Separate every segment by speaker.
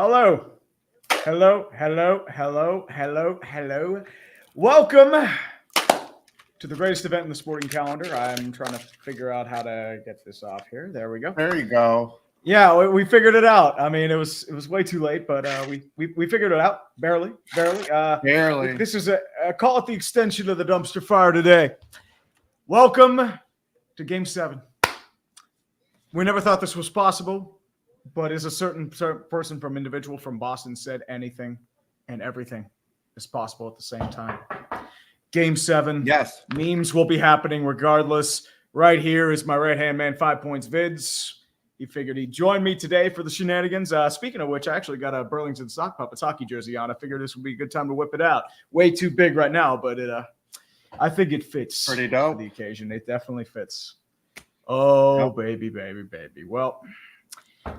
Speaker 1: Hello. Hello, hello, hello, hello, hello. Welcome to the greatest event in the sporting calendar. I'm trying to figure out how to get this off here. There we go.
Speaker 2: There you go.
Speaker 1: Yeah, we figured it out. I mean, it was way too late, but we figured it out barely.
Speaker 2: Barely.
Speaker 1: This is a call it the extension of the dumpster fire today. Welcome to Game 7. We never thought this was possible, but as a certain person from individual from Boston said, anything and everything is possible at the same time. Game 7.
Speaker 2: Yes.
Speaker 1: Memes will be happening regardless. Right here is my right-hand man, 5 Points Vids. He figured he'd join me today for the shenanigans. Speaking of which, I actually got a Burlington Sock Puppets hockey jersey on. I figured this would be a good time to whip it out. Way too big right now, but I think it fits.
Speaker 2: Pretty dope.
Speaker 1: For the occasion. It definitely fits. Oh,
Speaker 2: Yep.
Speaker 1: baby. Well,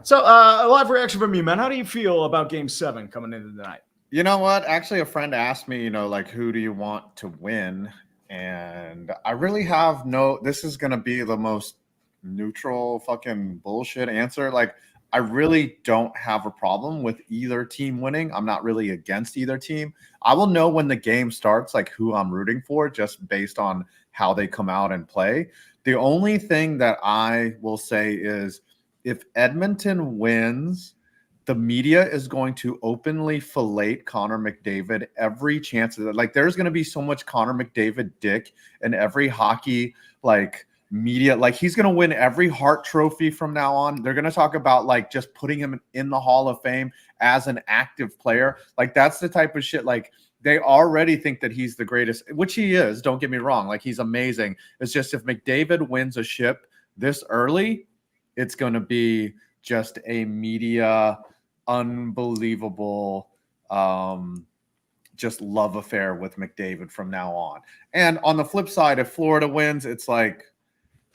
Speaker 1: so a live reaction from you, man. How do you feel about Game 7 coming into the night?
Speaker 2: You know what? Actually, a friend asked me, like, who do you want to win? And I really have this is going to be the most neutral fucking bullshit answer. Like, I really don't have a problem with either team winning. I'm not really against either team. I will know when the game starts, like, who I'm rooting for just based on how they come out and play. The only thing that I will say is if Edmonton wins, the media is going to openly fillet Connor McDavid every chance of it. Like, there's going to be so much Connor McDavid dick in every hockey, like, media. Like, he's going to win every Hart Trophy from now on. They're going to talk about, like, just putting him in the Hall of Fame as an active player. Like, that's the type of shit, like, they already think that he's the greatest, which he is. Don't get me wrong. Like, he's amazing. It's just if McDavid wins a ship this early, it's going to be just a media unbelievable just love affair with McDavid from now on. And on the flip side, if Florida wins, it's like,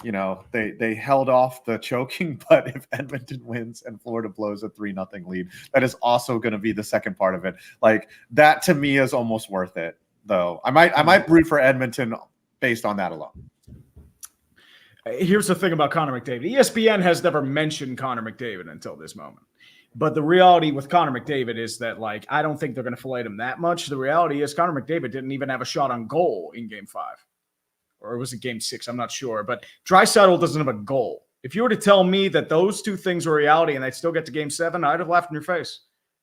Speaker 2: they held off the choking, but if Edmonton wins and Florida blows a 3-0 lead, that is also going to be the second part of it. Like, that to me is almost worth it, though. I might root for Edmonton based on that alone.
Speaker 1: Here's the thing about Connor McDavid. ESPN has never mentioned Connor McDavid until this moment. But the reality with Connor McDavid is that, like, I don't think they're going to fillet him that much. The reality is Connor McDavid didn't even have a shot on goal in Game 5. Or was it Game 6? I'm not sure. But Draisaitl doesn't have a goal. If you were to tell me that those two things were reality and they'd still get to Game 7, I'd have laughed in your face.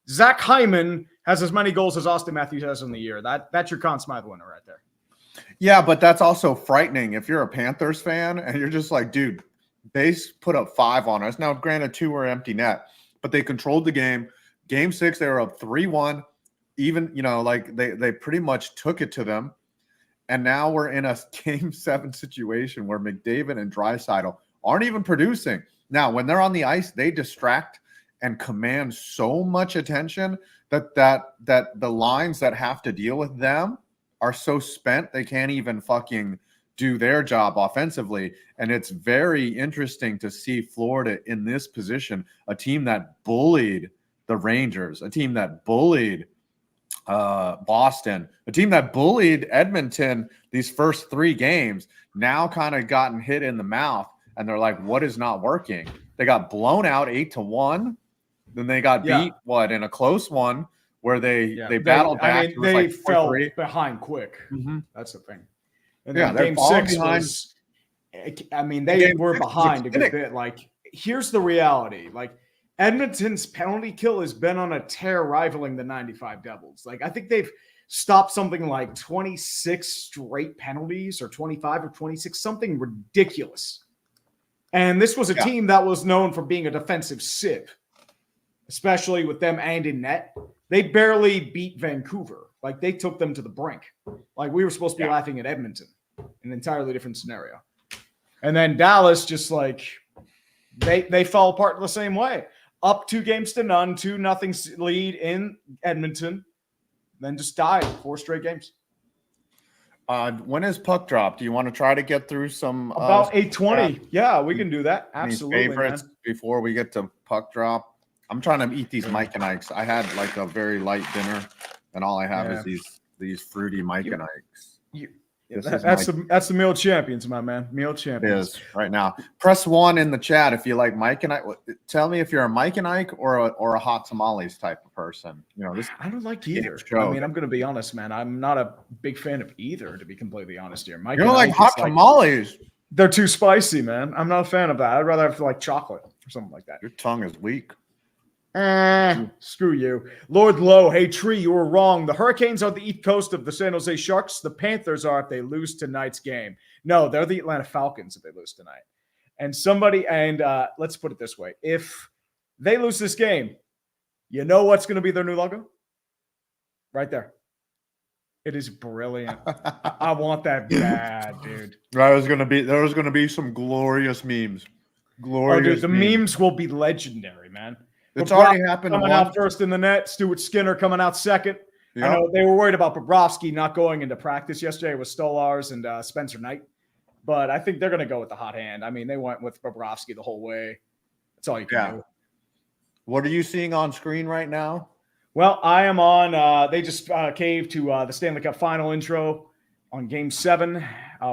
Speaker 1: Zach Hyman has as many goals as Austin Matthews has in the year. That's your Conn Smythe winner right there.
Speaker 2: Yeah, but that's also frightening if you're a Panthers fan and you're just like, dude, they put up 5 on us. Now, granted, 2 were empty net, but they controlled the game. Game 6, they were up 3-1. Even, like they pretty much took it to them. And now we're in a Game 7 situation where McDavid and Draisaitl aren't even producing. Now, when they're on the ice, they distract and command so much attention that the lines that have to deal with them are so spent they can't even fucking do their job offensively. And it's very interesting to see Florida in this position, a team that bullied the Rangers, a team that bullied Boston, a team that bullied Edmonton these first 3 games, now kind of gotten hit in the mouth, and they're like, what is not working? They got blown out 8-1. Then they got beat, in a close one where they battled back.
Speaker 1: I mean, they fell behind quick.
Speaker 2: Mm-hmm.
Speaker 1: That's the thing. And then Game 6 was, I mean, they were behind a good bit. Like, here's the reality. Like, Edmonton's penalty kill has been on a tear rivaling the 95 Devils. Like, I think they've stopped something like 26 straight penalties or 25 or 26, something ridiculous. And this was a team that was known for being a defensive sieve, especially with them and in net. They barely beat Vancouver. Like, they took them to the brink. Like, we were supposed to be laughing at Edmonton. An entirely different scenario. And then Dallas just, like, they fell apart the same way. Up 2-0 2-0 lead in Edmonton, then just died 4 straight games.
Speaker 2: When is puck drop? Do you want to try to get through some
Speaker 1: about 8:20? Yeah, we can do that. Absolutely.
Speaker 2: Any favorites before we get to puck drop? I'm trying to eat these Mike and Ikes. I had like a very light dinner, and all I have is these fruity Mike and Ikes.
Speaker 1: Yeah, that's the meal champions, my man. Meal champions.
Speaker 2: Is right now. Press 1 in the chat if you like Mike and Ike. Tell me if you're a Mike and Ike or a hot tamales type of person. This
Speaker 1: I don't like either. I mean, I'm going to be honest, man. I'm not a big fan of either, to be completely honest here. Mike,
Speaker 2: you don't like hot tamales?
Speaker 1: They're too spicy, man. I'm not a fan of that. I'd rather have like chocolate or something like that.
Speaker 2: Your tongue is weak.
Speaker 1: Screw you. Lord Lowe, hey, Tree, you were wrong. The Hurricanes are the East Coast of the San Jose Sharks. The Panthers are if they lose tonight's game. No, they're the Atlanta Falcons if they lose tonight. And let's put it this way. If they lose this game, you know what's going to be their new logo? Right there. It is brilliant. I want that bad, dude.
Speaker 2: There was going to be some glorious memes.
Speaker 1: The memes will be legendary, man.
Speaker 2: It's already happened.
Speaker 1: Coming out first in the net. Stuart Skinner coming out second. Yep. I know they were worried about Bobrovsky not going into practice yesterday with Stolars and Spencer Knight. But I think they're going to go with the hot hand. I mean, they went with Bobrovsky the whole way. That's all you can do. What
Speaker 2: are you seeing on screen right now?
Speaker 1: Well, I am on they just caved to the Stanley Cup final intro on Game 7.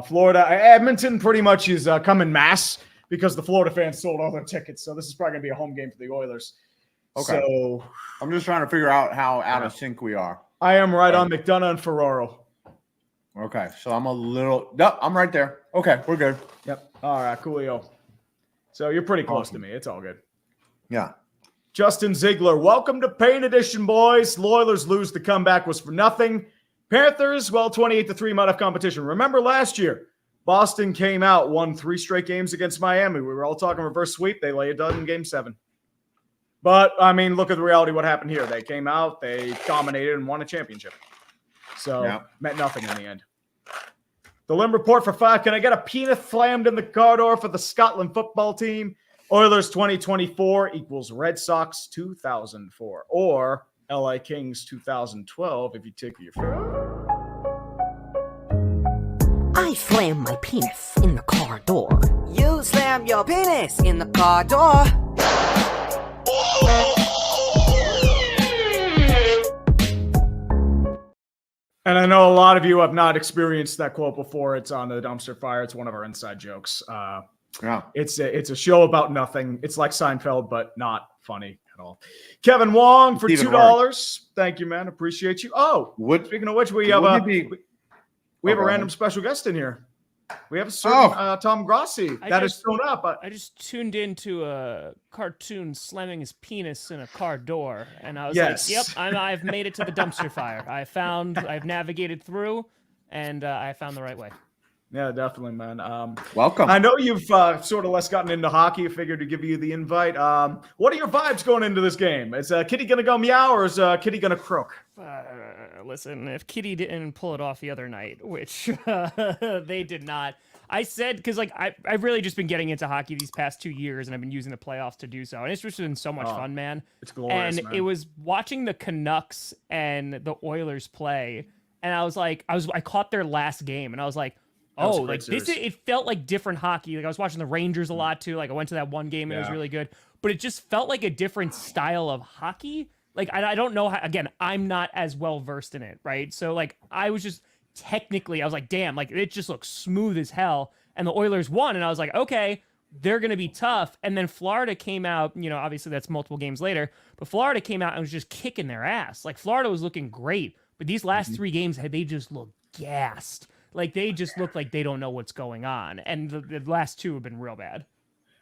Speaker 1: Florida. Edmonton pretty much is coming mass because the Florida fans sold all their tickets. So this is probably going to be a home game for the Oilers.
Speaker 2: Okay. So I'm just trying to figure out how out of sync we are.
Speaker 1: I am right on McDonough and Ferraro.
Speaker 2: Okay. So I'm right there. Okay. We're good.
Speaker 1: Yep. All right. Coolio. So you're pretty close to me. It's all good.
Speaker 2: Yeah.
Speaker 1: Justin Ziegler, welcome to Pain Edition, boys. Oilers lose. The comeback was for nothing. Panthers, 28-3 might have competition. Remember last year, Boston came out, won 3 straight games against Miami. We were all talking reverse sweep. They lay it done in Game 7. But, I mean, look at the reality of what happened here. They came out, they dominated, and won a championship. So, meant nothing in the end. The Lim Report for 5. Can I get a penis slammed in the car door for the Scotland football team? Oilers 2024 equals Red Sox 2004. Or LA Kings 2012 if you take your favorite.
Speaker 3: I slam my penis in the car door. You slam your penis in the car door.
Speaker 1: And I know a lot of you have not experienced that quote before. It's on the Dumpster Fire. It's one of our inside jokes. It's a show about nothing. It's like Seinfeld, but not funny at all. Kevin Wong for $2. Thank you, man. Appreciate you. Speaking of which, we have a random special guest in here. We have a certain Tom Grossi that has shown up.
Speaker 4: I just tuned into a cartoon slamming his penis in a car door, and I was like, "Yep, I've made it to the dumpster fire. I've navigated through, and I found the right way."
Speaker 1: Yeah, definitely, man.
Speaker 2: Welcome.
Speaker 1: I know you've sort of less gotten into hockey. I figured to give you the invite. What are your vibes going into this game? Is Kitty going to go meow or is Kitty going to croak?
Speaker 4: Listen, if Kitty didn't pull it off the other night, which they did not, I said, because I've really just been getting into hockey these past 2 years, and I've been using the playoffs to do so, and it's just been so much fun, man.
Speaker 1: It's glorious,
Speaker 4: and
Speaker 1: man.
Speaker 4: It was watching the Canucks and the Oilers play, and I was like, I caught their last game, and I was like, it felt like different hockey. Like I was watching the Rangers a lot too. Like I went to that one game and it was really good, but it just felt like a different style of hockey. Like I don't know how, again, I'm not as well versed in it, right? So like I was just technically, I was like, damn, like it just looks smooth as hell. And the Oilers won, and I was like, okay, they're gonna be tough. And then Florida came out, obviously that's multiple games later, but Florida came out and was just kicking their ass. Like Florida was looking great, but these last 3 games, they just looked gassed. Like, they just look like they don't know what's going on. And the last 2 have been real bad.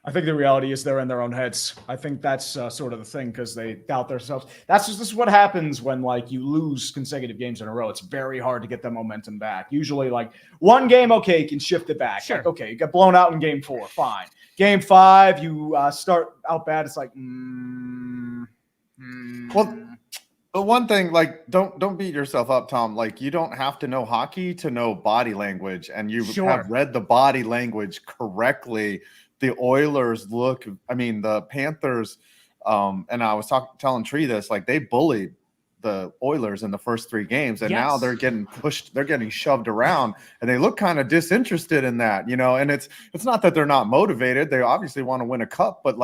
Speaker 1: I think the reality is they're in their own heads. I think that's sort of the thing because they doubt themselves. This is what happens when, you lose consecutive games in a row. It's very hard to get the momentum back. Usually, one game, okay, you can shift it back.
Speaker 4: Sure.
Speaker 1: Okay, you got blown out in game 4, fine. Game 5, you start out bad. It's like,
Speaker 2: Well, the one thing, don't beat yourself up, Tom. You don't have to know hockey to know body language, and you have read the body language correctly. The Oilers the Panthers, and I was telling Tree this, they bullied the Oilers in the first 3 games, and now they're getting pushed, they're getting shoved around, and they look kind of disinterested in that, and it's not that they're not motivated. They obviously want to win a cup, but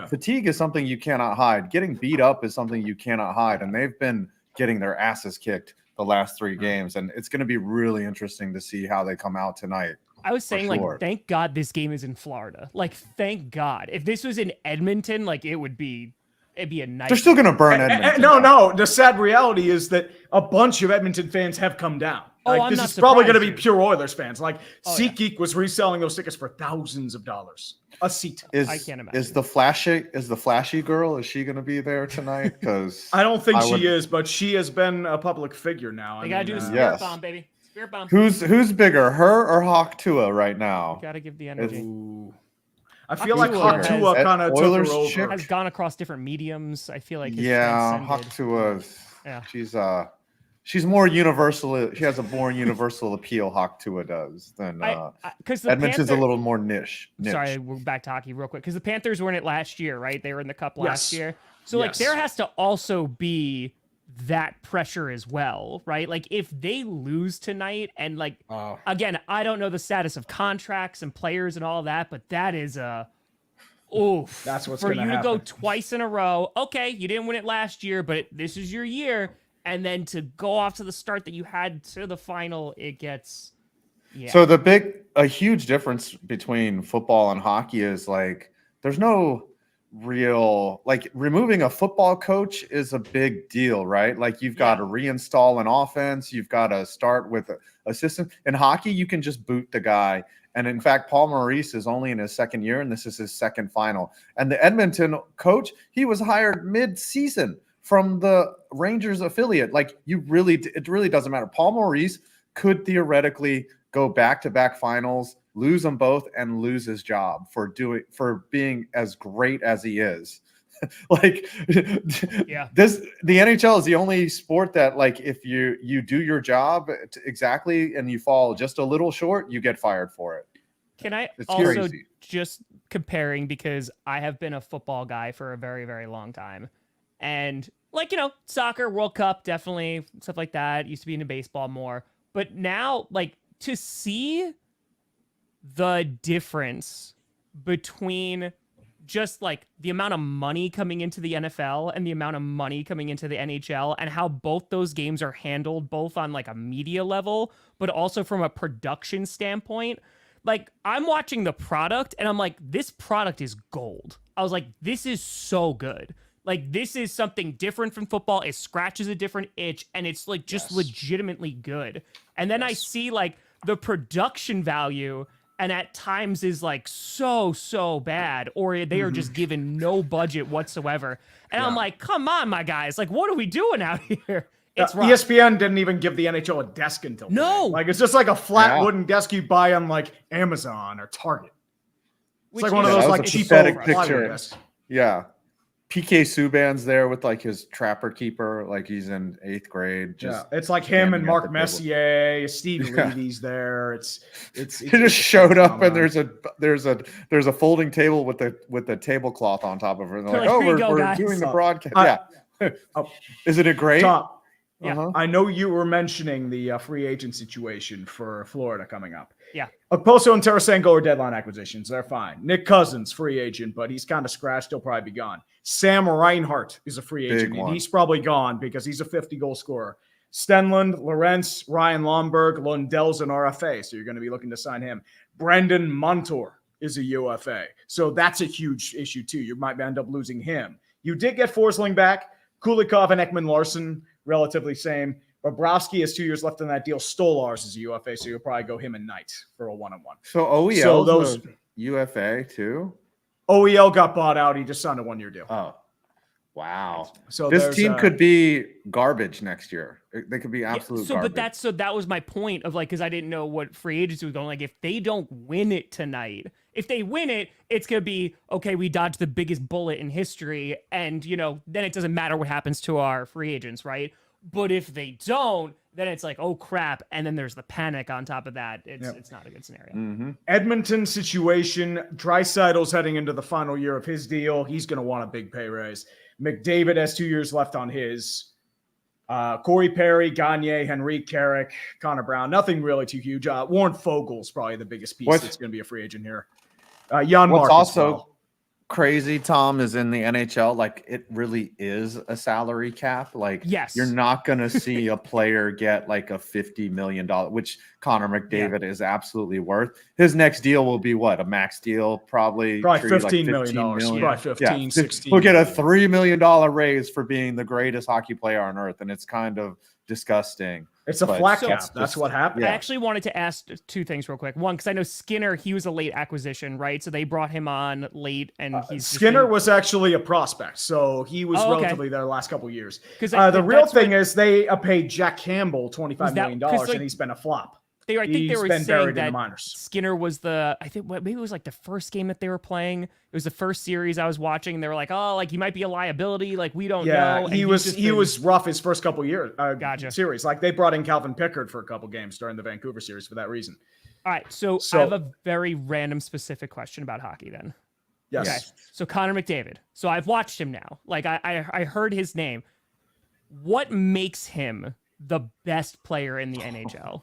Speaker 2: fatigue is something you cannot hide. Getting beat up is something you cannot hide, and they've been getting their asses kicked the last 3 games, and it's going to be really interesting to see how they come out tonight.
Speaker 4: I was saying, thank God this game is in Florida. Thank God. If this was in Edmonton, it'd be a nightmare.
Speaker 2: They're still going to burn Edmonton.
Speaker 1: No. The sad reality is that a bunch of Edmonton fans have come down. This is probably going to be pure Oilers fans. SeatGeek was reselling those tickets for thousands of dollars a seat.
Speaker 4: I can't imagine.
Speaker 2: Is the flashy girl? Is she going to be there tonight? Because
Speaker 1: I don't think she is, but she has been a public figure now.
Speaker 4: They got to do the spirit bomb, baby. Spirit bomb.
Speaker 2: Who's bigger, her or Hawk Tua right now?
Speaker 4: Got to give the energy.
Speaker 1: I feel like Hawk Tua kind of took her over.
Speaker 4: Has gone across different mediums. I feel like
Speaker 2: Hawk Tua. Yeah. She's more universal. She has a more universal appeal. Hawk Tua does than Edmonton's a little more niche.
Speaker 4: Sorry, we're back to hockey real quick because the Panthers were in it last year, right? They were in the Cup last year, so there has to also be that pressure as well, right? If they lose tonight, and again, I don't know the status of contracts and players and all that, but that is oof.
Speaker 1: That's what's
Speaker 4: for
Speaker 1: you
Speaker 4: to go twice in a row. Okay, you didn't win it last year, but this is your year. And then to go off to the start that you had to the final, it gets,
Speaker 2: So a huge difference between football and hockey is there's no real, removing a football coach is a big deal, right? You've got to reinstall an offense. You've got to start with an assistant. In hockey, you can just boot the guy. And in fact, Paul Maurice is only in his 2nd year, and this is his 2nd final. And the Edmonton coach, he was hired mid-season from the Rangers affiliate. It really doesn't matter. Paul Maurice could theoretically go back-to-back finals, lose them both, and lose his job for being as great as he is. The NHL is the only sport that if you do your job exactly and you fall just a little short, you get fired for it.
Speaker 4: Can I also just comparing, because I have been a football guy for a very, very long time. And soccer, World Cup, definitely stuff like that. Used to be into baseball more. But now, to see the difference between just the amount of money coming into the NFL and the amount of money coming into the NHL, and how both those games are handled both on a media level, but also from a production standpoint. I'm watching the product and I'm like, this product is gold. I was like, this is so good. This is something different from football. It scratches a different itch, and it's just legitimately good. And then I see the production value, and at times is so bad, or they are just given no budget whatsoever. And I'm like, come on, my guys. What are we doing out here? It's
Speaker 1: ESPN didn't even give the NHL a desk until today. It's just a flat wooden desk you buy on Amazon or Target. It's one of those cheap
Speaker 2: picture. Desks. Yeah. PK Subban's there with his trapper keeper, he's in 8th grade.
Speaker 1: It's him and Mark Messier, Steve Levy's there. It's
Speaker 2: he just showed up and there's a folding table with the tablecloth on top of it. And they're we're doing the broadcast. Isn't it great?
Speaker 1: Tom, I know you were mentioning the free agent situation for Florida coming up.
Speaker 4: Yeah.
Speaker 1: Okposo and Tarasenko are deadline acquisitions. They're fine. Nick Cousins, free agent, but he's kind of scratched. He'll probably be gone. Sam Reinhart is a free agent, and he's probably gone because he's a 50-goal scorer. Stenlund, Lorentz, Ryan Lomberg, Lundell's an RFA, so you're going to be looking to sign him. Brendan Montour is a UFA, so that's a huge issue too. You might end up losing him. You did get Forsling back. Kulikov and Ekman-Larsson, relatively same. Bobrovsky has 2 years left on that deal. Stolars is a UFA, so you'll probably go him and Knight for a 1-on-1.
Speaker 2: So OEL's a UFA too?
Speaker 1: OEL got bought out. He just signed a 1-year deal.
Speaker 2: Oh, wow.
Speaker 1: So
Speaker 2: this team could be garbage next year. They could be absolute garbage.
Speaker 4: But that was my point of because I didn't know what free agency was going. If they don't win it tonight, if they win it, it's going to be, okay, we dodged the biggest bullet in history. And, then it doesn't matter what happens to our free agents, right? But if they don't, then it's oh crap, and then there's the panic on top of that. It's not a good scenario.
Speaker 2: Mm-hmm.
Speaker 1: Edmonton situation, Draisaitl's heading into the final year of his deal. He's going to want a big pay raise. McDavid has 2 years left on his. Corey Perry, Gagne, Henrique Carrick, Connor Brown, nothing really too huge. Warren Fogel's probably the biggest piece that's going to be a free agent here. Jan Mark
Speaker 2: crazy, Tom, is in the NHL, like it really is a salary cap. Like,
Speaker 4: yes,
Speaker 2: you're not going to see a player get like a $50 million, which Connor McDavid is absolutely worth. His next deal will be what? A max deal, probably
Speaker 1: $15 million. Probably 15, 16.
Speaker 2: He'll get a $3 million raise for being the greatest hockey player on earth. And it's kind of disgusting.
Speaker 1: It's a flat cap. That's what happened.
Speaker 4: I actually wanted to ask two things real quick. One, because I know Skinner, he was a late acquisition, right? So they brought him on late, and
Speaker 1: Skinner was actually a prospect, so he was relatively there the last couple of years. Because the real thing is they paid Jack Campbell $25 million, and he's been a flop.
Speaker 4: I think they were saying that Skinner was maybe it was like the first game that they were playing. It was the first series I was watching. And they were like, oh, like he might be a liability. Like we don't know.
Speaker 1: And he was rough his first couple years. Series. Like they brought in Calvin Pickard for a couple games during the Vancouver series for that reason.
Speaker 4: All right. So I have a very random specific question about hockey then.
Speaker 1: Yes.
Speaker 4: Okay. So Connor McDavid. So I've watched him now. Like I heard his name. What makes him the best player in the NHL?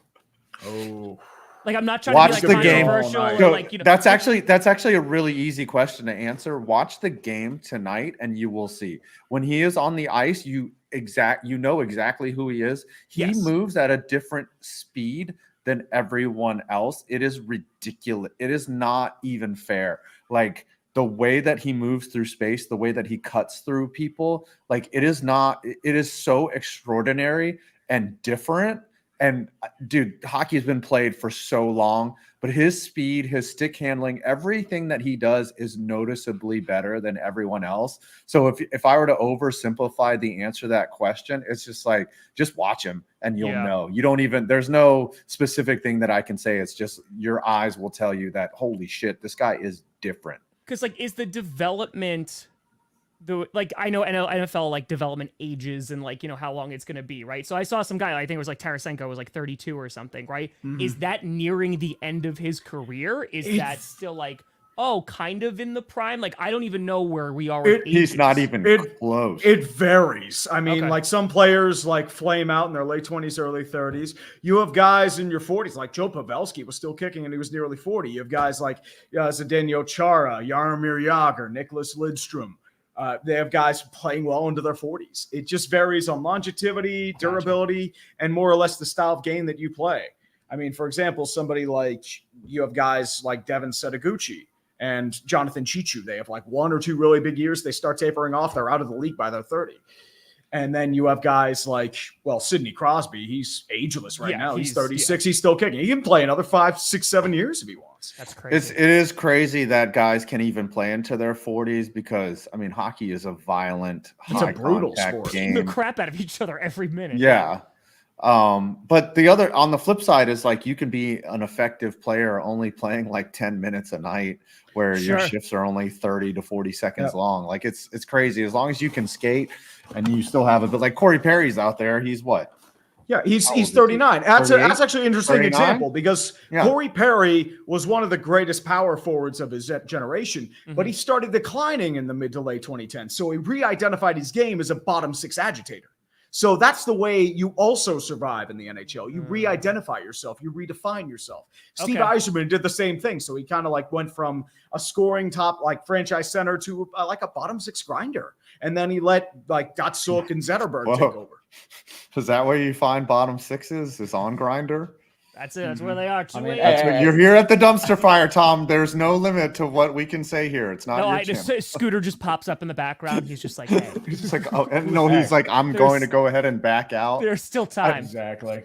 Speaker 1: Oh,
Speaker 4: like I'm not trying to be like controversial. Or like,
Speaker 2: that's actually a really easy question to answer. Watch the game tonight, and you will see when he is on the ice. You know exactly who he is. He moves at a different speed than everyone else. It is ridiculous. It is not even fair. Like the way that he moves through space, the way that he cuts through people, like it is so extraordinary and different. And dude, hockey has been played for so long, but his speed, his stick handling, everything that he does is noticeably better than everyone else. So if I were to oversimplify the answer to that question, it's just like, just watch him and you'll know. There's no specific thing that I can say. It's just your eyes will tell you that, holy shit, this guy is different.
Speaker 4: Because like, is the development... I know NFL like development ages and like, how long it's going to be, right? So I saw some guy, I think it was like Tarasenko was like 32 or something, right? Mm-hmm. Is that nearing the end of his career? Is that still like, kind of in the prime? Like, I don't even know where we are.
Speaker 2: He's not even close.
Speaker 1: It varies. I mean, like some players like flame out in their late 20s, early 30s. You have guys in your 40s, like Joe Pavelski was still kicking and he was nearly 40. You have guys like Zdeno Chara, Jaromir Jagr, Nicholas Lidstrom. They have guys playing well into their 40s. It just varies on longevity, durability, and more or less the style of game that you play. I mean, for example, somebody like you have guys like Devin Setaguchi and Jonathan Chichu. They have like one or two really big years. They start tapering off. They're out of the league by their 30. And then you have guys like, Sidney Crosby. He's ageless right now. He's 36. He's still kicking. He can play another 5, 6, 7 years if he wants.
Speaker 4: That's crazy.
Speaker 2: It is crazy that guys can even play into their 40s because, I mean, hockey is a violent,
Speaker 1: it's a brutal sport.
Speaker 2: Game.
Speaker 4: The crap out of each other every minute.
Speaker 2: Yeah. But on the flip side is like you can be an effective player only playing like 10 minutes a night where your shifts are only 30 to 40 seconds long. Like it's crazy. As long as you can skate and you still have it. But like Corey Perry's out there. He's what?
Speaker 1: Yeah, he's 39. That's actually an interesting 39? Example because Corey Perry was one of the greatest power forwards of his generation, but he started declining in the mid to late 2010s. So he re-identified his game as a bottom six agitator. So that's the way you also survive in the NHL. You re-identify yourself. You redefine yourself. Steve Yzerman did the same thing. So he kind of like went from a scoring top like franchise center to like a bottom six grinder. And then he let like Datsuk and Zetterberg take over.
Speaker 2: Is that where you find bottom sixes? Is on grinder?
Speaker 4: That's it. That's where they are.
Speaker 2: I mean, you're here at the dumpster fire, Tom. There's no limit to what we can say here. It's not. No,
Speaker 4: Scooter just pops up in the background. He's just like, hey.
Speaker 2: He's just like, he's like, I'm going to go ahead and back out.
Speaker 4: There's still time.
Speaker 1: Exactly.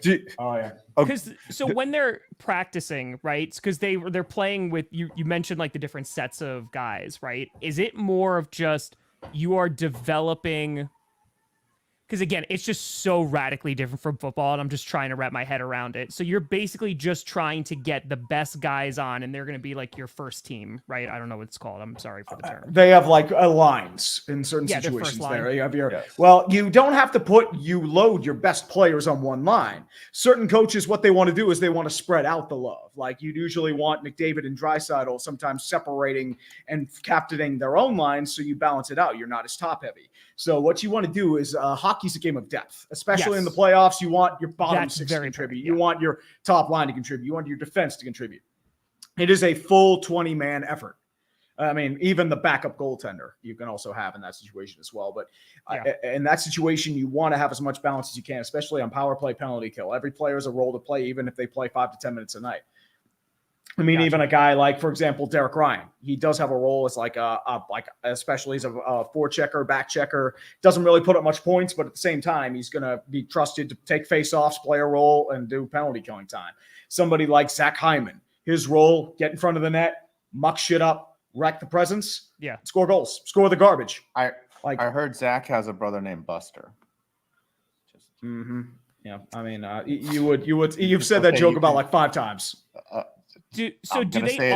Speaker 4: Because so when they're practicing, right? Because they're playing with you. You mentioned like the different sets of guys, right? Is it more of just you are developing? Because again, it's just so radically different from football, and I'm just trying to wrap my head around it. So you're basically just trying to get the best guys on, and they're going to be like your first team, right? I don't know what it's called. I'm sorry for the term.
Speaker 1: They have like lines in certain situations there. You have well, you don't have to load your best players on one line. Certain coaches, what they want to do is they want to spread out the love. Like you'd usually want McDavid and Draisaitl sometimes separating and captaining their own lines, so you balance it out. You're not as top heavy. So what you want to do is hockey's a game of depth, especially in the playoffs. You want your bottom six to contribute. You want your top line to contribute. You want your defense to contribute. It is a full 20-man effort. I mean, even the backup goaltender you can also have in that situation as well. But in that situation, you want to have as much balance as you can, especially on power play, penalty kill. Every player has a role to play, even if they play 5 to 10 minutes a night. I mean, even a guy like, for example, Derek Ryan, he does have a role as like especially as a forechecker, back checker. Doesn't really put up much points, but at the same time, he's going to be trusted to take faceoffs, play a role, and do penalty killing time. Somebody like Zach Hyman, his role: get in front of the net, muck shit up, wreck the presence, score goals, score the garbage.
Speaker 2: I heard Zach has a brother named Buster.
Speaker 1: Yeah, I mean, you've said that joke about like 5 times.
Speaker 4: Do they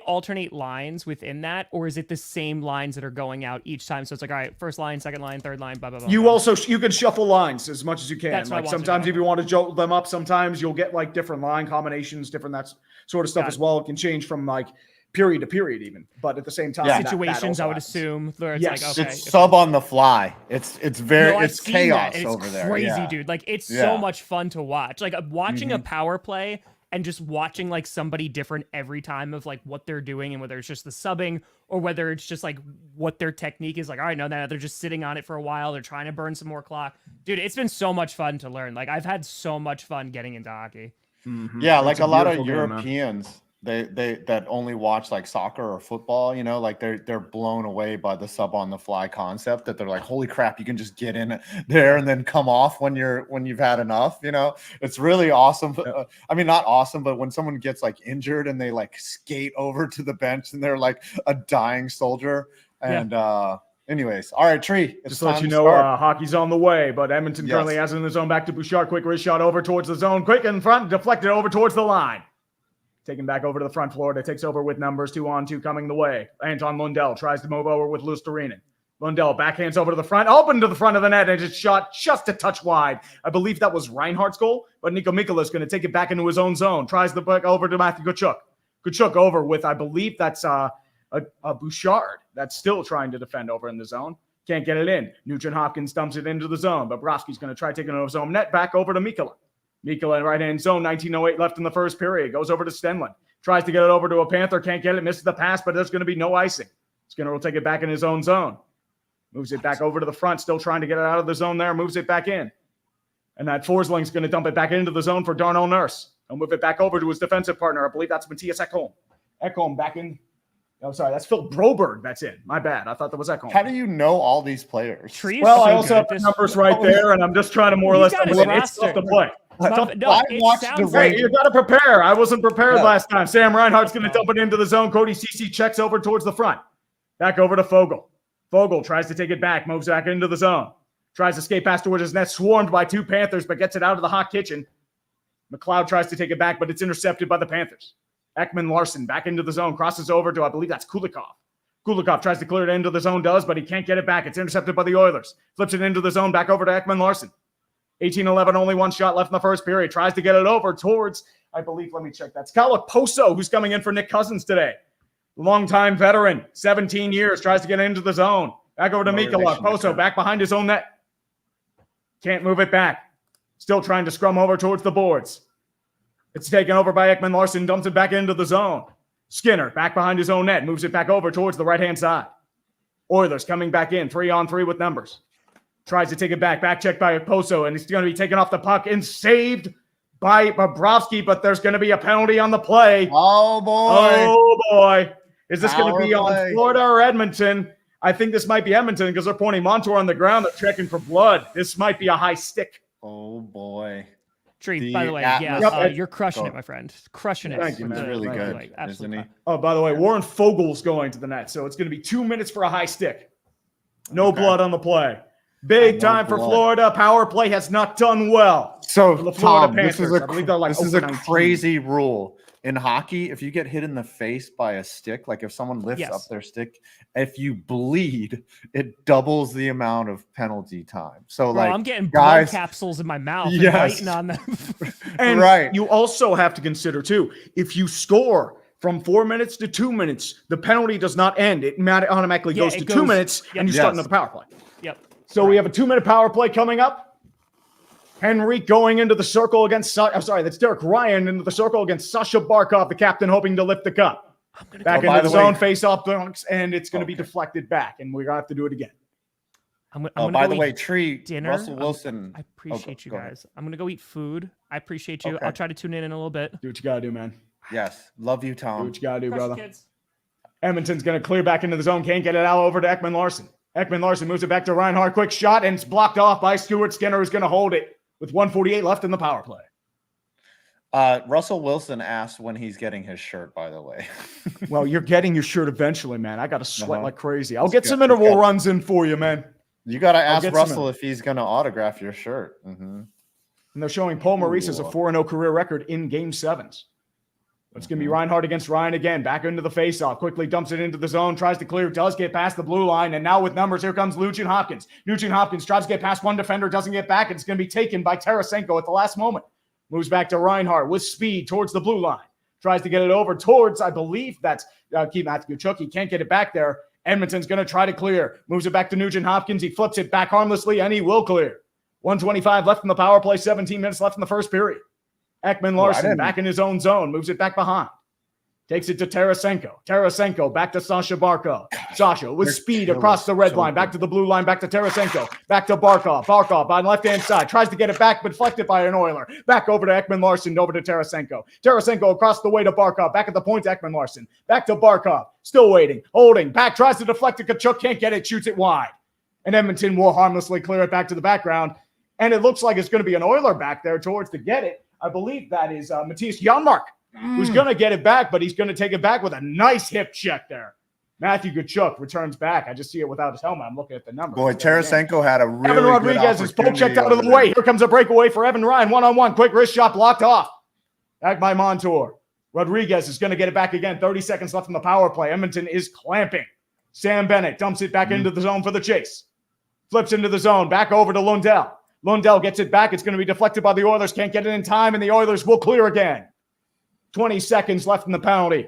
Speaker 4: alternate lines within that, or is it the same lines that are going out each time? So it's like, all right, first line, second line, third line, blah blah blah.
Speaker 1: You can shuffle lines as much as you can. Like sometimes if you want to jolt them up, sometimes you'll get like different line combinations, different that sort of stuff as well. It can change from like period to period even, but at the same time,
Speaker 4: situations I would assume. Where it's like, okay,
Speaker 2: it's sub on the fly. It's chaos over there.
Speaker 4: Crazy, dude. Like it's so much fun to watch. Like watching a power play. And just watching like somebody different every time of like what they're doing, and whether it's just the subbing or whether it's just like what their technique is. Like, all right, no, they're just sitting on it for a while. They're trying to burn some more clock. Dude, it's been so much fun to learn. Like I've had so much fun getting into hockey.
Speaker 2: Yeah, like a lot of Europeans, they that only watch like soccer or football, you know, like they're blown away by the sub on the fly concept, that they're like, holy crap, you can just get in there and then come off when you've had enough, you know. It's really awesome. I mean, not awesome, but when someone gets like injured and they like skate over to the bench and they're like a dying soldier. And anyways, all right, Tree,
Speaker 1: just to let you know, hockey's on the way, but Edmonton currently has it in the zone. Back to Bouchard, quick wrist shot over towards the zone, quick in front, deflected over towards the line. Taken back over to the front. Florida takes over with numbers 2-on-2 coming the way. Anton Lundell tries to move over with Lusterinen. Lundell backhands over to the front, open to the front of the net, and just shot just a touch wide. I believe that was Reinhardt's goal, but Nico Mikkola is going to take it back into his own zone. Tries the puck over to Matthew Tkachuk. Tkachuk over with, I believe that's a Bouchard that's still trying to defend over in the zone. Can't get it in. Nugent Hopkins dumps it into the zone. Bobrovsky's going to try taking it over his own net. Back over to Mikkola. Mikkola in right-hand zone, 19:08 left in the first period. Goes over to Stenlund. Tries to get it over to a Panther. Can't get it. Misses the pass, but there's going to be no icing. Skinner will take it back in his own zone. Moves it back over to the front. Still trying to get it out of the zone there. Moves it back in. And that Forsling's going to dump it back into the zone for Darnell Nurse. He'll move it back over to his defensive partner. I believe that's Matthias Ekholm. Ekholm back in. Oh, sorry. That's Phil Broberg. That's in. My bad. I thought that was Ekholm.
Speaker 2: How do you know all these players?
Speaker 1: Well, I also have the numbers right there, and I'm just trying to more or less. It's tough to play.
Speaker 4: You
Speaker 1: got to prepare. I wasn't prepared last time. Sam Reinhardt's going to dump it into the zone. Cody Ceci checks over towards the front. Back over to Fogle. Fogle tries to take it back. Moves back into the zone. Tries to skate past towards his net. Swarmed by 2 Panthers, but gets it out of the hot kitchen. McLeod tries to take it back, but it's intercepted by the Panthers. Ekman Larson back into the zone. Crosses over to, I believe that's Kulikov. Kulikov tries to clear it into the zone, but he can't get it back. It's intercepted by the Oilers. Flips it into the zone, back over to Ekman Larson. 18-11, only 1 shot left in the first period. Tries to get it over towards, I believe, let me check. That's Kyle Poso, who's coming in for Nick Cousins today. Longtime veteran, 17 years, tries to get into the zone. Back over to Mikkola. Poso back behind his own net. Can't move it back. Still trying to scrum over towards the boards. It's taken over by Ekman Larson, dumps it back into the zone. Skinner back behind his own net, moves it back over towards the right-hand side. Oilers coming back in, 3-on-3 with numbers. Tries to take it back. Back checked by Poso, and he's going to be taken off the puck and saved by Bobrovsky, but there's going to be a penalty on the play.
Speaker 2: Oh, boy.
Speaker 1: Oh, boy. Is this going to be on Florida or Edmonton? I think this might be Edmonton because they're pointing Montour on the ground. They're checking for blood. This might be a high stick.
Speaker 2: Oh, boy.
Speaker 4: Tree, by the way, you're crushing it, my friend. Crushing it.
Speaker 1: Thank you, man.
Speaker 2: It's really good, isn't he?
Speaker 1: Oh, by the way, Warren Fogel's going to the net, so it's going to be 2 minutes for a high stick. No blood on the play. Big time for Florida. Power play has not done well.
Speaker 2: So,
Speaker 1: the Florida
Speaker 2: Tom,
Speaker 1: Panthers.
Speaker 2: this is a crazy rule. In hockey, if you get hit in the face by a stick, like if someone lifts up their stick, if you bleed, it doubles the amount of penalty time. So,
Speaker 4: I'm getting blood capsules in my mouth and biting on them.
Speaker 1: And you also have to consider, too, if you score from 4 minutes to 2 minutes, the penalty does not end. It automatically goes to 2 minutes, and you start another power play.
Speaker 4: Yep.
Speaker 1: So we have a 2-minute power play coming up. Henry going into the circle against, that's Derek Ryan into the circle against Sasha Barkov, the captain, hoping to lift the cup. Back into the zone, face off dunks, and it's going to be deflected back, and we're going to have to do it again.
Speaker 2: By the way,
Speaker 4: dinner.
Speaker 2: Russell Wilson.
Speaker 4: I appreciate you guys. I'm going to go eat food. I appreciate you.
Speaker 2: Okay.
Speaker 4: I'll try to tune in a little bit.
Speaker 1: Do what you got to do, man.
Speaker 2: Yes. Love you, Tom.
Speaker 1: Do what you got to do, brother.
Speaker 4: Kids.
Speaker 1: Edmonton's going to clear back into the zone. Can't get it out over to Ekman Larson. Ekman Larson moves it back to Reinhardt. Quick shot, and it's blocked off by Stuart Skinner, who's going to hold it with 1:48 left in the power play.
Speaker 2: Russell Wilson asked when he's getting his shirt, by the way.
Speaker 1: Well, you're getting your shirt eventually, man. I got to sweat like crazy. I'll get some interval runs in for you, man.
Speaker 2: You got to ask Russell if he's going to autograph your shirt. Mm-hmm.
Speaker 1: And they're showing Paul Maurice as a 4-0 career record in Game 7s. It's going to be Reinhardt against Ryan again. Back into the faceoff. Quickly dumps it into the zone. Tries to clear. Does get past the blue line. And now with numbers, here comes Nugent Hopkins. Nugent Hopkins tries to get past one defender. Doesn't get back. It's going to be taken by Tarasenko at the last moment. Moves back to Reinhardt with speed towards the blue line. Tries to get it over towards, I believe that's Matthew Tkachuk. He can't get it back there. Edmonton's going to try to clear. Moves it back to Nugent Hopkins. He flips it back harmlessly, and he will clear. 1:25 left in the power play. 17 minutes left in the first period. Ekman Larson back in his own zone. Moves it back behind. Takes it to Tarasenko. Tarasenko back to Sasha Barkov. Sasha with speed across the red line. Back to the blue line. Back to Tarasenko. Back to Barkov. Barkov on the left-hand side. Tries to get it back, but deflected by an Oiler. Back over to Ekman Larson. Over to Tarasenko. Tarasenko across the way to Barkov. Back at the point to Ekman Larson. Back to Barkov. Still waiting. Holding. Back. Tries to deflect it. Tkachuk can't get it. Shoots it wide. And Edmonton will harmlessly clear it back to the background. And it looks like it's going to be an Oiler back there towards to get it. I believe that is Matthias Janmark. Who's going to get it back, but he's going to take it back with a nice hip check there. Matthew Tkachuk returns back. I just see it without his helmet. I'm looking at the numbers.
Speaker 2: Boy, Tarasenko had a really
Speaker 1: Evan Rodriguez is poke checked out of the way. Here comes a breakaway for Evan Ryan. One-on-one. Quick wrist shot blocked off. Back by Montour. Rodriguez is going to get it back again. 30 seconds left in the power play. Edmonton is clamping. Sam Bennett dumps it back into the zone for the chase. Flips into the zone. Back over to Lundell. Lundell gets it back. It's going to be deflected by the Oilers. Can't get it in time, and the Oilers will clear again. 20 seconds left in the penalty.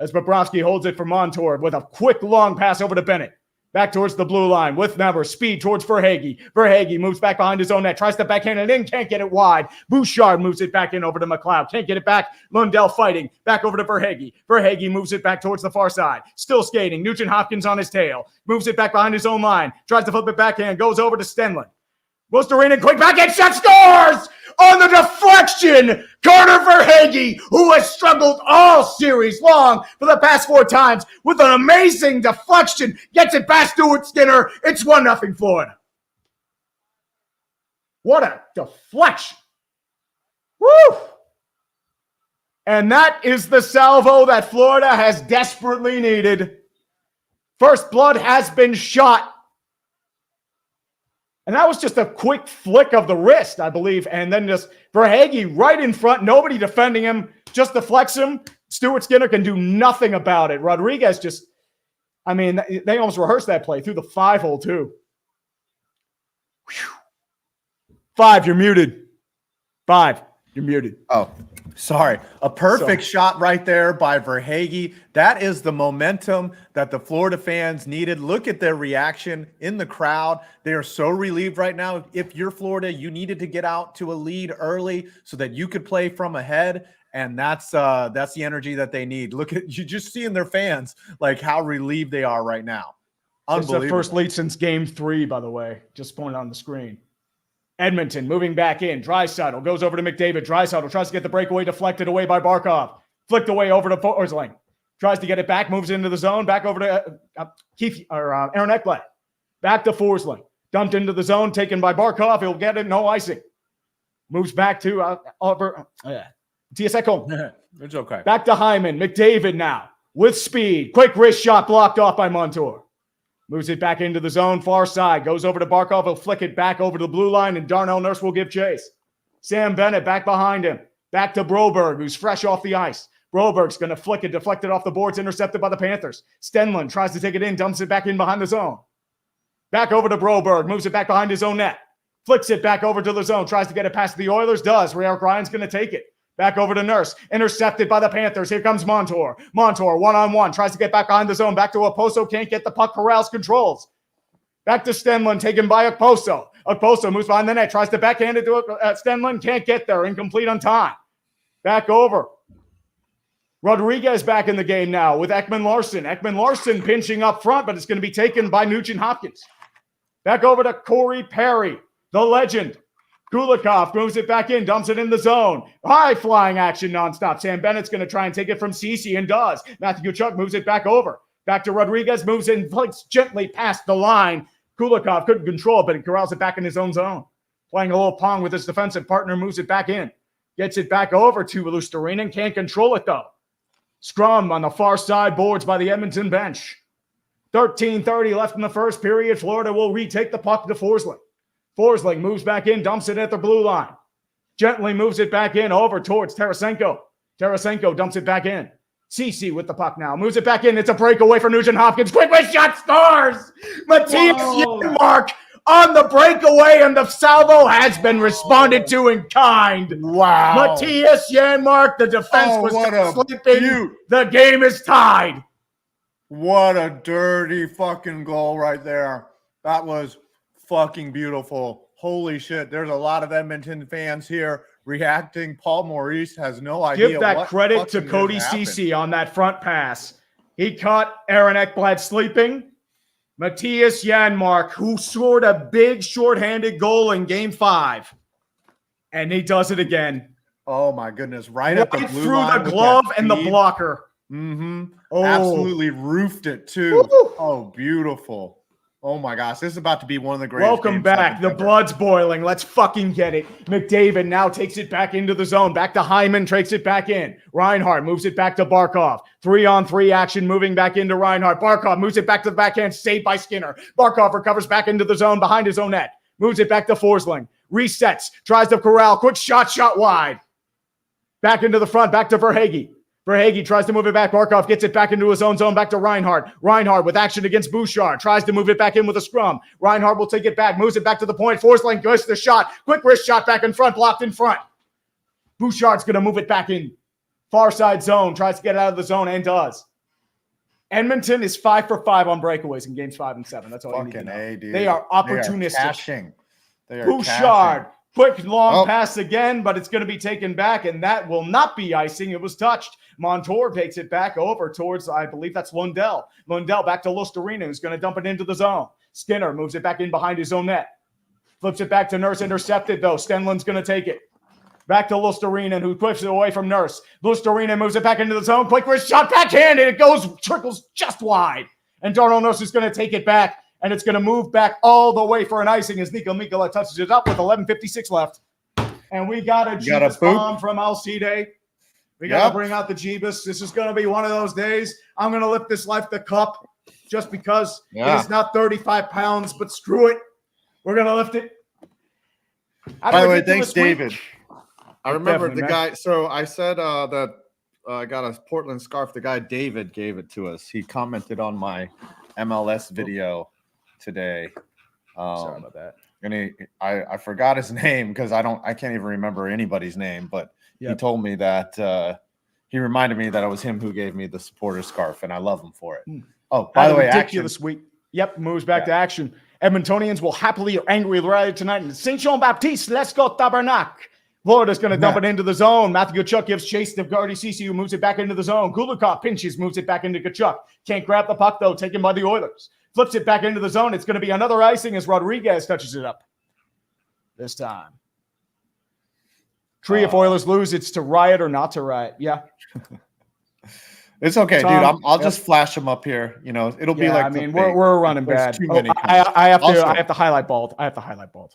Speaker 1: As Bobrovsky holds it for Montour with a quick long pass over to Bennett. Back towards the blue line with Nevers. Speed towards Verhaeghe. Verhaeghe moves back behind his own net. Tries to backhand it in. Can't get it wide. Bouchard moves it back in over to McLeod. Can't get it back. Lundell fighting. Back over to Verhaeghe. Verhaeghe moves it back towards the far side. Still skating. Nugent Hopkins on his tail. Moves it back behind his own line. Tries to flip it backhand. Goes over to Stenlund. Goes to Reina. Quick backhand shot. Scores! On the deflection, Carter Verhaeghe, who has struggled all series long for the past 4 times with an amazing deflection, gets it past Stuart Skinner. It's 1-0 Florida. What a deflection. Woo! And that is the salvo that Florida has desperately needed. First blood has been shot. And that was just a quick flick of the wrist, I believe. And then just Verhaeghe right in front, nobody defending him, just deflects him. Stuart Skinner can do nothing about it. Rodriguez just, I mean, they almost rehearsed that play through the 5-hole too. Whew. 5, you're muted. 5, you're muted.
Speaker 2: Oh, sorry. A perfect shot right there by Verhaeghe. That is the momentum that the Florida fans needed. Look at their reaction in the crowd. They are so relieved right now. If you're Florida, you needed to get out to a lead early so that you could play from ahead. And that's the energy that they need. Look at you just seeing their fans, like how relieved they are right now. Unbelievable.
Speaker 1: It's the first lead since Game 3, by the way. Just pointed on the screen. Edmonton moving back in. Draisaitl goes over to McDavid. Draisaitl tries to get the breakaway deflected away by Barkov. Flicked away over to Forsling. Tries to get it back. Moves into the zone. Back over to Aaron Ekblad. Back to Forsling. Dumped into the zone. Taken by Barkov. He'll get it. No icing. Moves back to Tiasekon.
Speaker 2: It's okay.
Speaker 1: Back to Hyman. McDavid now with speed. Quick wrist shot blocked off by Montour. Moves it back into the zone, far side. Goes over to Barkov. He'll flick it back over to the blue line, and Darnell Nurse will give chase. Sam Bennett back behind him. Back to Broberg, who's fresh off the ice. Broberg's going to flick it, deflected off the boards, intercepted by the Panthers. Stenlund tries to take it in, dumps it back in behind the zone. Back over to Broberg, moves it back behind his own net. Flicks it back over to the zone, tries to get it past the Oilers, does. Eric Ryan's going to take it. Back over to Nurse. Intercepted by the Panthers. Here comes Montour. Montour, one-on-one. Tries to get back behind the zone. Back to Okposo. Can't get the puck. Corrals controls. Back to Stenlund. Taken by Okposo. Okposo moves behind the net. Tries to backhand it to Stenlund. Can't get there. Incomplete on time. Back over Rodriguez back in the game now with Ekman Larson. Ekman Larson pinching up front, but it's going to be taken by Nugent Hopkins. Back over to Corey Perry, the legend. Kulikov moves it back in, dumps it in the zone. High flying action nonstop. Sam Bennett's going to try and take it from Cece and does. Matthew Tkachuk moves it back over. Back to Rodriguez, moves in, flicks gently past the line. Kulikov couldn't control it, but he corrals it back in his own zone. Playing a little pong with his defensive partner, moves it back in. Gets it back over to Luostarinen, can't control it though. Scrum on the far side, boards by the Edmonton bench. 13:30 left in the first period. Florida will retake the puck to Forsling. Forsling moves back in, dumps it at the blue line. Gently moves it back in over towards Tarasenko. Tarasenko dumps it back in. Cece with the puck now. Moves it back in. It's a breakaway for Nugent Hopkins. Quick with shot, scores! Matthias Janmark on the breakaway, and the salvo has been responded to in kind.
Speaker 2: Wow.
Speaker 1: Matthias Janmark, the defense was sleeping. The game is tied.
Speaker 2: What a dirty fucking goal right there. That was fucking beautiful. Holy shit. There's a lot of Edmonton fans here reacting. Paul Maurice has no idea.
Speaker 1: Give that credit to Cody Cece on that front pass. He caught Aaron Ekblad sleeping. Matthias Janmark, who scored a big shorthanded goal in Game 5. And he does it again.
Speaker 2: Oh, my goodness. Right at the blue
Speaker 1: through
Speaker 2: line
Speaker 1: the glove and the blocker.
Speaker 2: Mm-hmm.
Speaker 1: Oh.
Speaker 2: Absolutely roofed it, too. Woo. Oh, beautiful. Oh, my gosh. This is about to be one of the greatest
Speaker 1: Welcome back. The blood's boiling. Let's fucking get it. McDavid now takes it back into the zone. Back to Hyman, takes it back in. Reinhart moves it back to Barkov. 3-on-3 action moving back into Reinhart. Barkov moves it back to the backhand, saved by Skinner. Barkov recovers back into the zone behind his own net. Moves it back to Forsling. Resets. Tries to corral. Quick shot wide. Back into the front. Back to Verhaeghe. Verhaeghe tries to move it back. Barkov gets it back into his own zone. Back to Reinhart. Reinhart with action against Bouchard. Tries to move it back in with a scrum. Reinhart will take it back. Moves it back to the point. Forsling goes to the shot. Quick wrist shot back in front. Blocked in front. Bouchard's going to move it back in. Far side zone. Tries to get it out of the zone and does. Edmonton is 5 for 5 on breakaways in games 5 and 7. That's all you need to know.
Speaker 2: Dude.
Speaker 1: They are opportunistic.
Speaker 2: They are
Speaker 1: Bouchard. Quick long pass again, but it's going to be taken back, and that will not be icing. It was touched. Montour takes it back over towards, I believe that's Lundell. Lundell back to Luostarinen, who's going to dump it into the zone. Skinner moves it back in behind his own net. Flips it back to Nurse, intercepted though. Stenlund's going to take it. Back to Luostarinen, who flips it away from Nurse. Luostarinen moves it back into the zone. Quick wrist shot, backhand, and it trickles just wide. And Darnell Nurse is going to take it back. And it's going to move back all the way for an icing as Nico Mikkola touches it up with 11:56 left. And we got a Jeebus bomb from Alcide. We got to bring out the Jeebus. This is going to be one of those days. I'm going to lift this life the cup just because it is not 35 pounds, but screw it. We're going to lift it.
Speaker 2: By the way, thanks, David. I remember the guy. So I said that I got a Portland scarf. The guy, David, gave it to us. He commented on my MLS video today.
Speaker 1: Sorry about that.
Speaker 2: And I forgot his name because I can't even remember anybody's name, but he told me that he reminded me that it was him who gave me the supporter scarf, and I love him for it. Oh, by the way,
Speaker 1: ridiculous week. Yep, moves back to action. Edmontonians will happily or angrily rally tonight. And Saint Jean Baptiste, let's go Tabernacle. Florida's going to dump it into the zone. Matthew Tkachuk gives chase to Gardy Cece, who moves it back into the zone. Kulikov pinches, moves it back into Tkachuk. Can't grab the puck, though, taken by the Oilers. Flips it back into the zone. It's going to be another icing as Rodriguez touches it up. This time. If Oilers lose, it's to riot or not to riot. Yeah.
Speaker 2: It's okay, Tom, dude. I'll just flash them up here. You know, it'll be like.
Speaker 1: I mean, we're running bad. I have to highlight bald.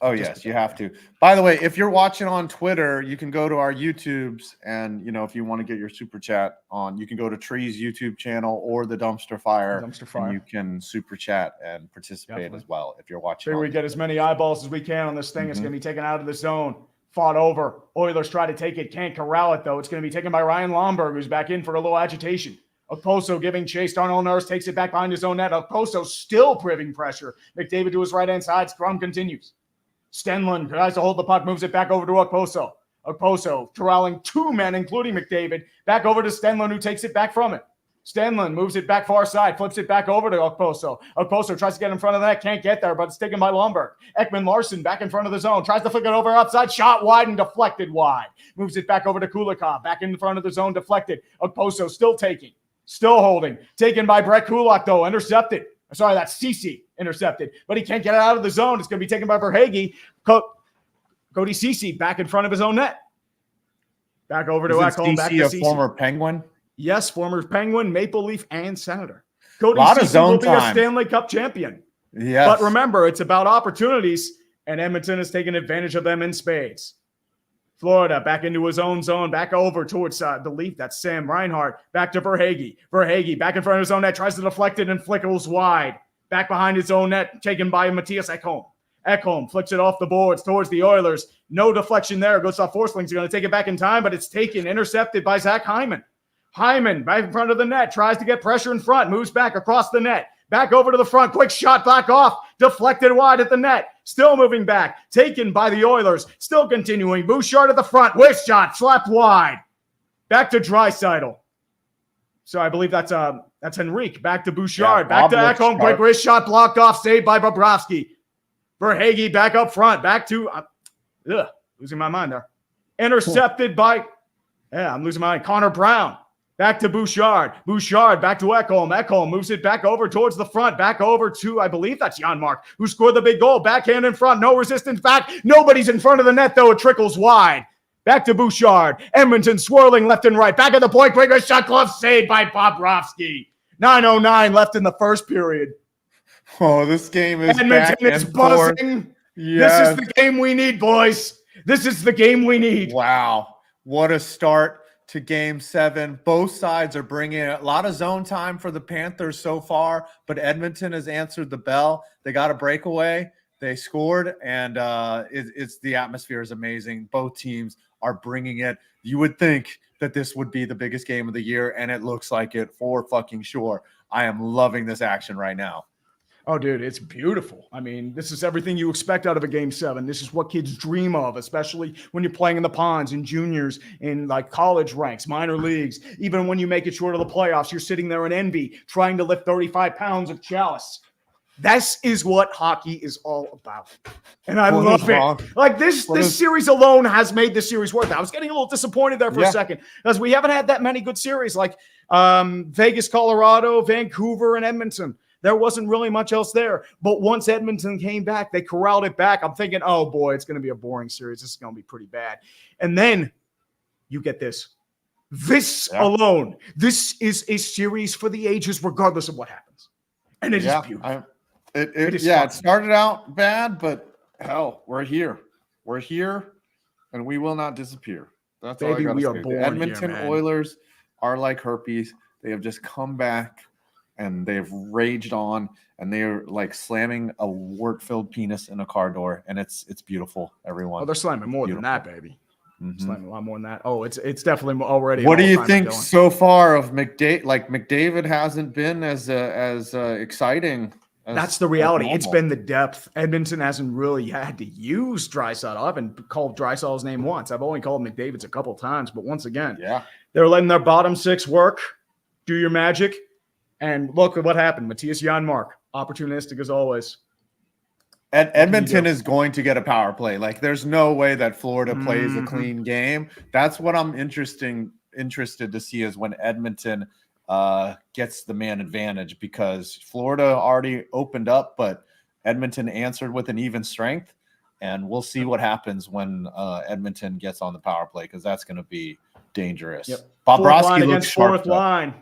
Speaker 2: Oh yes, you have to. By the way, if you're watching on Twitter, you can go to our YouTubes, and if you want to get your super chat on, you can go to Tree's YouTube channel or the Dumpster Fire. And you can super chat and participate as well if you're watching.
Speaker 1: Sure, we get as many eyeballs as we can on this thing. It's going to be taken out of the zone. Fought over. Oilers try to take it. Can't corral it, though. It's going to be taken by Ryan Lomberg, who's back in for a little agitation. Okposo giving chase. Darnell Nurse takes it back behind his own net. Okposo still priving pressure. McDavid to his right-hand side. Scrum continues. Stenlund tries to hold the puck. Moves it back over to Okposo. Okposo corralling two men, including McDavid. Back over to Stenlund, who takes it back from it. Stanlin moves it back far side, flips it back over to Okposo. Okposo tries to get in front of that, can't get there, but it's taken by Lomberg. Ekman-Larsson back in front of the zone, tries to flick it over outside, shot wide and deflected wide. Moves it back over to Kulikov, back in front of the zone, deflected. Okposo still taking, still holding. Taken by Brett Kulak, though, intercepted. Sorry, that's Cece intercepted, but he can't get it out of the zone. It's going to be taken by Verhaeghe. Cody Cece back in front of his own net. Back over to Ekholm, back to Cece.
Speaker 2: Former Penguin?
Speaker 1: Yes, former Penguin, Maple Leaf, and Senator. Cody
Speaker 2: Cece
Speaker 1: will be a Stanley Cup champion.
Speaker 2: Yes.
Speaker 1: But remember, it's about opportunities, and Edmonton has taken advantage of them in spades. Florida back into his own zone, back over towards the Leaf. That's Sam Reinhart. Back to Verhaeghe. Verhaeghe back in front of his own net, tries to deflect it and flickles wide. Back behind his own net, taken by Matthias Ekholm. Ekholm flicks it off the boards towards the Oilers. No deflection there. Gustav Forsling's going to take it back in time, but it's taken, intercepted by Zach Hyman. Hyman back in front of the net, tries to get pressure in front, moves back across the net, back over to the front, quick shot back off, deflected wide at the net, still moving back, taken by the Oilers, still continuing, Bouchard at the front, whiff shot, slapped wide, back to Draisaitl. So I believe that's Henrique, back to Bouchard, back to Ekholm, quick wrist shot, blocked off, saved by Bobrovsky. Verhaeghe back up front, back to, losing my mind there, intercepted by, I'm losing my mind, Connor Brown. Back to Bouchard. Bouchard back to Ekholm. Ekholm moves it back over towards the front. Back over to, I believe that's Janmark, who scored the big goal. Backhand in front. No resistance back. Nobody's in front of the net, though. It trickles wide. Back to Bouchard. Edmonton swirling left and right. Back at the point. Quicker shot glove saved by Bobrovsky. 9:09 left in the first period.
Speaker 2: Oh, this game is
Speaker 1: Edmonton is buzzing. Yes. This is the game we need, boys. This is the game we need.
Speaker 2: Wow. What a start to game 7. Both sides are bringing a lot of zone time for the Panthers so far, but Edmonton has answered the bell. They got a breakaway. They scored, and it's the atmosphere is amazing. Both teams are bringing it. You would think that this would be the biggest game of the year, and it looks like it for fucking sure. I am loving this action right now.
Speaker 1: Oh, dude, it's beautiful. I mean, this is everything you expect out of a game 7. This is what kids dream of, especially when you're playing in the ponds, in juniors, in like college ranks, minor leagues. Even when you make it short of the playoffs, you're sitting there in envy, trying to lift 35 pounds of chalice. This is what hockey is all about. And I love it. Like this series alone has made this series worth it. I was getting a little disappointed there for a second because we haven't had that many good series like Vegas, Colorado, Vancouver, and Edmonton. There wasn't really much else there. But once Edmonton came back, they corralled it back. I'm thinking, oh, boy, it's going to be a boring series. This is going to be pretty bad. And then you get this. This alone, this is a series for the ages regardless of what happens. And it is beautiful.
Speaker 2: It started out bad, but hell, we're here. We're here, and we will not disappear. That's all I gotta say. The Edmonton Oilers are like herpes. They have just come back. And they've raged on, and they're like slamming a wart-filled penis in a car door, and it's beautiful, everyone.
Speaker 1: Oh, they're slamming more than that, baby. Mm-hmm. Slamming a lot more than that. Oh, it's definitely already.
Speaker 2: What do you think so far of McDavid? Like McDavid hasn't been as exciting.
Speaker 1: That's the reality. It's been the depth. Edmonton hasn't really had to use Draisaitl. I haven't called Draisaitl's name once. I've only called McDavid's a couple times, but once again, they're letting their bottom 6 work. Do your magic. And look at what happened. Matthias Janmark, opportunistic as always.
Speaker 2: Edmonton is going to get a power play. Like, there's no way that Florida plays a clean game. That's what I'm interested to see is when Edmonton gets the man advantage, because Florida already opened up, but Edmonton answered with an even strength. And we'll see what happens when Edmonton gets on the power play, because that's going to be dangerous.
Speaker 1: Bobrovsky looks sharp. Fourth line.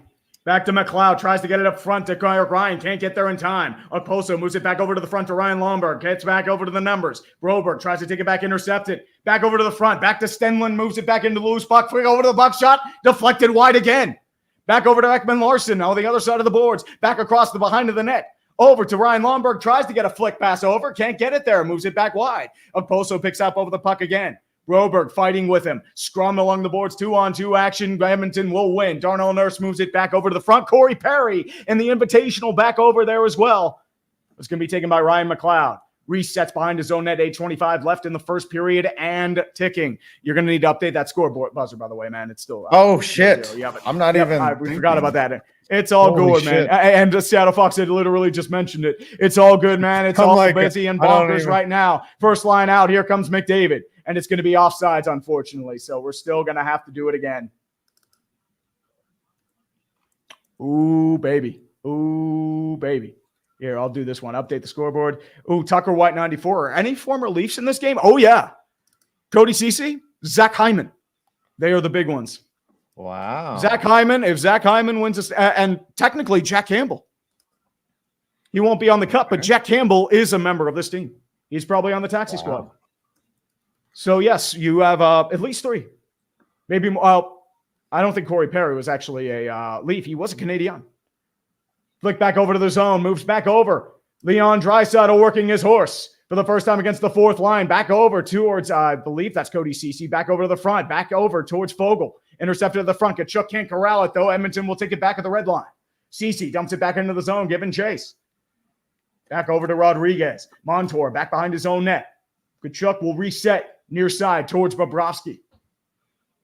Speaker 1: Back to McLeod, tries to get it up front to Ryan, can't get there in time. Okposo moves it back over to the front to Ryan Lomberg, gets back over to the numbers. Broberg tries to take it back, intercepted. Back over to the front, back to Stenlund, moves it back into the loose puck, over to the buck shot, deflected wide again. Back over to Ekman-Larsson, on the other side of the boards, back across the behind of the net. Over to Ryan Lomberg, tries to get a flick pass over, can't get it there, moves it back wide. Okposo picks up over the puck again. Broberg fighting with him. Scrum along the boards, 2-on-2 action. Edmonton will win. Darnell Nurse moves it back over to the front. Corey Perry and the invitational back over there as well. It's going to be taken by Ryan McLeod. Resets behind his own net, 8:25 left in the first period and ticking. You're going to need to update that scoreboard buzzer, by the way, man. It's still
Speaker 2: shit.
Speaker 1: Yeah,
Speaker 2: I'm not even.
Speaker 1: We forgot about that. It's all good, man. And the Seattle Fox had literally just mentioned it. It's all good, man. It's all like busy and bonkers right now. First line out. Here comes McDavid. And it's going to be offsides, unfortunately. So we're still going to have to do it again. Ooh, baby. Ooh, baby. Here, I'll do this one. Update the scoreboard. Ooh, Tucker White 94. Are any former Leafs in this game? Oh, yeah. Cody Ceci, Zach Hyman. They are the big ones.
Speaker 2: Wow.
Speaker 1: Zach Hyman, if Zach Hyman wins, and technically Jack Campbell. He won't be on the cup, but Jack Campbell is a member of this team. He's probably on the taxi squad. So, yes, you have at least 3. Maybe more. I don't think Corey Perry was actually a Leaf. He was a Canadian. Flick back over to the zone, moves back over. Leon Draisaitl working his horse for the first time against the fourth line. Back over towards, I believe that's Cody Ceci. Back over to the front. Back over towards Fogle. Intercepted at the front. Kachuk can't corral it, though. Edmonton will take it back at the red line. Ceci dumps it back into the zone, giving chase. Back over to Rodriguez. Montour back behind his own net. Kachuk will reset near side towards Bobrovsky.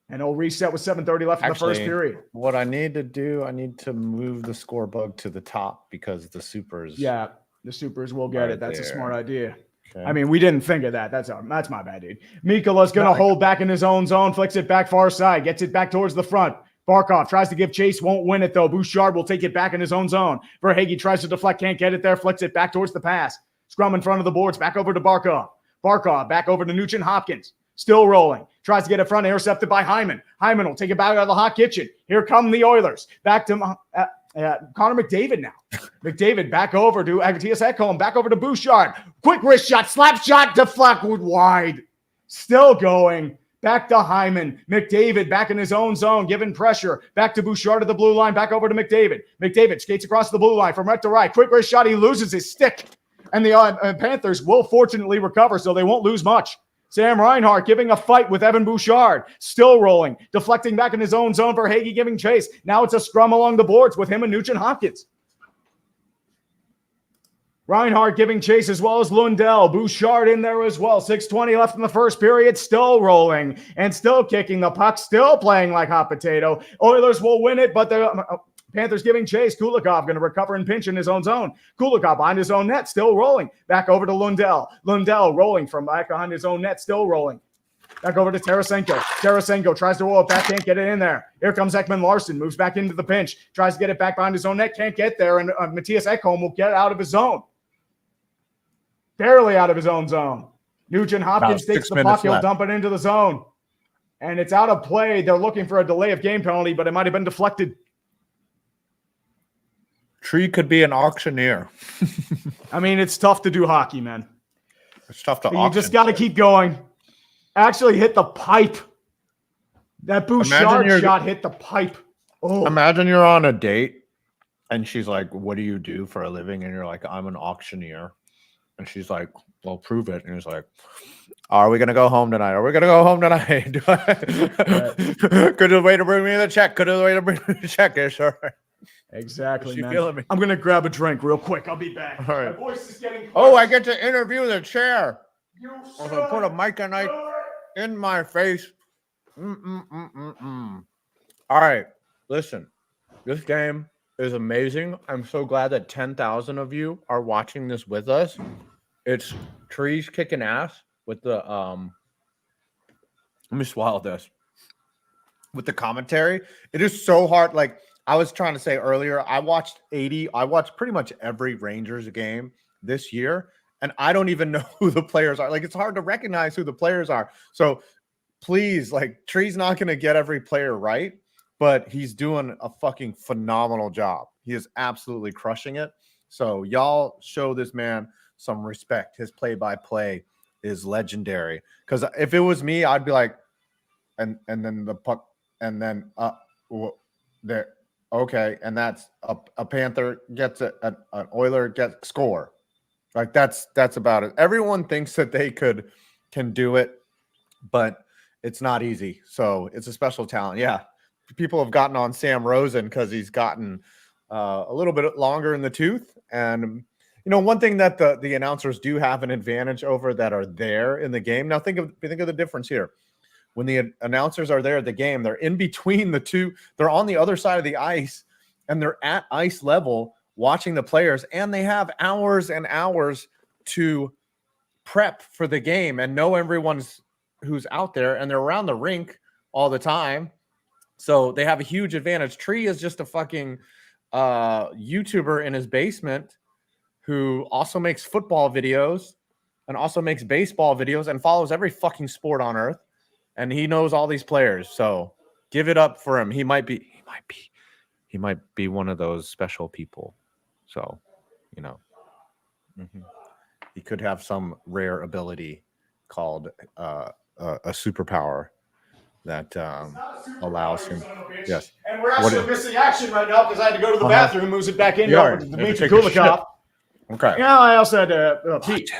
Speaker 1: And he'll reset with 7:30 left in the first period.
Speaker 2: What I need to do, I need to move the score bug to the top because the Supers.
Speaker 1: Yeah, the Supers will get it. That's a smart idea. Okay. I mean, we didn't think of that. That's my bad, dude. Mikola's going to hold back in his own zone, flicks it back far side, gets it back towards the front. Barkov tries to give chase, won't win it, though. Bouchard will take it back in his own zone. Verhaeghe tries to deflect, can't get it there, flicks it back towards the pass. Scrum in front of the boards, back over to Barkov. Barkov back over to Nugent Hopkins. Still rolling. Tries to get it front, intercepted by Hyman. Hyman will take it back out of the hot kitchen. Here come the Oilers. Back to Connor McDavid now. McDavid back over to Matthias Ekholm. Back over to Bouchard. Quick wrist shot, slap shot, deflect wide. Still going. Back to Hyman. McDavid back in his own zone, giving pressure. Back to Bouchard at the blue line. Back over to McDavid. McDavid skates across the blue line from right to right. Quick wrist shot. He loses his stick. And the Panthers will fortunately recover, so they won't lose much. Sam Reinhart giving a fight with Evan Bouchard. Still rolling. Deflecting back in his own zone. Verhaeghe giving chase. Now it's a scrum along the boards with him and Nugent Hopkins. Reinhart giving chase as well as Lundell. Bouchard in there as well. 6:20 left in the first period. Still rolling and still kicking the puck. Still playing like hot potato. Oilers will win it, but the Panthers giving chase. Kulikov going to recover and pinch in his own zone. Kulikov behind his own net, still rolling. Back over to Lundell. Lundell rolling from back behind his own net, still rolling. Back over to Tarasenko. Tarasenko tries to roll it back, can't get it in there. Here comes Ekman Larson, moves back into the pinch. Tries to get it back behind his own net, can't get there. And Matthias Ekholm will get out of his zone. Barely out of his own zone. Nugent Hopkins takes the puck, he'll dump it into the zone. And it's out of play. They're looking for a delay of game penalty, but it might have been deflected.
Speaker 2: Tree could be an auctioneer.
Speaker 1: I mean, it's tough to do hockey, man.
Speaker 2: It's tough to
Speaker 1: auction. You just got to keep going. Actually hit the pipe. That Bouchard shot hit the pipe. Oh.
Speaker 2: Imagine you're on a date and she's like, what do you do for a living? And you're like, I'm an auctioneer. And she's like, well, prove it. And he's like, are we going to go home tonight? Are we going to go home tonight? Could the waiter bring me the check? Could the waiter bring me the check? Yeah, sure.
Speaker 1: Exactly, man. I'm going to grab a drink real quick. I'll be back.
Speaker 2: All right.
Speaker 1: My voice is getting close.
Speaker 2: Oh, I get to interview the chair.
Speaker 1: You
Speaker 2: I'll put a mic and I in my face. All right. Listen, this game is amazing. I'm so glad that 10,000 of you are watching this with us. It's Trees kicking ass with the let me swallow this. With the commentary. It is so hard. Like I was trying to say earlier, I watched pretty much every Rangers game this year, and I don't even know who the players are. Like, it's hard to recognize who the players are. So please, like, Tree's not going to get every player right, but he's doing a fucking phenomenal job. He is absolutely crushing it. So y'all show this man some respect. His play-by-play is legendary. Because if it was me, I'd be like, and then the puck, and then there. Okay, and that's a Panther gets an Oiler gets score. Like that's about it. Everyone thinks that they can do it, but it's not easy. So it's a special talent. Yeah, people have gotten on Sam Rosen because he's gotten a little bit longer in the tooth. And you know, one thing that the announcers do have an advantage over that are there in the game. Now think of the difference here. When the announcers are there at the game, they're in between the two. They're on the other side of the ice, and they're at ice level watching the players, and they have hours and hours to prep for the game and know everyone's who's out there, and they're around the rink all the time. So they have a huge advantage. Tree is just a fucking YouTuber in his basement who also makes football videos and also makes baseball videos and follows every fucking sport on earth. And he knows all these players. So give it up for him. He might be one of those special people. So, you know, he could have some rare ability called a superpower that allows him. Yes.
Speaker 1: And we're actually missing action right now because I had to go to the bathroom. Moves it back in over to Dmitry Kulikov.
Speaker 2: Okay.
Speaker 1: Yeah, I also had to Pete.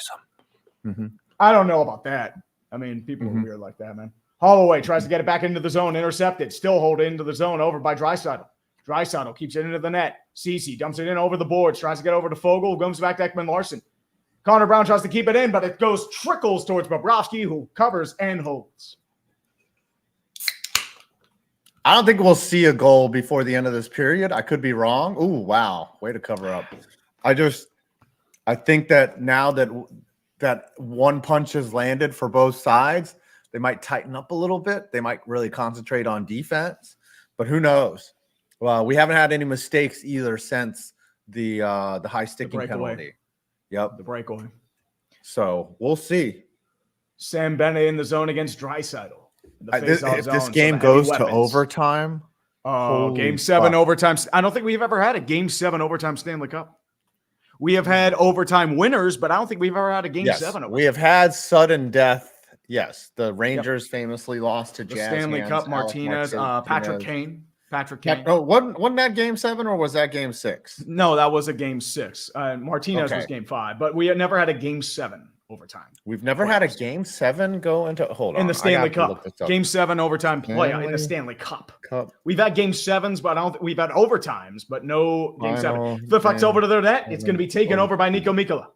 Speaker 2: Mm-hmm.
Speaker 1: I don't know about that. I mean, people are weird like that, man. Holloway tries to get it back into the zone, intercepted. Still hold it into the zone, over by Draisaitl. Draisaitl keeps it into the net. Cece dumps it in over the boards, tries to get over to Fogle, comes back to Ekman Larson. Connor Brown tries to keep it in, but it trickles towards Bobrovsky, who covers and holds.
Speaker 2: I don't think we'll see a goal before the end of this period. I could be wrong. Ooh, wow. Way to cover up. I think that now that one punch has landed for both sides, they might tighten up a little bit. They might really concentrate on defense, but who knows? Well, we haven't had any mistakes either since the high sticking penalty. Yep.
Speaker 1: The breakaway.
Speaker 2: So we'll see.
Speaker 1: Sam Bennett in the zone against Draisaitl.
Speaker 2: If this game goes to overtime.
Speaker 1: Game 7 overtime. I don't think we've ever had a Game 7 overtime Stanley Cup. We have had overtime winners, but I don't think we've ever had a Game 7 overtime.
Speaker 2: We have had sudden death. Yes. The Rangers famously lost to Jazz.
Speaker 1: Stanley Cup, Martinez, Patrick Kane.
Speaker 2: No, wasn't that Game 7 or was that Game 6?
Speaker 1: No, that was a Game 6. Martinez was Game 5, but we had never had a Game 7 overtime.
Speaker 2: We've never had a Game 7 go into
Speaker 1: in the Stanley Cup. Game 7 overtime play in the Stanley Cup. We've had Game 7s, but I don't think we've had overtimes, but no Game 7. Flip flicks over to their net. It's going to be taken over by Nico Mikkola.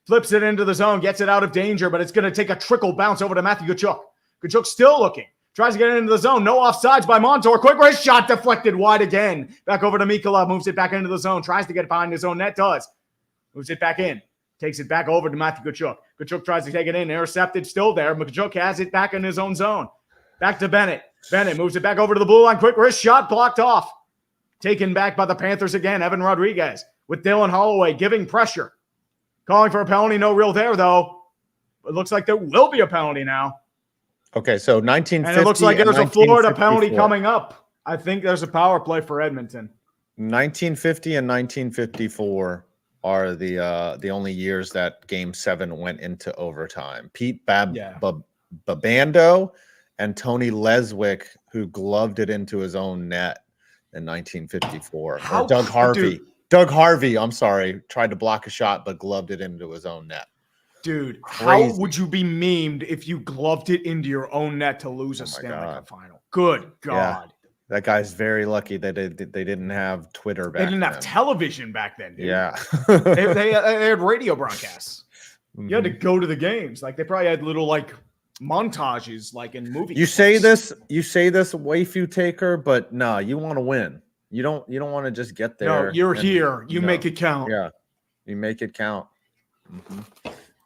Speaker 1: Flips it into the zone, gets it out of danger, but it's going to take a trickle bounce over to Matthew Tkachuk. Tkachuk still looking. Tries to get it into the zone. No offsides by Montour. Quick wrist shot deflected wide again. Back over to Mikkola. Moves it back into the zone. Tries to get behind his own net. Does. Moves it back in. Takes it back over to Matthew Tkachuk. Tkachuk tries to take it in. Intercepted. Still there. Tkachuk has it back in his own zone. Back to Bennett. Bennett moves it back over to the blue line. Quick wrist shot blocked off. Taken back by the Panthers again. Evan Rodriguez with Dylan Holloway giving pressure. Calling for a penalty. No real there, though. It looks like there will be a penalty now.
Speaker 2: Okay, so 1950.
Speaker 1: And it looks like there's a Florida penalty coming up. I think there's a power play for Edmonton.
Speaker 2: 1950 and 1954 are the only years that Game 7 went into overtime. Pete Babando and Tony Leswick, who gloved it into his own net in 1954. Or Doug Harvey. Doug Harvey, I'm sorry, tried to block a shot but gloved it into his own net.
Speaker 1: Dude, how would you be memed if you gloved it into your own net to lose a Stanley Cup final? Good God.
Speaker 2: Yeah. That guy's very lucky that they didn't have Twitter back then.
Speaker 1: They didn't have television back then, dude.
Speaker 2: Yeah.
Speaker 1: they had radio broadcasts. You had to go to the games. Like, they probably had little, like, montages, like in movie
Speaker 2: You say this waifu taker, but no, you want to win. You don't want to just get there.
Speaker 1: No, you're here. You make it count.
Speaker 2: Yeah. You make it count. Mm-hmm.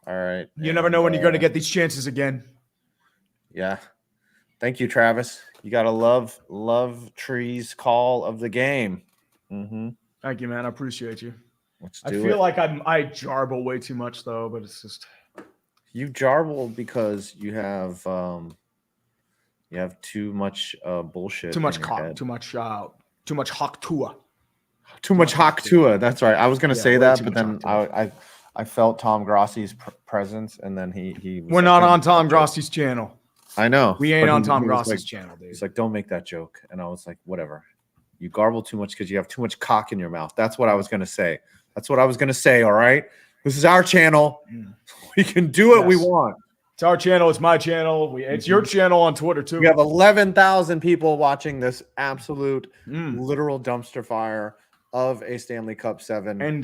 Speaker 2: All right.
Speaker 1: You never know when you're going to get these chances again.
Speaker 2: Yeah. Thank you, Travis. You got to love Tree's call of the game. Mm-hmm.
Speaker 1: Thank you, man. I appreciate you.
Speaker 2: I
Speaker 1: feel like I jarble way too much, though, but it's just.
Speaker 2: You jarble because you have too much bullshit.
Speaker 1: Too much cock. Too much hawk tua.
Speaker 2: Too much hawk tua. That's right. I was going to say that, but then I felt Tom Grossi's presence, and then he was
Speaker 1: We're not on Tom Grossi's channel.
Speaker 2: I know.
Speaker 1: We ain't on Tom Grossi's channel, dude.
Speaker 2: He's like, don't make that joke. And I was like, whatever. You garble too much because you have too much cock in your mouth. That's what I was going to say. All right? This is our channel. We can do what we want.
Speaker 1: It's our channel. It's my channel. It's your channel on Twitter, too.
Speaker 2: We have 11,000 people watching this absolute literal dumpster fire of a Stanley Cup 7.
Speaker 1: And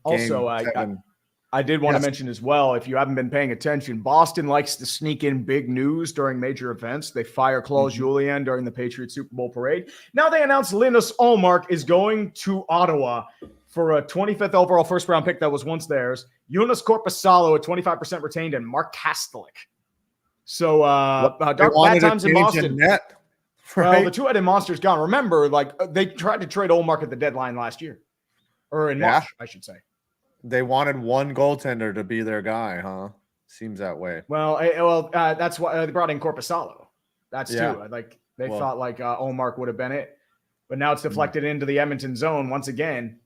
Speaker 1: also, I did want to mention as well, if you haven't been paying attention, Boston likes to sneak in big news during major events. They fire Claude Julien during the Patriots Super Bowl parade. Now they announced Linus Ullmark is going to Ottawa for a 25th overall first-round pick that was once theirs. Jonas Korpisalo at 25% retained, and Mark Kastelik. So bad times in Boston.
Speaker 2: Net, right?
Speaker 1: Well, the two-headed monster's gone. Remember, they tried to trade Ullmark at the deadline last year. Or in March, I should say.
Speaker 2: They wanted one goaltender to be their guy, huh? Seems that way.
Speaker 1: Well, that's why they brought in Korpisalo. That's too. They thought Ullmark would have been it, but now it's deflected into the Edmonton zone once again.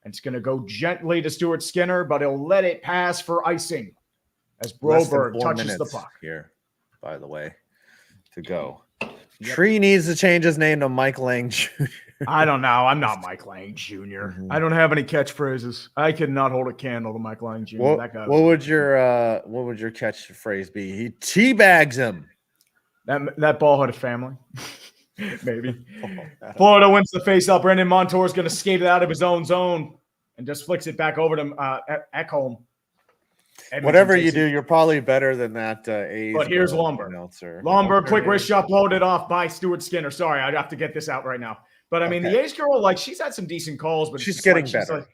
Speaker 1: And it's going to go gently to Stuart Skinner, but he'll let it pass for icing as Broberg touches the puck.
Speaker 2: Here, by the way, to go. Tree needs to change his name to Mike Lang Jr.
Speaker 1: I don't know. I'm not Mike Lang Jr. I don't have any catchphrases. I could not hold a candle to Mike Lang Jr.
Speaker 2: What would your catchphrase be? He teabags him.
Speaker 1: That ball had a family. Maybe. Florida wins the faceoff. Brendan Montour is going to skate it out of his own zone and just flicks it back over to Ekholm.
Speaker 2: Whatever you do, you're probably better than that.
Speaker 1: But here's Lomberg. Lomberg, quick wrist shot, loaded off by Stuart Skinner. Sorry, I'd have to get this out right now. But I mean, the Ace girl, she's had some decent calls, but
Speaker 2: she's getting better.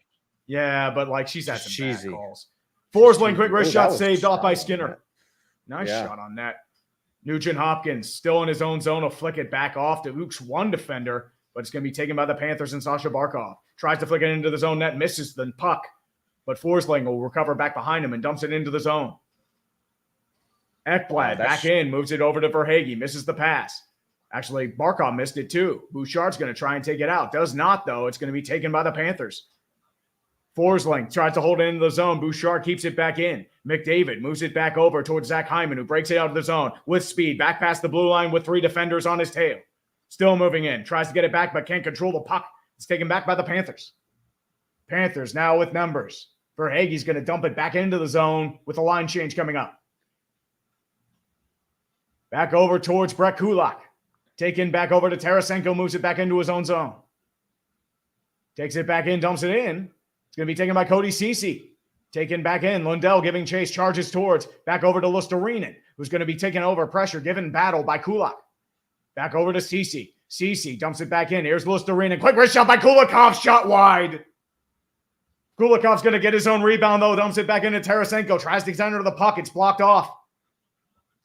Speaker 1: But she's had some bad calls. Forsling, quick wrist shot saved off by Skinner. Nice shot on that. Nugent Hopkins still in his own zone will flick it back off to Luke's one defender, but it's going to be taken by the Panthers and Sasha Barkov. Tries to flick it into the zone net, misses the puck, but Forsling will recover back behind him and dumps it into the zone. Ekblad back in, moves it over to Verhaeghe, misses the pass. Actually, Barkov missed it too. Bouchard's going to try and take it out. Does not, though. It's going to be taken by the Panthers. Forsling tries to hold it into the zone. Bouchard keeps it back in. McDavid moves it back over towards Zach Hyman, who breaks it out of the zone with speed. Back past the blue line with three defenders on his tail. Still moving in. Tries to get it back, but can't control the puck. It's taken back by the Panthers. Panthers now with numbers. Verhaeghe's going to dump it back into the zone with a line change coming up. Back over towards Brett Kulak. Taken back over to Tarasenko, moves it back into his own zone. Takes it back in, dumps it in. It's going to be taken by Cody Ceci. Taken back in. Lundell giving chase, charges towards. Back over to Luostarinen, who's going to be taken over. Pressure given battle by Kulak. Back over to Ceci. Ceci dumps it back in. Here's Luostarinen. Quick wrist shot by Kulikov. Shot wide. Kulikov's going to get his own rebound, though. Dumps it back into Tarasenko. Tries to get under the puck. It's blocked off.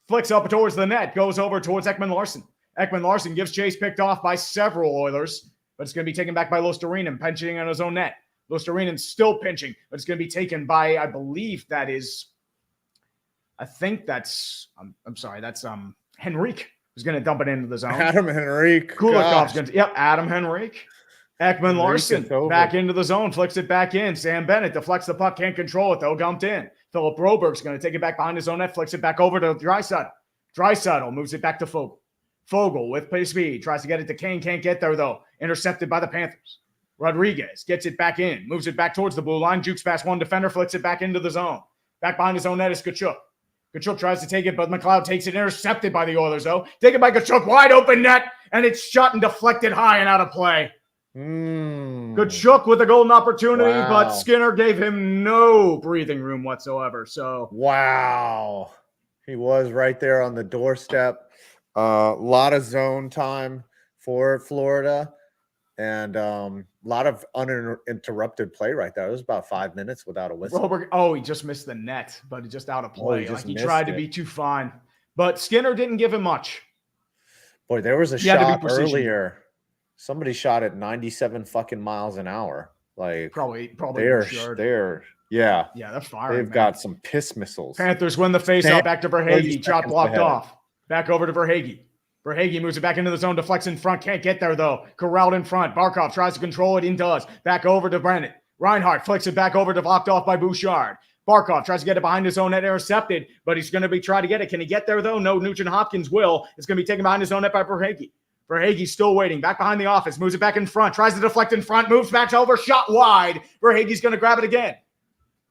Speaker 1: Flicks up towards the net. Goes over towards Ekman-Larsson. Ekman-Larsson gives chase, picked off by several Oilers, but it's going to be taken back by Luostarinen, pinching on his own net. Luostarinen's still pinching, but it's going to be taken by, I believe that's Henrique, who's going to dump it into the zone.
Speaker 2: Adam Henrique.
Speaker 1: Kulikov's going to, Adam Henrique. Ekman-Larsson back into the zone, flicks it back in. Sam Bennett deflects the puck, can't control it though, dumped in. Philip Broberg's going to take it back behind his own net, flicks it back over to Draisaitl. Draisaitl moves it back to Fogle. Fogle with speed, tries to get it to Kane, can't get there though. Intercepted by the Panthers. Rodriguez gets it back in, moves it back towards the blue line, jukes past one defender, flicks it back into the zone. Back behind his own net is Tkachuk. Tkachuk tries to take it, but McLeod takes it, intercepted by the Oilers though. Taken by Tkachuk, wide open net, and it's shot and deflected high and out of play. Tkachuk with a golden opportunity, but Skinner gave him no breathing room whatsoever. So
Speaker 2: he was right there on the doorstep. A lot of zone time for Florida and a lot of uninterrupted play right there. It was about 5 minutes without a whistle.
Speaker 1: He just missed the net, but just out of play. He tried to be too fine. But Skinner didn't give him much.
Speaker 2: Boy, there was a shot earlier. Somebody shot at 97 fucking miles an hour.
Speaker 1: Probably
Speaker 2: they're
Speaker 1: firing.
Speaker 2: They've got some piss missiles.
Speaker 1: Panthers win the faceoff back to Verhaeghe. Shot blocked off. Back over to Verhaeghe. Verhaeghe moves it back into the zone, deflects in front. Can't get there, though. Corralled in front. Barkov tries to control it and does. Back over to Brennan. Reinhart flicks it back over to blocked off by Bouchard. Barkov tries to get it behind his own net, intercepted, but he's going to be trying to get it. Can he get there, though? No, Nugent Hopkins will. It's going to be taken behind his own net by Verhaeghe. Verhaeghe's still waiting. Back behind the office. Moves it back in front. Tries to deflect in front. Moves back over. Shot wide. Verhaeghe's going to grab it again.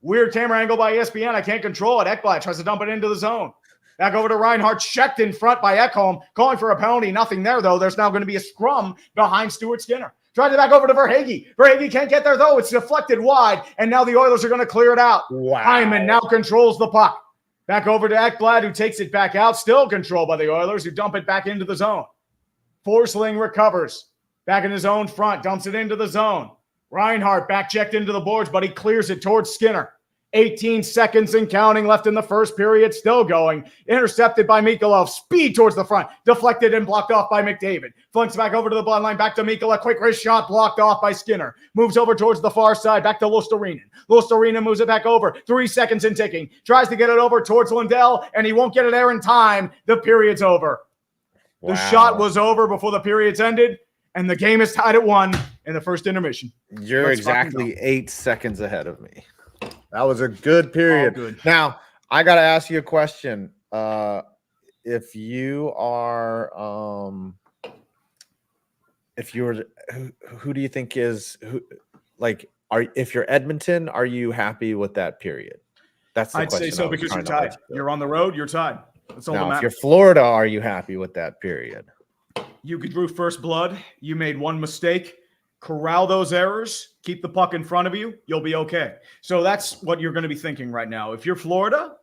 Speaker 1: Weird camera angle by ESPN. I can't control it. Ekblad tries to dump it into the zone. Back over to Reinhart, checked in front by Ekholm, calling for a penalty. Nothing there, though. There's now going to be a scrum behind Stuart Skinner. Drives it back over to Verhaeghe. Verhaeghe can't get there, though. It's deflected wide, and now the Oilers are going to clear it out.
Speaker 2: Wow.
Speaker 1: Hyman now controls the puck. Back over to Ekblad, who takes it back out. Still controlled by the Oilers, who dump it back into the zone. Forsling recovers. Back in his own front, dumps it into the zone. Reinhart back checked into the boards, but he clears it towards Skinner. 18 seconds and counting left in the first period, still going. Intercepted by Mikhailov. Speed towards the front. Deflected and blocked off by McDavid. Flinks back over to the bloodline. Back to Mikhailov. Quick wrist shot blocked off by Skinner. Moves over towards the far side. Back to Luostarinen. Luostarinen moves it back over. 3 seconds and ticking. Tries to get it over towards Lindell, and he won't get it there in time. The period's over. Wow. The shot was over before the period's ended, and the game is tied at 1 in the first intermission.
Speaker 2: You're exactly 8 seconds ahead of me. That was a good period.
Speaker 1: Good.
Speaker 2: Now, I got to ask you a question. If you are, who do you think is if you're Edmonton, are you happy with that period? That's the
Speaker 1: I'd
Speaker 2: question.
Speaker 1: say so because you're tied. You're on the road. You're tied. That's all that matters.
Speaker 2: If you're Florida, are you happy with that period?
Speaker 1: You drew first blood. You made one mistake. Corral those errors, keep the puck in front of you, you'll be okay. So that's what you're going to be thinking right now. If you're Florida,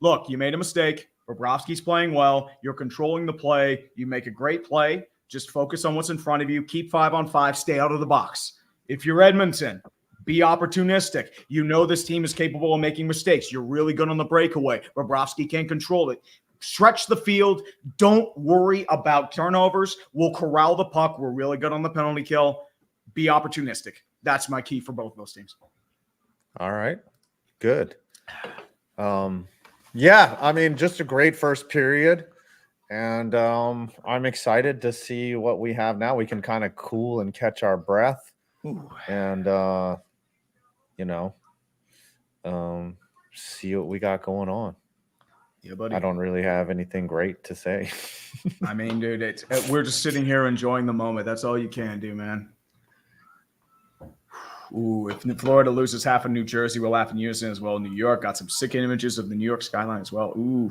Speaker 1: look, you made a mistake. Bobrovsky's playing well. You're controlling the play. You make a great play. Just focus on what's in front of you. Keep 5-on-5. Stay out of the box. If you're Edmonton, be opportunistic. You know this team is capable of making mistakes. You're really good on the breakaway. Bobrovsky can't control it. Stretch the field. Don't worry about turnovers. We'll corral the puck. We're really good on the penalty kill. Be opportunistic. That's my key for both of those teams.
Speaker 2: All right. Good. Yeah, I mean, just a great first period. And I'm excited to see what we have now. We can kind of cool and catch our breath.
Speaker 1: Ooh.
Speaker 2: And, see what we got going on.
Speaker 1: Yeah, buddy.
Speaker 2: I don't really have anything great to say.
Speaker 1: I mean, dude, we're just sitting here enjoying the moment. That's all you can do, man. Ooh, if Florida loses half of New Jersey, we'll laugh in unison as well. New York got some sick images of the New York skyline as well. Ooh.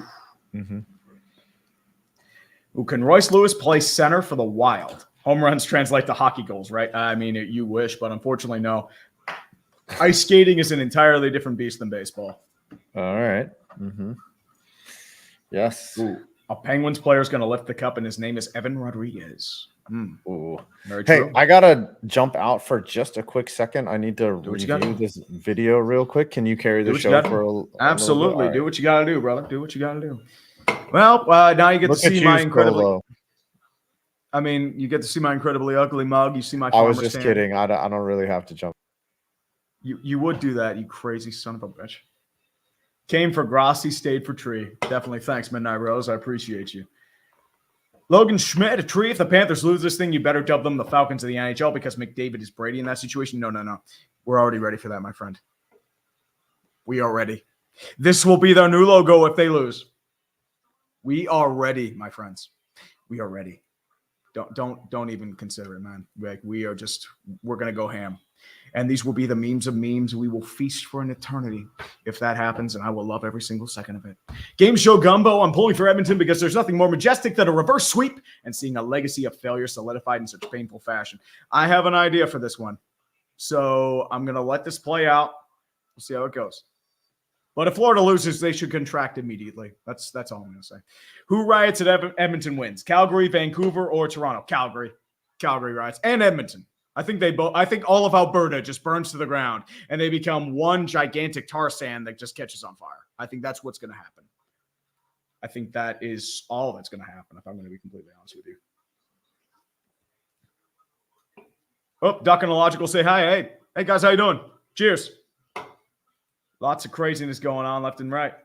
Speaker 2: Mm-hmm.
Speaker 1: Ooh, can Royce Lewis play center for the Wild? Home runs translate to hockey goals, right? I mean, you wish, but unfortunately, no. Ice skating is an entirely different beast than baseball.
Speaker 2: All right. Mm-hmm. Yes.
Speaker 1: Ooh, a Penguins player is going to lift the cup, and his name is Evan Rodriguez.
Speaker 2: Ooh.
Speaker 1: Very
Speaker 2: hey,
Speaker 1: true.
Speaker 2: I got to jump out for just a quick second. I need to review this video real quick. Can you carry the show for a
Speaker 1: Absolutely. Do what you got to do, brother. Do what you got to do. Well, now you get to see my incredibly – I mean, you get to see my incredibly ugly mug. You see my
Speaker 2: I was just kidding. I don't really have to jump.
Speaker 1: You would do that, you crazy son of a bitch. Came for Grossi, stayed for Tree. Definitely. Thanks, Midnight Rose. I appreciate you. Logan Schmidt, a Tree. If the Panthers lose this thing, you better dub them the Falcons of the NHL because McDavid is Brady in that situation. No. We're already ready for that, my friend. We are ready. This will be their new logo if they lose. We are ready, my friends. We are ready. Don't even consider it, man. Like we're going to go ham. And these will be the memes of memes. We will feast for an eternity if that happens, and I will love every single second of it. Game show gumbo. I'm pulling for Edmonton because there's nothing more majestic than a reverse sweep and seeing a legacy of failure solidified in such painful fashion. I have an idea for this one, so I'm going to let this play out. We'll see how it goes. But if Florida loses, they should contract immediately. That's all I'm going to say. Who riots at Edmonton wins? Calgary, Vancouver, or Toronto? Calgary. Calgary riots. And Edmonton. I think all of Alberta just burns to the ground and they become one gigantic tar sand that just catches on fire. I think that's what's going to happen. I think that is all that's going to happen, if I'm going to be completely honest with you. Oh, Duck and Illogical say hi. Hey guys, how you doing? Cheers. Lots of craziness going on left and right.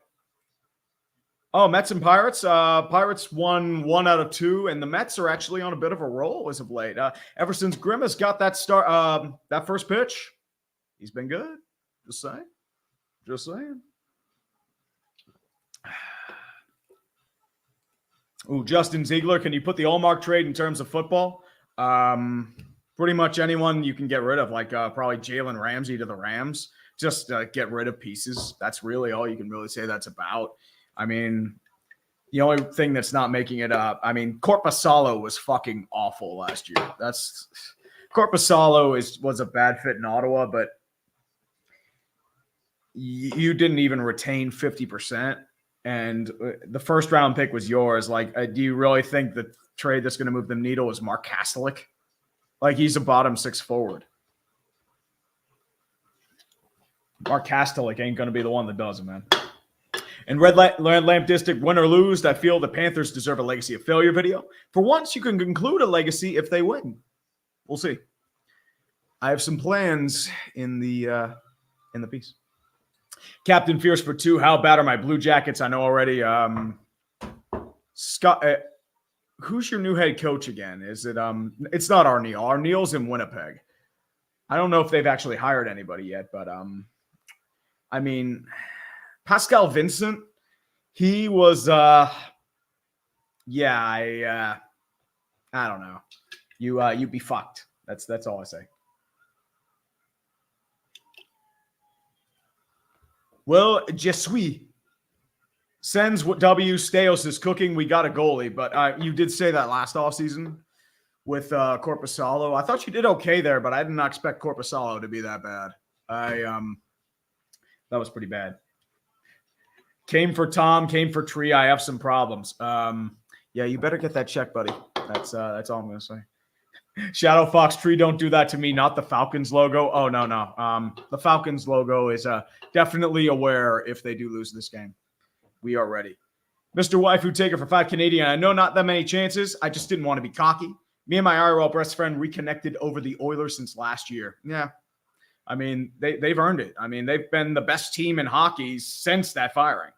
Speaker 1: Oh, Mets and Pirates. Pirates won 1 out of 2, and the Mets are actually on a bit of a roll as of late. Ever since Grimace got that that first pitch, he's been good. Just saying. Ooh, Justin Ziegler, can you put the Allmark trade in terms of football? Pretty much anyone you can get rid of, like probably Jalen Ramsey to the Rams. Just get rid of pieces. That's really all you can really say that's about. I mean, the only thing that's not making it up, I mean, Corpusalo was fucking awful last year. Korpisalo was a bad fit in Ottawa, but you didn't even retain 50%. And the first round pick was yours. Like, do you really think the trade that's going to move the needle is Mark Kastelik? Like, he's a bottom 6 forward. Mark Kastelik ain't going to be the one that does it, man. In Red Lamp District, win or lose, I feel the Panthers deserve a legacy of failure video. For once, you can conclude a legacy if they win. We'll see. I have some plans in the piece. Captain Fierce for 2. How bad are my Blue Jackets? I know already. Scott, who's your new head coach again? Is it It's not Arneal. Arneal's in Winnipeg. I don't know if they've actually hired anybody yet, but I mean, Pascal Vincent, he was I don't know. You be fucked. That's all I say. Well, Je suis sends what W. Steos is cooking. We got a goalie, but you did say that last offseason with Korpisalo. I thought you did okay there, but I did not expect Korpisalo to be that bad. That was pretty bad. Came for Tom, came for Tree. I have some problems. Yeah, you better get that check, buddy. That's all I'm gonna say. Shadow Fox Tree, don't do that to me. Not the Falcons logo. Oh no. The Falcons logo is definitely aware if they do lose this game. We are ready. Mr. Waifu Taker for 5 Canadian. I know not that many chances. I just didn't want to be cocky. Me and my IRL best friend reconnected over the Oilers since last year. Yeah. I mean, they've earned it. I mean, they've been the best team in hockey since that firing.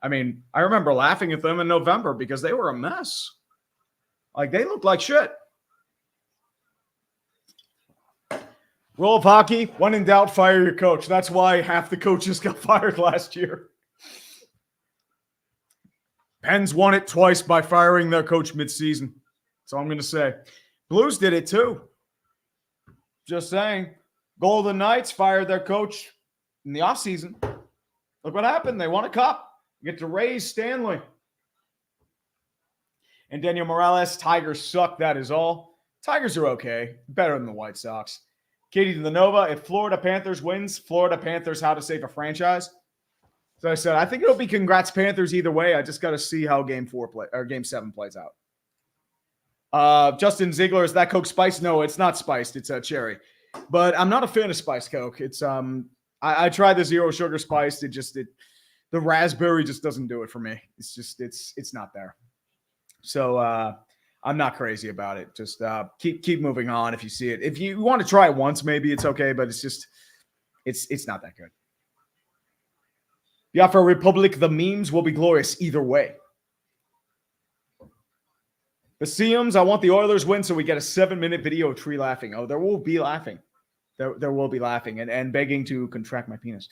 Speaker 1: I mean, I remember laughing at them in November because they were a mess. Like, they looked like shit. Rule of hockey, when in doubt, fire your coach. That's why half the coaches got fired last year. Pens won it twice by firing their coach midseason. That's all I'm going to say. Blues did it too. Just saying. Golden Knights fired their coach in the offseason. Look what happened. They won a cup. You get to raise Stanley. And Daniel Morales, Tigers suck. That is all. Tigers are okay. Better than the White Sox. Katie to the Nova. If Florida Panthers wins, Florida Panthers, how to save a franchise. So I said, I think it'll be congrats Panthers either way. I just got to see how Game 7 plays out. Justin Ziegler, is that Coke spiced? No, it's not spiced. It's a cherry. But I'm not a fan of spiced Coke. It's I tried the zero sugar spiced. The raspberry just doesn't do it for me. It's just it's not there. So I'm not crazy about it. Just keep moving on if you see it. If you want to try it once, maybe it's okay, but it's just it's not that good. Yeah, for Republic, the memes will be glorious either way. The Seams, I want the Oilers win so we get a 7-minute video of Tree laughing. Oh, there will be laughing. There will be laughing and begging to contract my penis.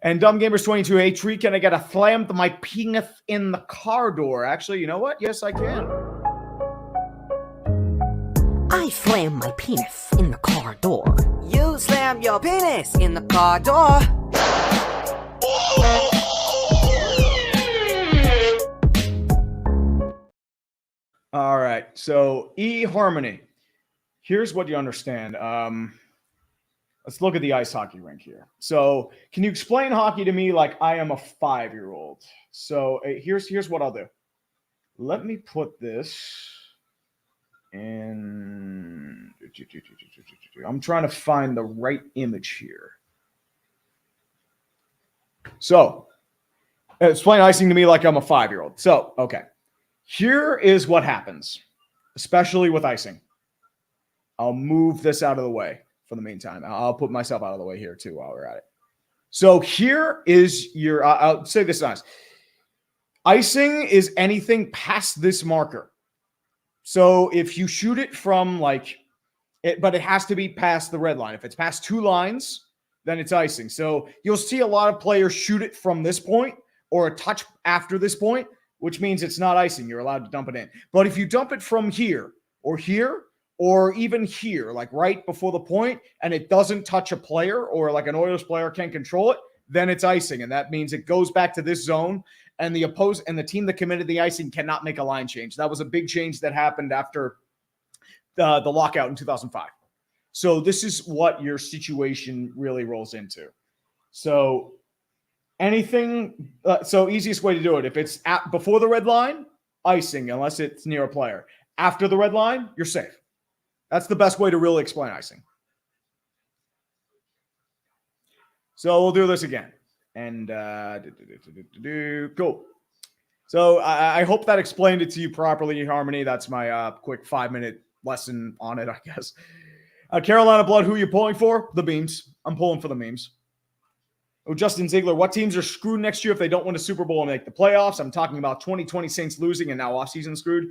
Speaker 1: And Dumb Gamers 22, hey, Tree, can I get a slam to my penis in the car door? Actually, you know what? Yes, I can.
Speaker 3: I slam my penis in the car door. You slam your penis in the car door.
Speaker 1: All right. So eHarmony. Here's what you understand. Let's look at the ice hockey rink here. So can you explain hockey to me like I am a 5-year-old? So here's what I'll do. Let me put this in. I'm trying to find the right image here. So explain icing to me like I'm a 5-year-old. So, okay. Here is what happens, especially with icing. I'll move this out of the way for the meantime. I'll put myself out of the way here too while we're at it. So here is your, I'll say this nice. Icing is anything past this marker. So if you shoot it from like, but it has to be past the red line. If it's past 2 lines, then it's icing. So you'll see a lot of players shoot it from this point or a touch after this point, which means it's not icing. You're allowed to dump it in. But if you dump it from here, or even here, like right before the point, and it doesn't touch a player or like an Oilers player can't control it, then it's icing. And that means it goes back to this zone, and the team that committed the icing cannot make a line change. That was a big change that happened after the lockout in 2005. So this is what your situation really rolls into. So anything, so easiest way to do it, if it's before the red line, icing, unless it's near a player. After the red line, you're safe. That's the best way to really explain icing. So we'll do this again. And cool. So I hope that explained it to you properly, Harmony. That's my quick 5-minute lesson on it, I guess. Carolina Blood, who are you pulling for? The memes. I'm pulling for the memes. Oh, Justin Ziegler, what teams are screwed next year if they don't win a Super Bowl and make the playoffs? I'm talking about 2020 Saints losing and now offseason screwed.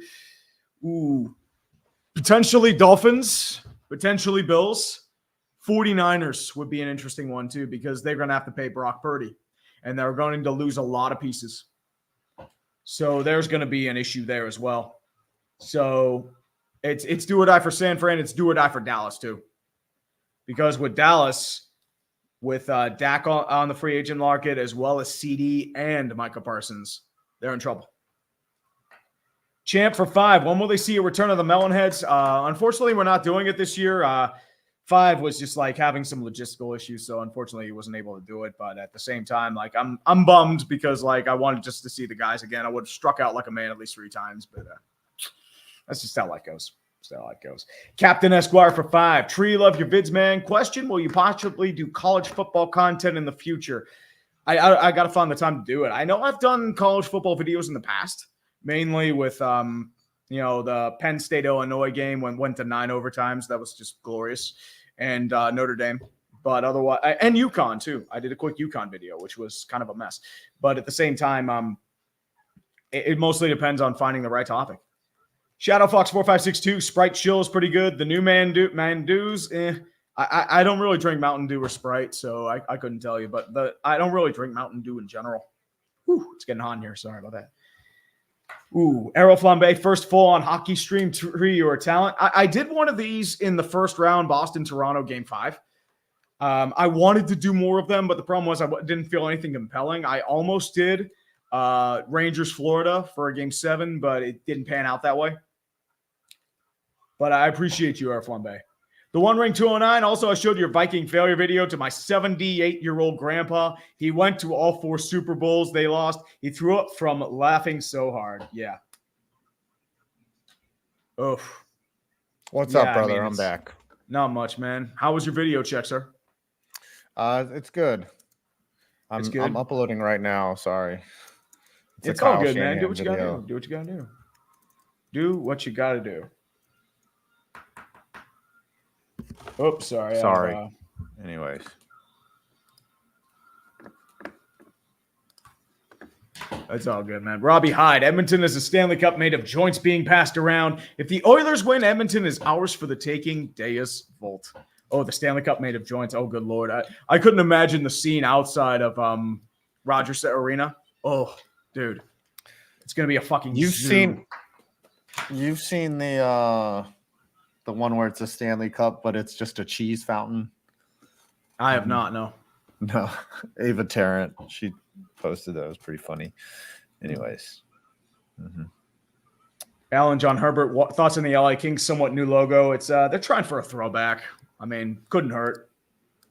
Speaker 1: Ooh. Potentially Dolphins, potentially Bills. 49ers would be an interesting one too, because they're going to have to pay Brock Purdy and they're going to lose a lot of pieces. So there's going to be an issue there as well. So it's do or die for San Fran. It's do or die for Dallas too. Because with Dallas, with Dak on the free agent market, as well as CD and Micah Parsons, they're in trouble. Champ for 5. When will they see a return of the Melonheads? Unfortunately, we're not doing it this year. 5 was just like having some logistical issues, so unfortunately he wasn't able to do it. But at the same time, like I'm bummed because like I wanted just to see the guys again. I would have struck out like a man at least 3 times, but that's just how life goes. That's how it goes. Captain Esquire for 5. Tree, love your vids, man. Question: will you possibly do college football content in the future? I got to find the time to do it. I know I've done college football videos in the past, mainly with the Penn State Illinois game when went to 9 overtimes. That was just glorious. And Notre Dame. But otherwise, and UConn too. I did a quick UConn video, which was kind of a mess. But at the same time, it mostly depends on finding the right topic. Shadow Fox 4562, Sprite Chill is pretty good. The new Mandews, I don't really drink Mountain Dew or Sprite, so I couldn't tell you. But I don't really drink Mountain Dew in general. Whew, it's getting hot in here. Sorry about that. Ooh, Aero Flambe, first full-on hockey stream, Tree, or talent. I did one of these in the first round, Boston-Toronto Game 5. I wanted to do more of them, but the problem was I didn't feel anything compelling. I almost did Rangers-Florida for a Game 7, but it didn't pan out that way. But I appreciate you, Aero Flambe. The One Ring 209. Also, I showed your Viking failure video to my 78-year-old grandpa. He went to all 4 Super Bowls. They lost. He threw up from laughing so hard. Yeah. Oof.
Speaker 2: What's up, brother? I'm back.
Speaker 1: Not much, man. How was your video check, sir?
Speaker 2: It's good.
Speaker 1: It's good.
Speaker 2: I'm uploading right now. Sorry.
Speaker 1: It's all good, man. Do what you got to do. Do what you got to do. Do what you got to do. Oops, sorry.
Speaker 2: Sorry. Anyways.
Speaker 1: That's all good, man. Robbie Hyde. Edmonton is a Stanley Cup made of joints being passed around. If the Oilers win, Edmonton is ours for the taking. Deus Volt. Oh, the Stanley Cup made of joints. Oh, good Lord. I couldn't imagine the scene outside of Rogers Arena. Oh, dude. It's going to be a fucking
Speaker 2: You've
Speaker 1: zoo.
Speaker 2: seen the one where it's a Stanley Cup, but it's just a cheese fountain?
Speaker 1: I have not, no.
Speaker 2: No. Ava Tarrant, she posted that. It was pretty funny. Anyways.
Speaker 1: Alan John Herbert, thoughts on the LA Kings somewhat new logo? It's they're trying for a throwback. I mean, couldn't hurt.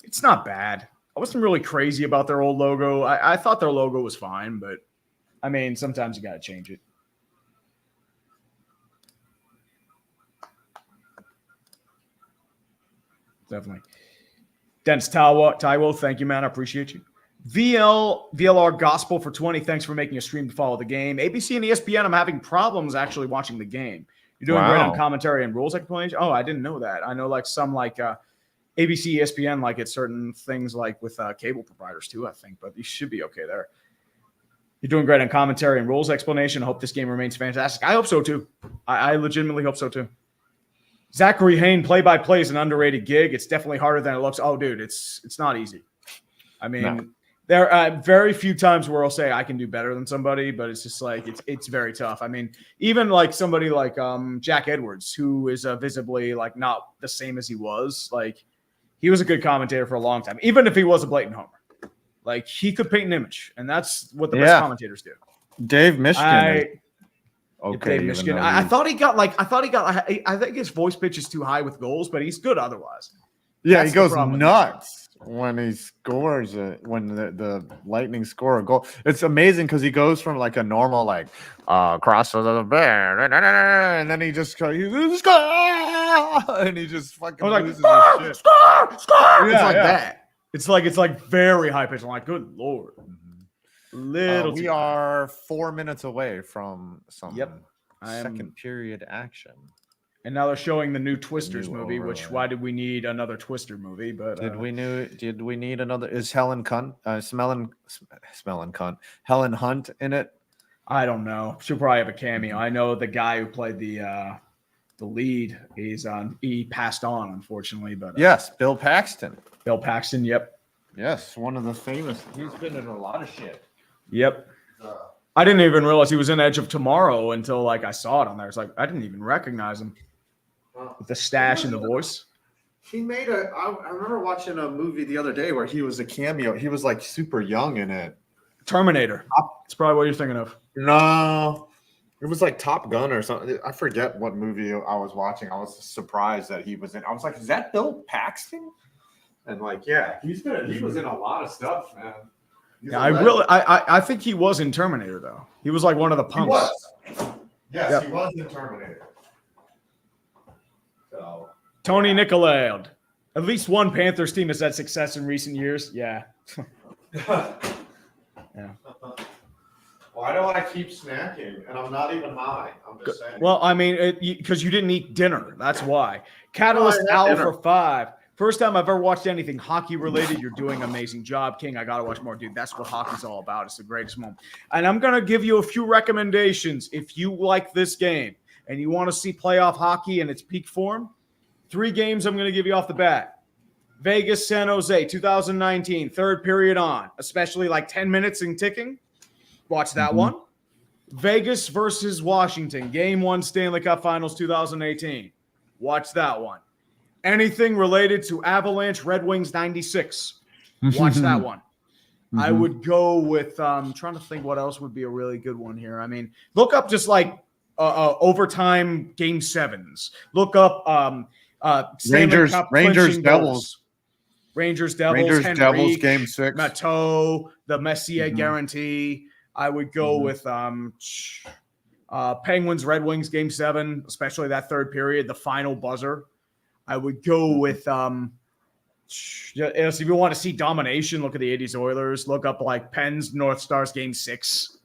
Speaker 1: It's not bad. I wasn't really crazy about their old logo. I thought their logo was fine, but I mean, sometimes you got to change it. Definitely. Dennis Taiwo, thank you, man. I appreciate you. VLR Gospel for 20. Thanks for making a stream to follow the game. ABC and ESPN, I'm having problems actually watching the game. You're doing great on commentary and rules explanation. Oh, I didn't know that. I know like some like ABC, ESPN, like it's certain things like with cable providers too, I think, but you should be okay there. You're doing great on commentary and rules explanation. I hope this game remains fantastic. I hope so too. I legitimately hope so too. Zachary Hayne, play-by-play is an underrated gig. It's definitely harder than it looks. Oh, dude, it's not easy. I mean, there are very few times where I'll say I can do better than somebody, but it's just like it's very tough. I mean, even like somebody like Jack Edwards, who is visibly like not the same as he was. Like he was a good commentator for a long time, even if he was a blatant homer. Like he could paint an image, and that's what the best commentators do.
Speaker 2: Dave Michigan.
Speaker 1: Okay, Michigan. I think his voice pitch is too high with goals, but he's good otherwise.
Speaker 2: Yeah, he goes nuts when he scores it, when the Lightning score a goal. It's amazing because he goes from like a normal cross of the bear, and then he just and he just fucking loses his shit.
Speaker 1: Score!
Speaker 2: Yeah,
Speaker 1: it's like that. It's like very high pitched. I'm like, good lord.
Speaker 2: We are 4 minutes away from some second period action.
Speaker 1: And now they're showing the new Twisters movie, which why did we need another Twister movie? But
Speaker 2: did we need another? Is Helen Hunt in it?
Speaker 1: I don't know. She'll probably have a cameo. I know the guy who played the lead. He passed on, unfortunately. But
Speaker 2: yes, Bill Paxton.
Speaker 1: Bill Paxton. Yep.
Speaker 2: Yes, one of the famous. He's been in a lot of shit.
Speaker 1: Yep. I didn't even realize he was in Edge of Tomorrow until I saw it on there. It's like I didn't even recognize him. With the stash and the voice.
Speaker 2: He made I remember watching a movie the other day where he was a cameo. He was like super young in it.
Speaker 1: Terminator. That's probably what you're thinking of.
Speaker 2: No. It was like Top Gun or something. I forget what movie I was watching. I was surprised that he was in. I was like, is that Bill Paxton? And he was in a lot of stuff, man.
Speaker 1: I think he was in Terminator though. He was like one of the punks.
Speaker 2: He was. Yes, he was in Terminator. So,
Speaker 1: Tony Nicolai. At least one Panthers team has had success in recent years. Yeah.
Speaker 2: Yeah. Why do I keep snacking? And I'm not even high. I'm just saying.
Speaker 1: Well, I mean, because you didn't eat dinner. That's why. Catalyst Owl for 5. First time I've ever watched anything hockey related. You're doing an amazing job, King. I got to watch more, dude. That's what hockey's all about. It's the greatest moment. And I'm going to give you a few recommendations. If you like this game and you want to see playoff hockey in its peak form, 3 games I'm going to give you off the bat. Vegas, San Jose, 2019, third period on, especially like 10 minutes and ticking. Watch that one. Vegas versus Washington, Game 1 Stanley Cup Finals 2018. Watch that one. Anything related to Avalanche, Red Wings 96. Watch that one. I would go with I'm trying to think what else would be a really good one here. I mean, look up just like overtime Game 7s. Look up
Speaker 2: Rangers
Speaker 1: Devils. Rangers
Speaker 2: Devils Game 6.
Speaker 1: Matteau, the Messier guarantee. I would go with Penguins Red Wings Game 7, especially that third period, the final buzzer. I would go with if you want to see domination, look at the 80s Oilers. Look up like Pens North Stars Game 6.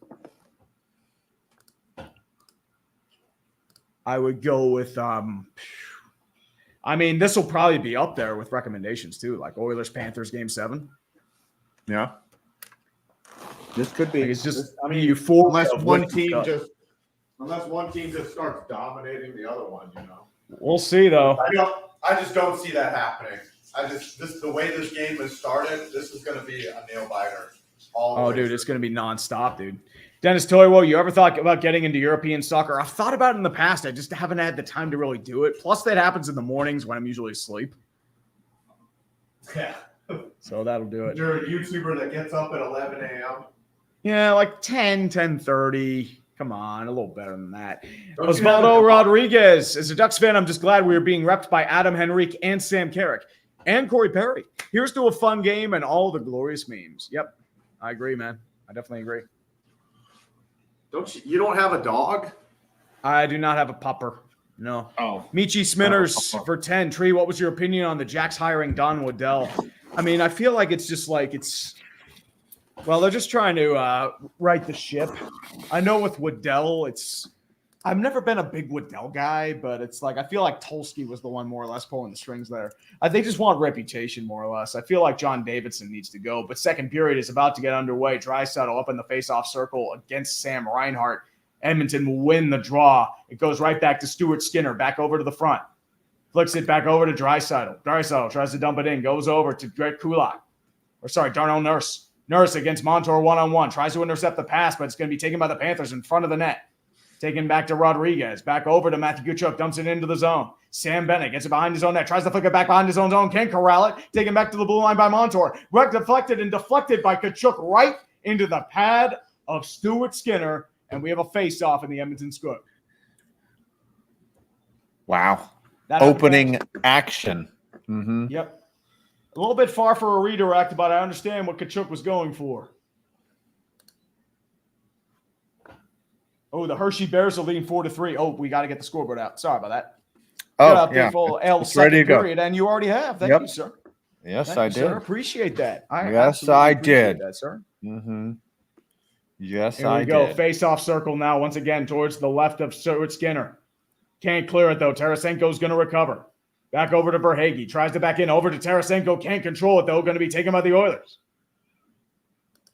Speaker 1: I would go with I mean, this will probably be up there with recommendations too, like Oilers Panthers Game 7.
Speaker 2: Yeah. This could be.
Speaker 1: It's just euphoria.
Speaker 2: Unless one team just starts dominating the other one,
Speaker 1: We'll see though.
Speaker 2: I just don't see that happening. The way this game has started, this is going to be a nail biter.
Speaker 1: Dude, it's going to be nonstop, dude. Dennis Toiwo, you ever thought about getting into European soccer? I've thought about it in the past. I just haven't had the time to really do it. Plus, that happens in the mornings when I'm usually asleep.
Speaker 2: Yeah.
Speaker 1: So that'll do it.
Speaker 2: You're a YouTuber that gets up at 11 a.m.
Speaker 1: Yeah, like 10:30. Come on, a little better than that. Osvaldo Rodriguez. As a Ducks fan, I'm just glad we are being repped by Adam Henrique and Sam Carrick and Corey Perry. Here's to a fun game and all the glorious memes. Yep, I agree, man. I definitely agree.
Speaker 2: You don't have a dog?
Speaker 1: I do not have a pupper. No.
Speaker 2: Oh.
Speaker 1: Michi Sminners for 10. Tree, what was your opinion on the Jacks hiring Don Waddell? I mean, I feel like it's just like well, they're just trying to right the ship. I know with Waddell, I've never been a big Waddell guy, but it's like I feel like Tulski was the one more or less pulling the strings there. They just want reputation more or less. I feel like John Davidson needs to go, but second period is about to get underway. Draisaitl up in the face-off circle against Sam Reinhart. Edmonton will win the draw. It goes right back to Stuart Skinner, back over to the front. Flicks it back over to Draisaitl. Draisaitl tries to dump it in, goes over to Greg Kulak. Darnell Nurse. Nurse against Montour one-on-one. Tries to intercept the pass, but it's going to be taken by the Panthers in front of the net. Taken back to Rodriguez. Back over to Matthew Tkachuk. Dumps it into the zone. Sam Bennett gets it behind his own net. Tries to flick it back behind his own zone. Can't corral it. Taken back to the blue line by Montour. Deflected by Tkachuk right into the pad of Stuart Skinner. And we have a face-off in the Edmonton score.
Speaker 2: Wow. Opening action.
Speaker 1: Yep. A little bit far for a redirect, but I understand what Tkachuk was going for. Oh, the Hershey Bears are leading 4-3. Oh, we got to get the scoreboard out. Sorry about that.
Speaker 2: Oh, yeah.
Speaker 1: It's ready to go. And you already have. Thank you, sir.
Speaker 2: Yes, I did. Sir.
Speaker 1: Appreciate that.
Speaker 2: Yes, I did.
Speaker 1: That, sir.
Speaker 2: Mm-hmm. Yes,
Speaker 1: Here we go. Face-off circle now. Once again, towards the left of Stuart Skinner. Can't clear it, though. Tarasenko's going to recover. Back over to Verhaeghe. Tries to back in. Over to Tarasenko. Can't control it, though. Going to be taken by the Oilers.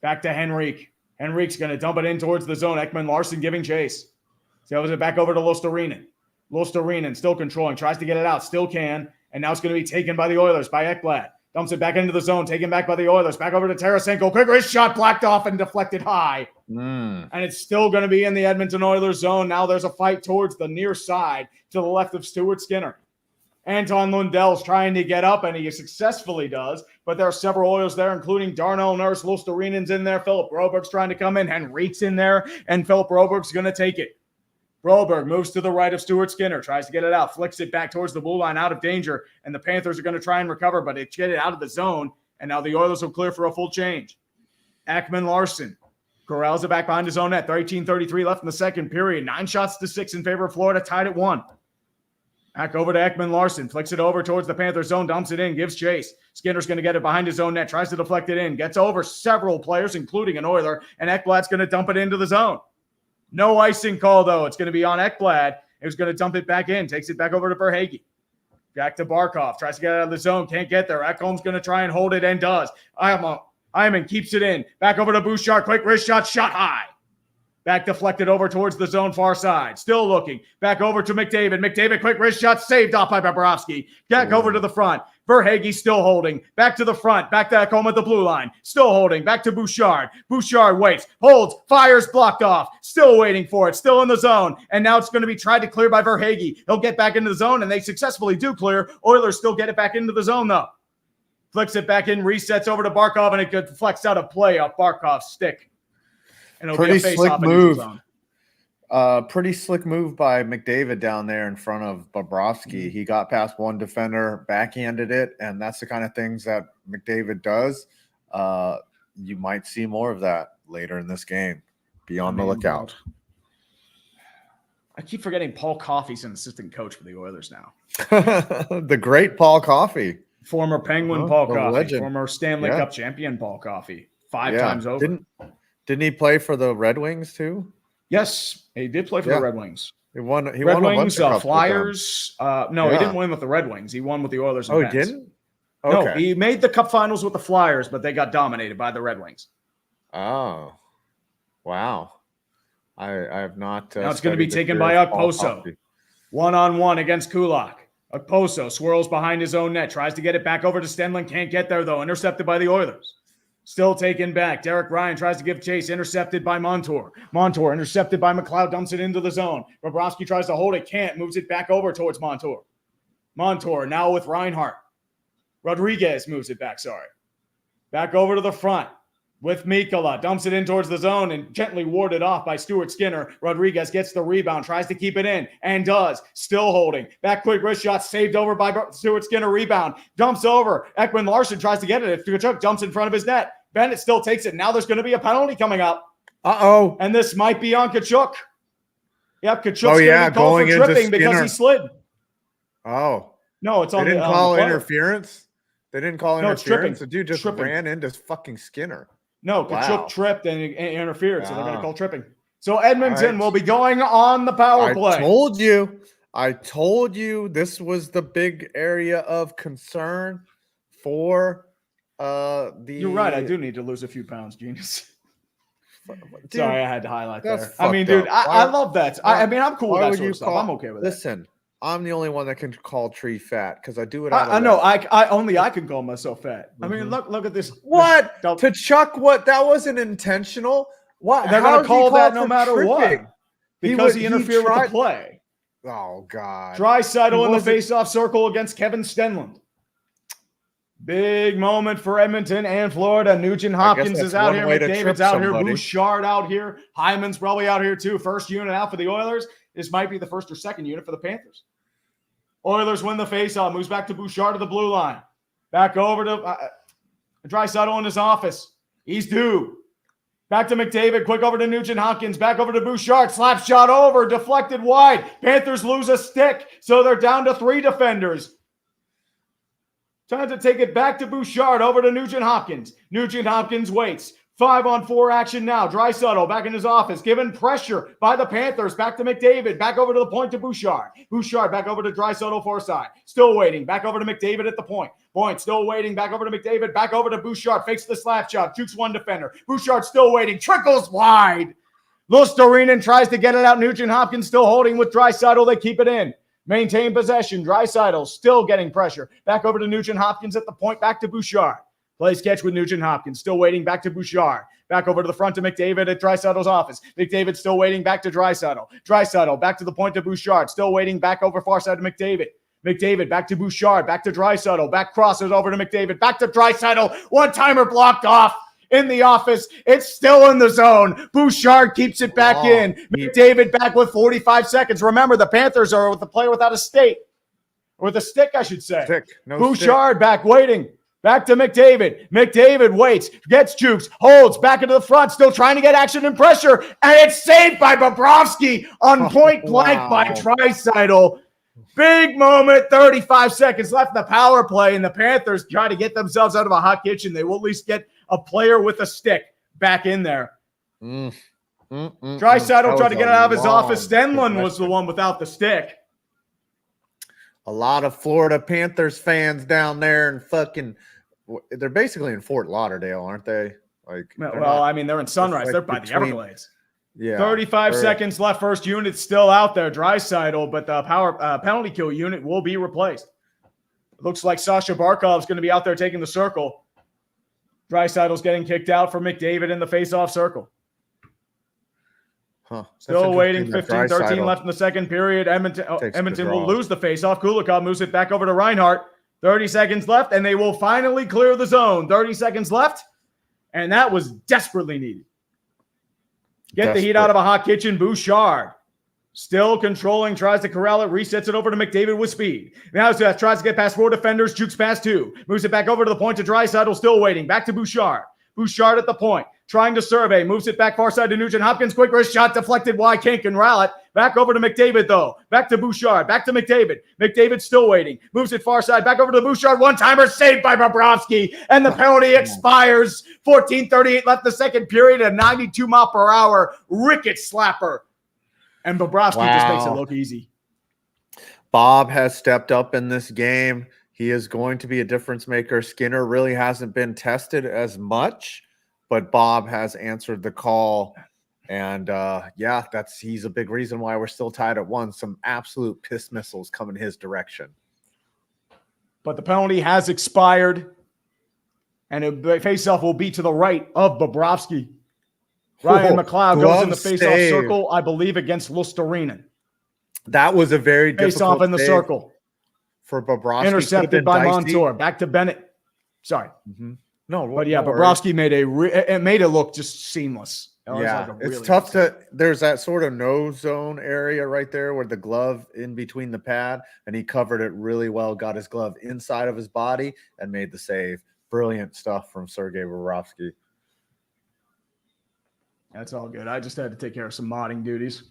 Speaker 1: Back to Henrique. Henrique's going to dump it in towards the zone. Ekman Larson giving chase. Sells it back over to Luostarinen. Luostarinen still controlling. Tries to get it out. Still can. And now it's going to be taken by the Oilers, by Ekblad. Dumps it back into the zone. Taken back by the Oilers. Back over to Tarasenko. Quick wrist shot blocked off and deflected high. And it's still going to be in the Edmonton Oilers zone. Now there's a fight towards the near side to the left of Stuart Skinner. Anton Lundell's trying to get up, and he successfully does. But there are several Oilers there, including Darnell Nurse. Luostarinen's in there. Philip Broberg's trying to come in. Henrique's in there, and Philip Broberg's going to take it. Broberg moves to the right of Stuart Skinner. Tries to get it out. Flicks it back towards the blue line, out of danger. And the Panthers are going to try and recover, but they get it out of the zone. And now the Oilers will clear for a full change. Ekman Larson corrals it back behind his own net. 13:33 left in the second period. 9-6 in favor of Florida, tied at 1. Back over to Ekman Larson. Flicks it over towards the Panthers zone. Dumps it in. Gives chase. Skinner's going to get it behind his own net. Tries to deflect it in. Gets over several players, including an Oiler. And Ekblad's going to dump it into the zone. No icing call, though. It's going to be on Ekblad. He's going to dump it back in. Takes it back over to Verhaeghe. Back to Barkov. Tries to get it out of the zone. Can't get there. Ekholm's going to try and hold it and does. Hyman keeps it in. Back over to Bouchard. Quick wrist shot. Shot high. Back deflected over towards the zone far side. Still looking. Back over to McDavid. McDavid, quick wrist shot, saved off by Bobrovsky. Back over to the front. Verhaeghe still holding. Back to the front. Back to Ekholm at the blue line. Still holding. Back to Bouchard. Bouchard waits. Holds. Fires blocked off. Still waiting for it. Still in the zone. And now it's going to be tried to clear by Verhaeghe. He'll get back into the zone, and they successfully do clear. Oilers still get it back into the zone, though. Flicks it back in. Resets over to Barkov, and it deflects out a play off Barkov's stick. And
Speaker 2: pretty slick move. Pretty slick move by McDavid down there in front of Bobrovsky. He got past one defender, backhanded it, and that's the kind of things that McDavid does. You might see more of that later in this game. Be on the lookout.
Speaker 1: I keep forgetting Paul Coffey's an assistant coach for the Oilers now.
Speaker 2: The great Paul Coffey.
Speaker 1: Former Penguin Paul Coffey.
Speaker 2: Legend.
Speaker 1: Former Stanley Cup champion Paul Coffey. 5 times over.
Speaker 2: Didn't he play for the Red Wings too?
Speaker 1: Yes, he did play for the Red Wings.
Speaker 2: He won.
Speaker 1: Red Wings, Flyers. No, he didn't win with the Red Wings. He won with the Oilers.
Speaker 2: Oh, he didn't?
Speaker 1: Okay. No, he made the Cup Finals with the Flyers, but they got dominated by the Red Wings.
Speaker 2: Oh, wow! I have not.
Speaker 1: Now it's going to be taken by Okposo. 1-on-1 against Kulak. Okposo swirls behind his own net, tries to get it back over to Stenlund. Can't get there though. Intercepted by the Oilers. Still taken back. Derek Ryan tries to give chase. Intercepted by Montour. Montour intercepted by McLeod. Dumps it into the zone. Bobrovsky tries to hold it. Can't. Moves it back over towards Montour. Montour now with Reinhart. Rodriguez moves it back. Back over to the front with Mikkola. Dumps it in towards the zone and gently warded off by Stuart Skinner. Rodriguez gets the rebound. Tries to keep it in and does. Still holding. Back quick wrist shot. Saved over by Stuart Skinner. Rebound. Dumps over. Ekman Larson tries to get it. Tkachuk jumps in front of his net. Bennett still takes it. Now there's going to be a penalty coming up.
Speaker 2: Uh-oh.
Speaker 1: And this might be on Tkachuk. Yep, Tkachuk's going to be called for tripping because he slid.
Speaker 2: Oh.
Speaker 1: No, it's on
Speaker 2: the... They didn't call interference? They didn't call interference?
Speaker 1: The
Speaker 2: dude just ran into fucking Skinner.
Speaker 1: No, Tkachuk tripped and interfered, so they're going to call tripping. So Edmonton will be going on the power play.
Speaker 2: I told you this was the big area of concern for...
Speaker 1: You're right. I do need to lose a few pounds, genius. Sorry, I had to highlight that. I mean, dude, I love that. I'm cool with that sort of stuff. I'm okay with it.
Speaker 2: Listen, I'm the only one that can call Tree fat because I do it.
Speaker 1: I know. I can call myself fat. I mean, look at this.
Speaker 2: What to Chuck? What that wasn't intentional. What
Speaker 1: they're going to call that no matter what because he interfered with the play.
Speaker 2: Oh God!
Speaker 1: Draisaitl in the face-off circle against Kevin Stenlund. Big moment for Edmonton and Florida. Nugent Hopkins is out here. McDavid's out here. Bouchard out here. Hyman's probably out here too. First unit out for the Oilers. This might be the first or second unit for the Panthers. Oilers win the faceoff. Moves back to Bouchard to the blue line. Back over to Draisaitl in his office. He's due. Back to McDavid. Quick over to Nugent Hopkins. Back over to Bouchard. Slap shot over. Deflected wide. Panthers lose a stick. So they're down to 3 defenders. Time to take it back to Bouchard. Over to Nugent Hopkins. Nugent Hopkins waits. 5-on-4 action now. Draisaitl back in his office. Given pressure by the Panthers. Back to McDavid. Back over to the point to Bouchard. Bouchard back over to Draisaitl far side. Still waiting. Back over to McDavid at the point. Point still waiting. Back over to McDavid. Back over to Bouchard. Fakes the slap shot. Jukes one defender. Bouchard still waiting. Trickles wide. Luostarinen tries to get it out. Nugent Hopkins still holding with Draisaitl. They keep it in. Maintain possession. Draisaitl still getting pressure. Back over to Nugent Hopkins at the point. Back to Bouchard. Plays catch with Nugent Hopkins. Still waiting. Back to Bouchard. Back over to the front to McDavid at Draisaitl's office. McDavid still waiting. Back to Draisaitl. Draisaitl back to the point to Bouchard. Still waiting. Back over far side to McDavid. McDavid back to Bouchard. Back to Draisaitl. Back crosses over to McDavid. Back to Draisaitl. One-timer blocked off. In the office. It's still in the zone. Bouchard keeps it back in. McDavid back with 45 seconds. Remember, the Panthers are with the player without a stick. With a stick, I should say. Bouchard back waiting. Back to McDavid. McDavid waits, gets jukes, holds, back into the front, still trying to get action and pressure, and it's saved by Bobrovsky on point blank by Draisaitl. Big moment, 35 seconds left in the power play, and the Panthers try to get themselves out of a hot kitchen. They will at least get a player with a stick back in there. Draisaitl tried to get it out of his office. Stenlund was the one without the stick.
Speaker 2: A lot of Florida Panthers fans down there and they're basically in Fort Lauderdale, aren't they?
Speaker 1: I mean, they're in Sunrise. They're by the Everglades. Yeah. 35 seconds left. First unit still out there. Draisaitl, but the penalty kill unit will be replaced. It looks like Sasha Barkov's going to be out there taking the circle. Draisaitl's getting kicked out for McDavid in the face-off circle. Still waiting. 15-13 left in the second period. Edmonton will lose the face-off. Kulikov moves it back over to Reinhart. 30 seconds left, and they will finally clear the zone. 30 seconds left, and that was desperately needed. Get the heat out of a hot kitchen. Bouchard still controlling, tries to corral it, resets it over to McDavid with speed. Now tries to get past 4 defenders, jukes past 2. Moves it back over to the point to Draisaitl, still waiting. Back to Bouchard. Bouchard at the point. Trying to survey, moves it back far side to Nugent Hopkins. Quick wrist shot deflected wide. Can't corral it. Back over to McDavid, though. Back to Bouchard. Back to McDavid. McDavid still waiting. Moves it far side. Back over to Bouchard. One-timer saved by Bobrovsky. And the penalty expires. 14:38 left the second period. A 92-mile-per-hour ricket slapper. And Bobrovsky just makes it look easy.
Speaker 2: Bob has stepped up in this game. He is going to be a difference maker. Skinner really hasn't been tested as much, but Bob has answered the call. And he's a big reason why we're still tied at 1. Some absolute piss missiles coming his direction.
Speaker 1: But the penalty has expired, and a face-off will be to the right of Bobrovsky. Ryan McLeod goes in the face-off circle, I believe, against Luostarinen.
Speaker 2: That was a very difficult
Speaker 1: face-off in the circle.
Speaker 2: For Bobrovsky.
Speaker 1: Intercepted by Montour. Back to Bennett. Sorry.
Speaker 2: No,
Speaker 1: but yeah, Bobrovsky made it made it look just seamless.
Speaker 2: It's tough there's that sort of no zone area right there where the glove in between the pad, and he covered it really well, got his glove inside of his body and made the save. Brilliant stuff from Sergei Bobrovsky.
Speaker 1: That's all good. I just had to take care of some modding duties.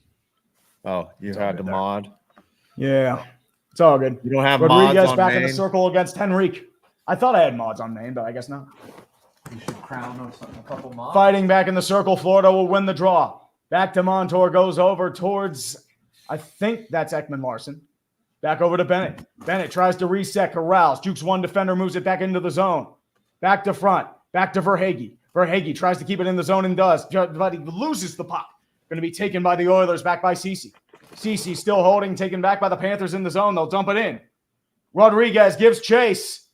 Speaker 2: Oh, you had to mod?
Speaker 1: Yeah. It's all good.
Speaker 2: You don't have
Speaker 1: Rodriguez
Speaker 2: mods on
Speaker 1: back
Speaker 2: main?
Speaker 1: In the circle against Henrique. I thought I had mods on main, but I guess not.
Speaker 5: You should crown a couple mods.
Speaker 1: Fighting back in the circle. Florida will win the draw. Back to Montour. Goes over towards, I think that's Ekman Larson. Back over to Bennett. Bennett tries to reset. Corrals. Jukes one defender. Moves it back into the zone. Back to front. Back to Verhaeghe. Verhaeghe tries to keep it in the zone and does. But he loses the puck. Going to be taken by the Oilers. Back by Ceci. Ceci still holding, taken back by the Panthers in the zone. They'll dump it in. Rodriguez gives chase,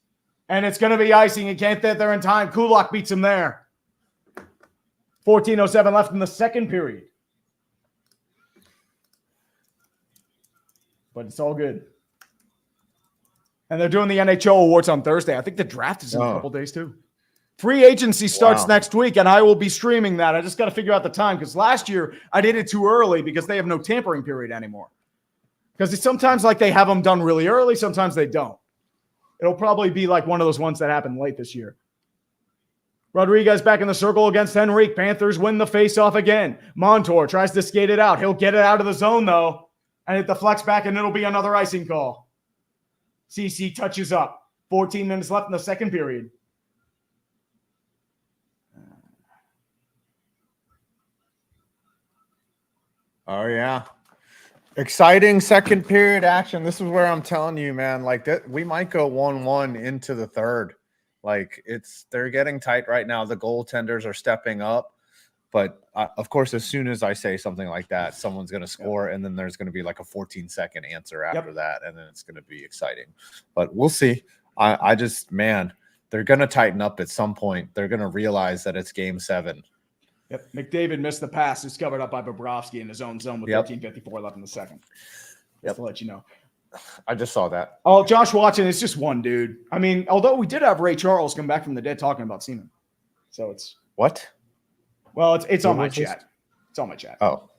Speaker 1: and it's going to be icing. He can't get there in time. Kulak beats him there. 14:07 left in the second period. But it's all good. And they're doing the NHL awards on Thursday. I think the draft is in a couple days too. Free agency starts next week, and I will be streaming that. I just got to figure out the time because last year I did it too early because they have no tampering period anymore. Because sometimes they have them done really early, sometimes they don't. It'll probably be like one of those ones that happened late this year. Rodriguez back in the circle against Henrique. Panthers win the faceoff again. Montour tries to skate it out. He'll get it out of the zone, though, and it deflects back, and it'll be another icing call. CC touches up. 14 minutes left in the second period.
Speaker 2: Oh, yeah. Exciting second period action. This is where I'm telling you, man, like that we might go 1-1 into the third. Like they're getting tight right now. The goaltenders are stepping up. But of course, as soon as I say something like that, someone's going to score, and then there's going to be like a 14-second answer after that, and then it's going to be exciting. But we'll see. I just, man, they're going to tighten up at some point. They're going to realize that it's game 7.
Speaker 1: Yep. McDavid missed the pass. It's covered up by Bobrovsky in his own zone with 13:54 left in the second. Just to let you know.
Speaker 2: I just saw that.
Speaker 1: Oh, Josh Watson, it's just one dude. I mean, although we did have Ray Charles come back from the dead talking about Seaman. So it's
Speaker 2: what?
Speaker 1: Well, it's on my chat. It's on my chat.
Speaker 2: Oh.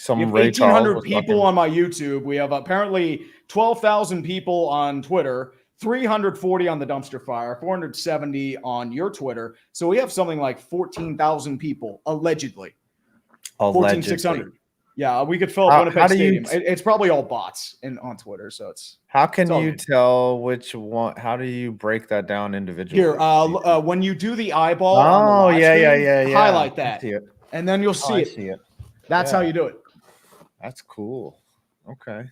Speaker 1: We have 1,800 people on my YouTube. We have apparently 12,000 people on Twitter, 340 on the Dumpster Fire, 470 on your Twitter. So we have something like 14,000 people, allegedly. 14,600. Yeah, we could fill up Winnipeg Stadium. It's probably all bots on Twitter, so it's.
Speaker 2: How can you tell which one? How do you break that down individually?
Speaker 1: Here, when you do the eyeball, on the live stream, highlight that, and then you'll see it.
Speaker 2: See it.
Speaker 1: That's how you do it.
Speaker 2: That's cool. Okay.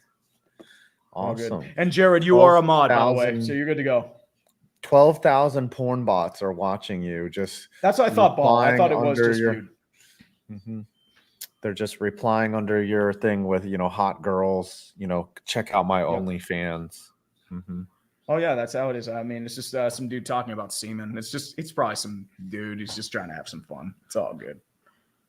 Speaker 2: Awesome.
Speaker 1: And Jared, you are a mod, by the way, so you're good to go.
Speaker 2: 12,000 porn bots are watching you.
Speaker 1: That's what I thought, Bob. I thought it was just
Speaker 2: your. They're just replying under your thing with, hot girls, check out my OnlyFans.
Speaker 1: Oh, yeah, that's how it is. I mean, it's just some dude talking about semen. It's probably some dude who's just trying to have some fun. It's all good.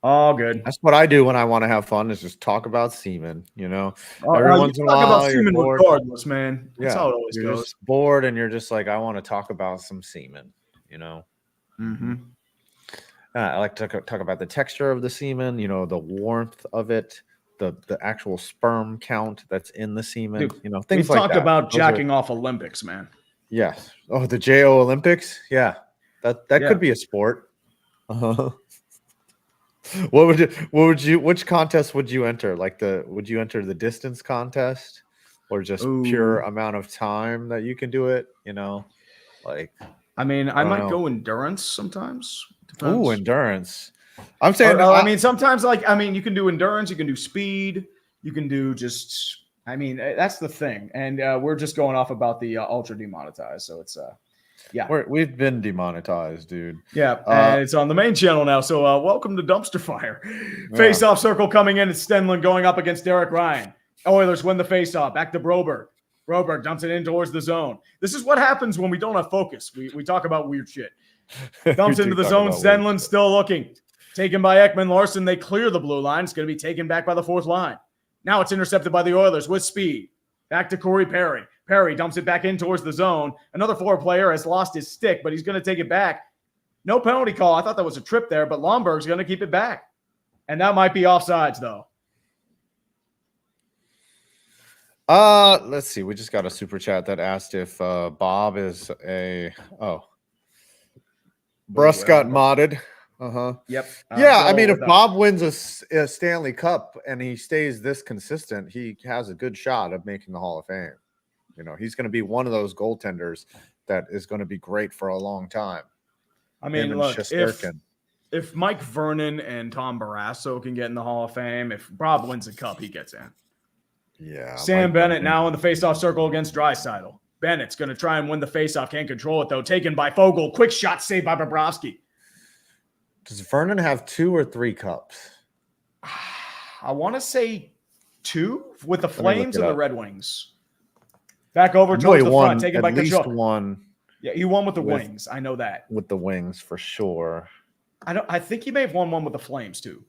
Speaker 1: All good.
Speaker 2: That's what I do when I want to have fun, is just talk about semen,
Speaker 1: Every once in a while, about semen regardless, man. That's how it always
Speaker 2: goes. Just bored, and you're just like, I want to talk about some semen, I like to talk about the texture of the semen, the warmth of it, the actual sperm count that's in the semen, things like that.
Speaker 1: We've talked about jacking off Olympics, man.
Speaker 2: Yes. Oh, the JO Olympics? Yeah. That could be a sport. Which contest would you enter? Would you enter the distance contest, or just pure amount of time that you can do it?
Speaker 1: I mean, I might go endurance sometimes.
Speaker 2: Ooh, endurance. I'm saying,
Speaker 1: sometimes you can do endurance, you can do speed, you can do that's the thing. And we're just going off about the ultra demonetized. So it's,
Speaker 2: we've been demonetized, dude.
Speaker 1: Yeah. And it's on the main channel now. So welcome to Dumpster Fire. Face-off circle coming in. It's Stenlund going up against Derek Ryan. Oilers win the face-off. Back to Broberg. Broberg dumps it in towards the zone. This is what happens when we don't have focus. We talk about weird shit. Dumps into the zone. Stenlund still looking. Taken by Ekman Larson. They clear the blue line. It's going to be taken back by the fourth line. Now it's intercepted by the Oilers with speed. Back to Corey Perry. Perry dumps it back in towards the zone. Another forward player has lost his stick, but he's going to take it back. No penalty call. I thought that was a trip there, but Lomberg's going to keep it back. And that might be offsides, though.
Speaker 2: Let's see. We just got a super chat that asked if Bob is Bruss got modded.
Speaker 1: Yep.
Speaker 2: I mean, if Bob wins a Stanley Cup and he stays this consistent, he has a good shot of making the Hall of Fame. He's going to be one of those goaltenders that is going to be great for a long time.
Speaker 1: I mean, look, if Mike Vernon and Tom Barrasso can get in the Hall of Fame, if Bob wins a cup, he gets in.
Speaker 2: Yeah.
Speaker 1: Sam Bennett now in the faceoff circle against Draisaitl. Bennett's going to try and win the faceoff. Can't control it, though. Taken by Fogle. Quick shot saved by Bobrovsky.
Speaker 2: Does Vernon have 2 or 3 cups?
Speaker 1: I want to say 2 with the Flames and the Red Wings. Back over towards the front. Taken by Kachuk.
Speaker 2: At least one.
Speaker 1: Yeah, he won with the Wings. I know that.
Speaker 2: With the Wings, for sure.
Speaker 1: I think he may have won one with the Flames, too.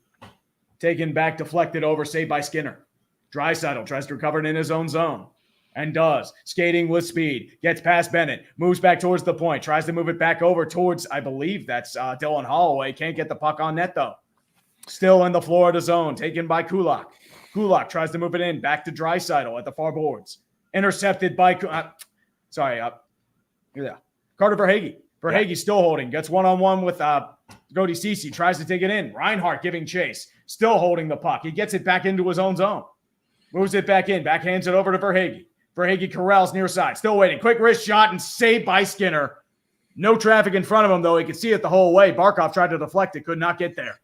Speaker 1: Taken back, deflected over, saved by Skinner. Draisaitl tries to recover it in his own zone. And does. Skating with speed. Gets past Bennett. Moves back towards the point. Tries to move it back over towards, I believe that's Dylan Holloway. Can't get the puck on net, though. Still in the Florida zone. Taken by Kulak. Kulak tries to move it in. Back to Draisaitl at the far boards. Intercepted by Yeah. Carter Verhaeghe. Verhaeghe still holding. Gets one-on-one with Cody Cece. Tries to take it in. Reinhardt giving chase. Still holding the puck. He gets it back into his own zone. Moves it back in. Backhands it over to Verhaeghe. Verhaeghe corrals near side. Still waiting. Quick wrist shot and saved by Skinner. No traffic in front of him, though. He could see it the whole way. Barkov tried to deflect it. Could not get there.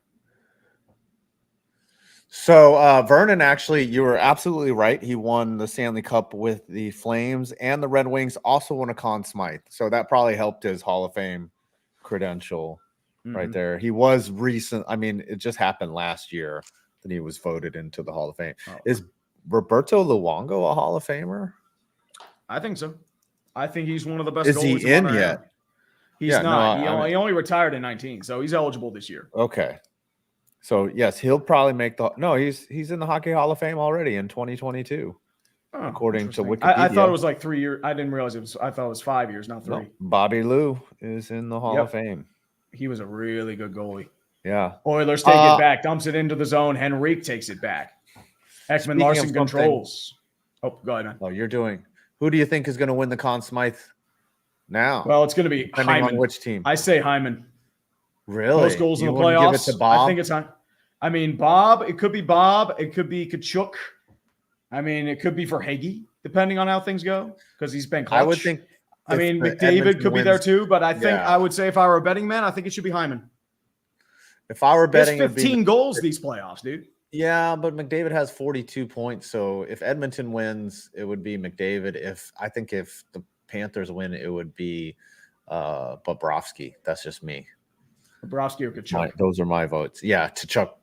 Speaker 2: So Vernon, actually, you were absolutely right. He won the Stanley Cup with the Flames, and the Red Wings also won a Conn Smythe. So that probably helped his Hall of Fame credential right there. He was recent. I mean, it just happened last year that he was voted into the Hall of Fame. Oh. Is Roberto Luongo a Hall of Famer?
Speaker 1: I think so. I think he's one of the best.
Speaker 2: Is he in yet?
Speaker 1: He's not. No, he only retired in 19, so he's eligible this year.
Speaker 2: Okay. So yes, he'll probably make the. No, he's in the Hockey Hall of Fame already in 2022, according to Wikipedia.
Speaker 1: I thought it was like 3 years. I didn't realize it was. I thought it was 5 years, not 3. No,
Speaker 2: Bobby Lou is in the Hall of Fame.
Speaker 1: He was a really good goalie.
Speaker 2: Yeah.
Speaker 1: Oilers take it back, dumps it into the zone. Henrique takes it back. Ekman Larson controls. Oh, go ahead, man.
Speaker 2: Oh, you're doing. Who do you think is going to win the Conn Smythe now?
Speaker 1: Well, it's going to be
Speaker 2: depending
Speaker 1: Hyman.
Speaker 2: on which team.
Speaker 1: I say Hyman.
Speaker 2: Really?
Speaker 1: Most goals in the playoffs. Give it to Bob? I think it's Hyman. I mean, Bob. It could be Bob. It could be Kachuk. I mean, it could be Verhaeghe, depending on how things go, because he's been clutch.
Speaker 2: I would think.
Speaker 1: I mean, McDavid could be there too, but I think I would say if I were a betting man, I think it should be Hyman.
Speaker 2: If I were betting,
Speaker 1: there's 15 goals these playoffs, dude.
Speaker 2: Yeah, but McDavid has 42 points, so if Edmonton wins, it would be McDavid. If the Panthers win, it would be Bobrovsky. That's just me.
Speaker 1: Bobrovsky or Kachuk.
Speaker 2: Those are my votes. Yeah, Kachuk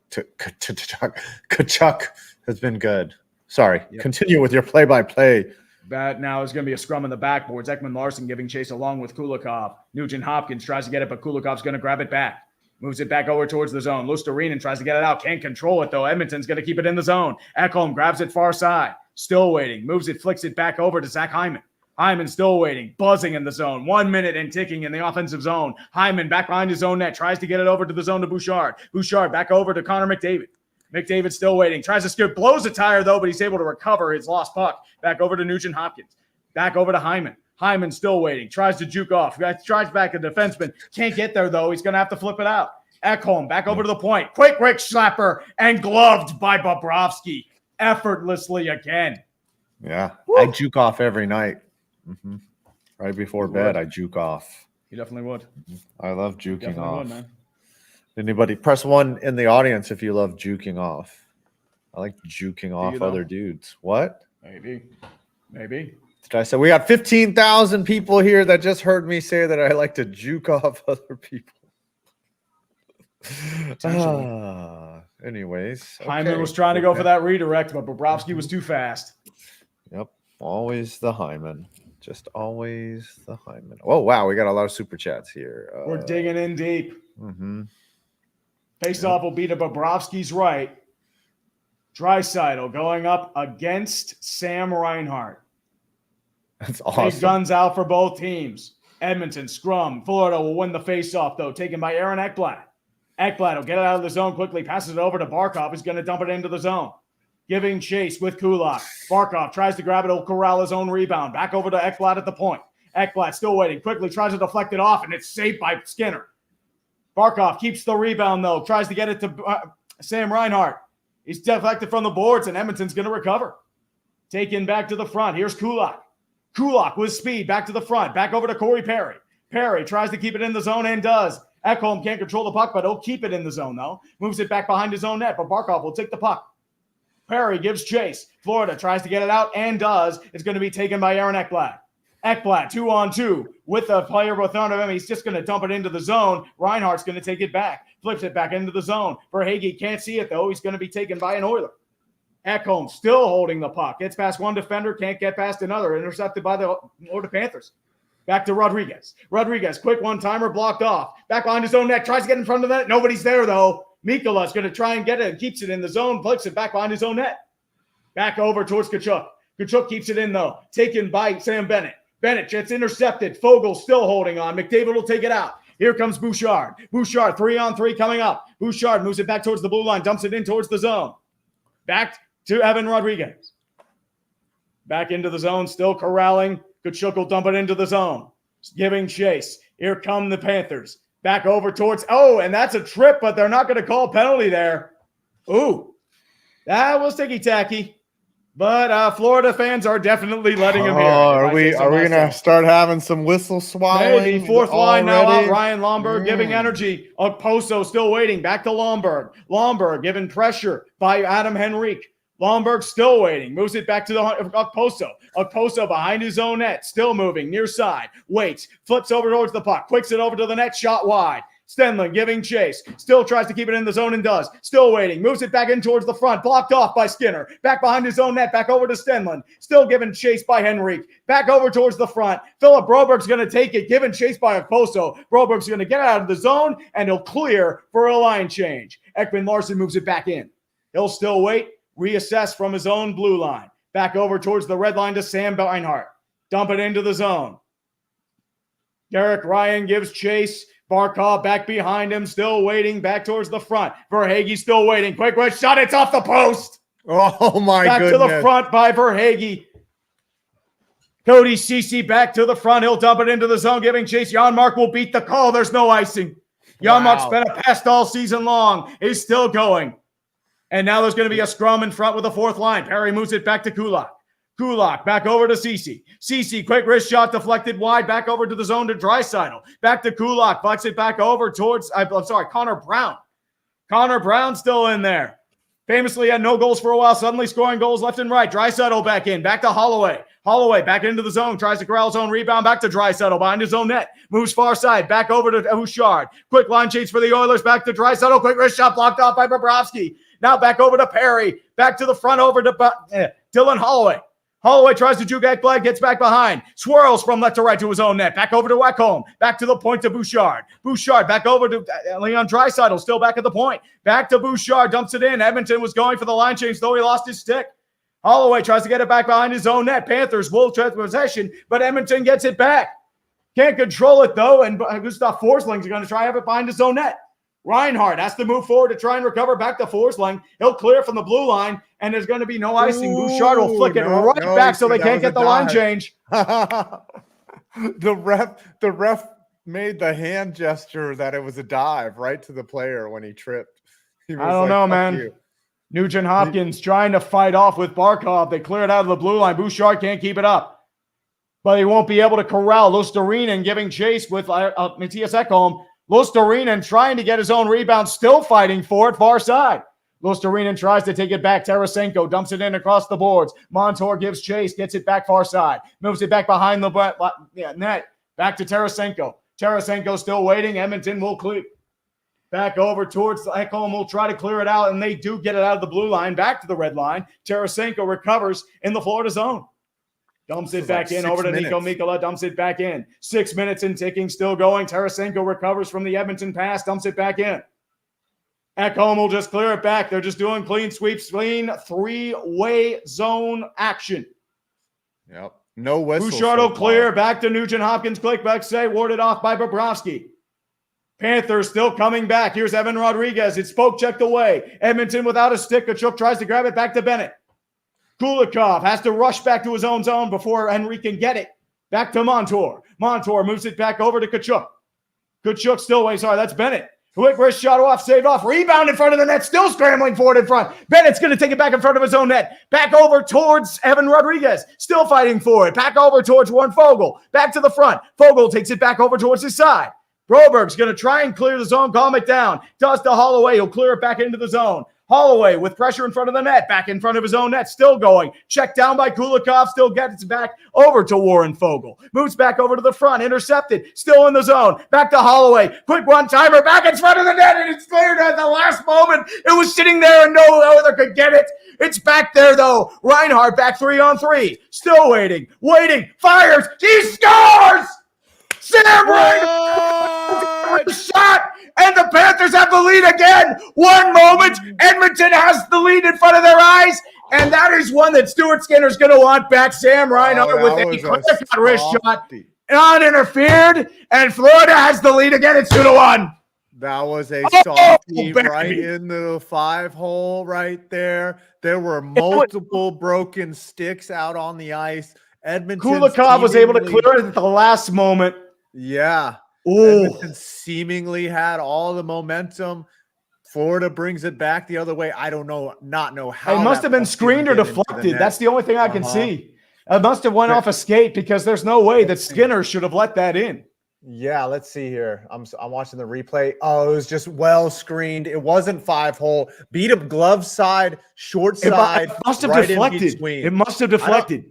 Speaker 2: has been good. Sorry. Yep. Continue with your play-by-play.
Speaker 1: That now is going to be a scrum in the backboards. Ekman Larson giving chase along with Kulikov. Nugent Hopkins tries to get it, but Kulikov's going to grab it back. Moves it back over towards the zone. Lusterinen tries to get it out. Can't control it, though. Edmonton's going to keep it in the zone. Ekholm grabs it far side. Still waiting. Moves it, flicks it back over to Zach Hyman. Hyman still waiting. Buzzing in the zone. 1 minute and ticking in the offensive zone. Hyman back behind his own net. Tries to get it over to the zone to Bouchard. Bouchard back over to Connor McDavid. McDavid still waiting. Tries to skip. Blows a tire, though, but he's able to recover his lost puck. Back over to Nugent Hopkins. Back over to Hyman. Hyman still waiting. Tries to juke off. Tries back a defenseman. Can't get there, though. He's going to have to flip it out. Ekholm back over to the point. Quick Rick slapper and gloved by Bobrovsky effortlessly again.
Speaker 2: Yeah. Woo. I juke off every night. Mm-hmm. Right before bed, I juke off.
Speaker 1: You definitely would.
Speaker 2: I love juking off. Would, man. Anybody press 1 in the audience if you love juking off. I like juking off other dudes. What?
Speaker 1: Maybe. Did
Speaker 2: I say we got 15,000 people here that just heard me say that I like to juke off other people? Anyways,
Speaker 1: Hyman was trying to go for that redirect, but Bobrovsky was too fast.
Speaker 2: Yep, always the Hyman. Just always the Hyman. Oh wow, we got a lot of super chats here.
Speaker 1: We're digging in deep. Face-off will be to Bobrovsky's right. Draisaitl going up against Sam Reinhart.
Speaker 2: That's awesome.
Speaker 1: Big guns out for both teams. Edmonton scrum. Florida will win the face-off though, taken by Aaron Ekblad. Ekblad will get it out of the zone quickly, passes it over to Barkov. He's going to dump it into the zone. Giving chase with Kulak. Barkov tries to grab it. He'll corral his own rebound. Back over to Ekblad at the point. Ekblad still waiting. Quickly tries to deflect it off, and it's saved by Skinner. Barkov keeps the rebound, though. Tries to get it to Sam Reinhart. He's deflected from the boards, and Edmonton's going to recover. Taken back to the front. Here's Kulak. Kulak with speed. Back to the front. Back over to Corey Perry. Perry tries to keep it in the zone and does. Ekholm can't control the puck, but he'll keep it in the zone, though. Moves it back behind his own net, but Barkov will take the puck. Perry gives chase. Florida tries to get it out and does. It's going to be taken by Aaron Ekblad. Ekblad, 2-on-2 with a player in front of him. He's just going to dump it into the zone. Reinhardt's going to take it back. Flips it back into the zone. Verhaeghe can't see it, though. He's going to be taken by an Oiler. Ekholm still holding the puck. Gets past one defender, can't get past another. Intercepted by the Florida Panthers. Back to Rodriguez. Rodriguez, quick one-timer, blocked off. Back behind his own net. Tries to get in front of that. Nobody's there, though. Mikola's going to try and get it and keeps it in the zone. Flicks it back behind his own net. Back over towards Kachuk. Kachuk keeps it in, though. Taken by Sam Bennett. Bennett gets intercepted. Fogel still holding on. McDavid will take it out. Here comes Bouchard. Bouchard, 3-on-3 coming up. Bouchard moves it back towards the blue line. Dumps it in towards the zone. Back to Evan Rodriguez. Back into the zone. Still corralling. Kachuk will dump it into the zone. giving chase. Here come the Panthers. Back over towards, and that's a trip, but they're not going to call a penalty there. Ooh, that was ticky-tacky. But Florida fans are definitely letting him hear it.
Speaker 2: Are we going to start having some whistle swallowing?
Speaker 1: Maybe. Fourth line now out. Ryan Lomberg giving energy. Okposo still waiting. Back to Lomberg. Lomberg given pressure by Adam Henrique. Lomberg still waiting. Moves it back to the Okposo. Okposo behind his own net. Still moving. Near side. Waits. Flips over towards the puck. Quicks it over to the net. Shot wide. Stenlund giving chase. Still tries to keep it in the zone and does. Still waiting. Moves it back in towards the front. Blocked off by Skinner. Back behind his own net. Back over to Stenlund. Still giving chase by Henrique. Back over towards the front. Philip Broberg's going to take it. Given chase by Okposo. Broberg's going to get out of the zone and he'll clear for a line change. Ekman Larson moves it back in. He'll still wait. Reassess from his own blue line. Back over towards the red line to Sam Beinhart. Dump it into the zone. Derek Ryan gives chase. Barkov back behind him, still waiting, back towards the front. Verhaeghe still waiting. Quick red shot. It's off the post.
Speaker 2: Oh, my goodness.
Speaker 1: Back to the front by Verhaeghe. Cody Ceci back to the front. He'll dump it into the zone, giving chase. Janmark will beat the call. There's no icing. Janmark's been a pest all season long. He's still going. And now there's going to be a scrum in front with the fourth line. Perry moves it back to Kulak. Kulak back over to Ceci. Ceci, quick wrist shot deflected wide. Back over to the zone to Draisaitl. Back to Kulak. Flex it back over towards, Connor Brown. Connor Brown still in there. Famously had no goals for a while. Suddenly scoring goals left and right. Draisaitl back in. Back to Holloway. Holloway back into the zone. Tries to corral his own rebound. Back to Draisaitl behind his own net. Moves far side. Back over to Bouchard. Quick line chase for the Oilers. Back to Draisaitl. Quick wrist shot blocked off by Bobrovsky. Now back over to Perry. Back to the front over to Dylan Holloway. Holloway tries to juke Ekblad, gets back behind. Swirls from left to right to his own net. Back over to Ekholm. Back to the point to Bouchard. Bouchard back over to Leon Draisaitl, still back at the point. Back to Bouchard, dumps it in. Edmonton was going for the line change, though he lost his stick. Holloway tries to get it back behind his own net. Panthers will try possession, but Edmonton gets it back. Can't control it, though, and Gustav Forsling's going to try to have it behind his own net. Reinhardt has to move forward to try and recover back to Forsling. He'll clear from the blue line, and there's going to be no icing. Bouchard will flick it back so they can't get the line change.
Speaker 2: The ref made the hand gesture that it was a dive right to the player when he tripped. I
Speaker 1: don't know, man. Nugent Hopkins trying to fight off with Barkov. They clear it out of the blue line. Bouchard can't keep it up, but he won't be able to corral Luostarinen giving chase with Matthias Ekholm. Luostarinen trying to get his own rebound, still fighting for it, far side. Luostarinen tries to take it back. Tarasenko dumps it in across the boards. Montour gives chase, gets it back far side. Moves it back behind the net. Back to Tarasenko. Tarasenko still waiting. Edmonton will clear. Back over towards Ekholm. Will try to clear it out, and they do get it out of the blue line, back to the red line. Tarasenko recovers in the Florida zone. Dumps it back in over to Nico Mikkola. Dumps it back in. 6 minutes and ticking, still going. Tarasenko recovers from the Edmonton pass. Dumps it back in. Ekholm will just clear it back. They're just doing clean sweeps, clean three-way zone action.
Speaker 2: Yep. No whistle.
Speaker 1: Bouchard will clear. Back to Nugent Hopkins. Click back say. Warded off by Bobrovsky. Panthers still coming back. Here's Evan Rodriguez. It's poke checked away. Edmonton without a stick. Kachuk tries to grab it back to Bennett. Kulikov has to rush back to his own zone before Henry can get it. Back to Montour. Montour moves it back over to Kachuk. Kachuk still away. Sorry, that's Bennett. Quick wrist shot off, saved off. Rebound in front of the net. Still scrambling forward in front. Bennett's going to take it back in front of his own net. Back over towards Evan Rodriguez. Still fighting for it. Back over towards Warren Fogle. Back to the front. Fogle takes it back over towards his side. Broberg's going to try and clear the zone, calm it down. Does to Holloway. He'll clear it back into the zone. Holloway with pressure in front of the net, back in front of his own net, still going. Checked down by Kulikov, still gets back over to Warren Fogle. Moves back over to the front, intercepted, still in the zone. Back to Holloway, quick one-timer, back in front of the net, and it's cleared at the last moment. It was sitting there and no other could get it. It's back there, though. Reinhardt back 3-on-3, still waiting, fires, he scores! Sam Reinhardt shot! And the Panthers have the lead again. 1 moment. Edmonton has the lead in front of their eyes. And that is one that Stuart Skinner's going to want back. Sam Reinhardt with a quick wrist shot. Uninterfered. And Florida has the lead again. It's 2-1.
Speaker 2: That was a softie right in the 5-hole right there. There were multiple broken sticks out on the ice. Edmonton.
Speaker 1: Kulikov was able to clear it at the last moment.
Speaker 2: Yeah.
Speaker 1: Oh,
Speaker 2: Edmonton seemingly had all the momentum. Florida brings it back the other way. I don't know, not know how.
Speaker 1: it must have been screened or deflected. That's the only thing I can see. It must have went off a skate because there's no way that Skinner should have let that in.
Speaker 2: Yeah, let's see here. I'm watching the replay. Oh, it was just well screened. It wasn't 5-hole. Beat him glove side, short side.
Speaker 1: It must have deflected. It must have deflected.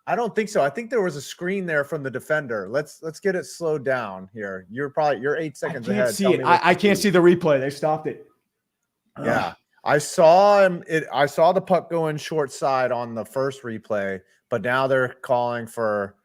Speaker 2: I don't think so. I think there was a screen there from the defender. Let's get it slowed down here. You're 8 seconds ahead.
Speaker 1: I can't see it. I can't see the replay. They stopped it.
Speaker 2: Yeah. I saw him. I saw the puck go in short side on the first replay, but now they're calling for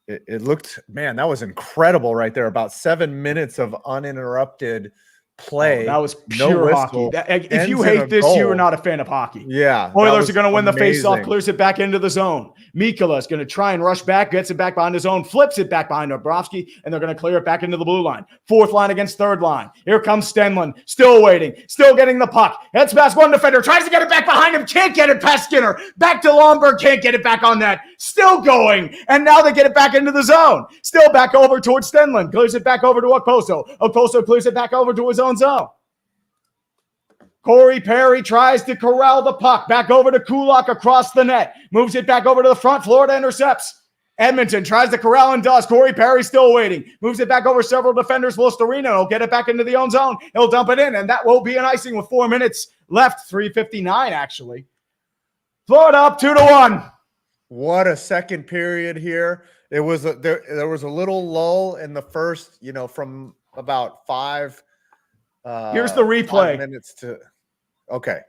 Speaker 2: it looked, man, that was incredible right there. About 7 minutes of uninterrupted play.
Speaker 1: That was pure hockey. If you hate this, you are not a fan of hockey.
Speaker 2: Yeah.
Speaker 1: Oilers are going to win the faceoff, clears it back into the zone. Mikula is going to try and rush back, gets it back behind his own, flips it back behind Bobrovsky, and they're going to clear it back into the blue line. Fourth line against third line. Here comes Stenlund, still waiting, still getting the puck. Heads past one defender, tries to get it back behind him, can't get it past Skinner. Back to Lomberg, can't get it back on that. Still going, and now they get it back into the zone. Still back over towards Stenlund, clears it back over to Okposo. Okposo clears it back over to his own zone. Corey Perry tries to corral the puck back over to Kulak across the net. Moves it back over to the front. Florida intercepts. Edmonton tries to corral and does. Corey Perry still waiting. Moves it back over several defenders. Wolsterino will get it back into the own zone. He'll dump it in, and that will be an icing with 4 minutes left. 3:59 actually. Florida up 2-1.
Speaker 2: What a second period here. It was there was a little lull in the first, from about 5.
Speaker 1: Here's the replay.
Speaker 2: 5 minutes to. Okay.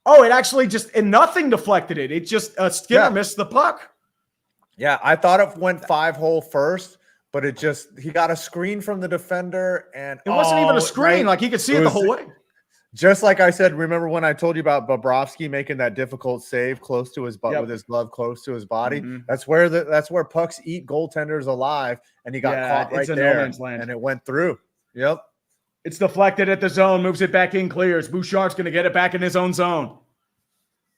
Speaker 1: Oh, it actually nothing deflected it. It just Skinner missed the puck.
Speaker 2: Yeah, I thought it went 5-hole first, but he got a screen from the defender, and
Speaker 1: it wasn't even a screen.
Speaker 2: Right?
Speaker 1: Like he could see it the whole way.
Speaker 2: Just like I said, remember when I told you about Bobrovsky making that difficult save close to his butt with his glove close to his body? Mm-hmm. That's where pucks eat goaltenders alive, and he got caught right there, and it went through. Yep.
Speaker 1: It's deflected at the zone, moves it back in, clears. Bouchard's going to get it back in his own zone.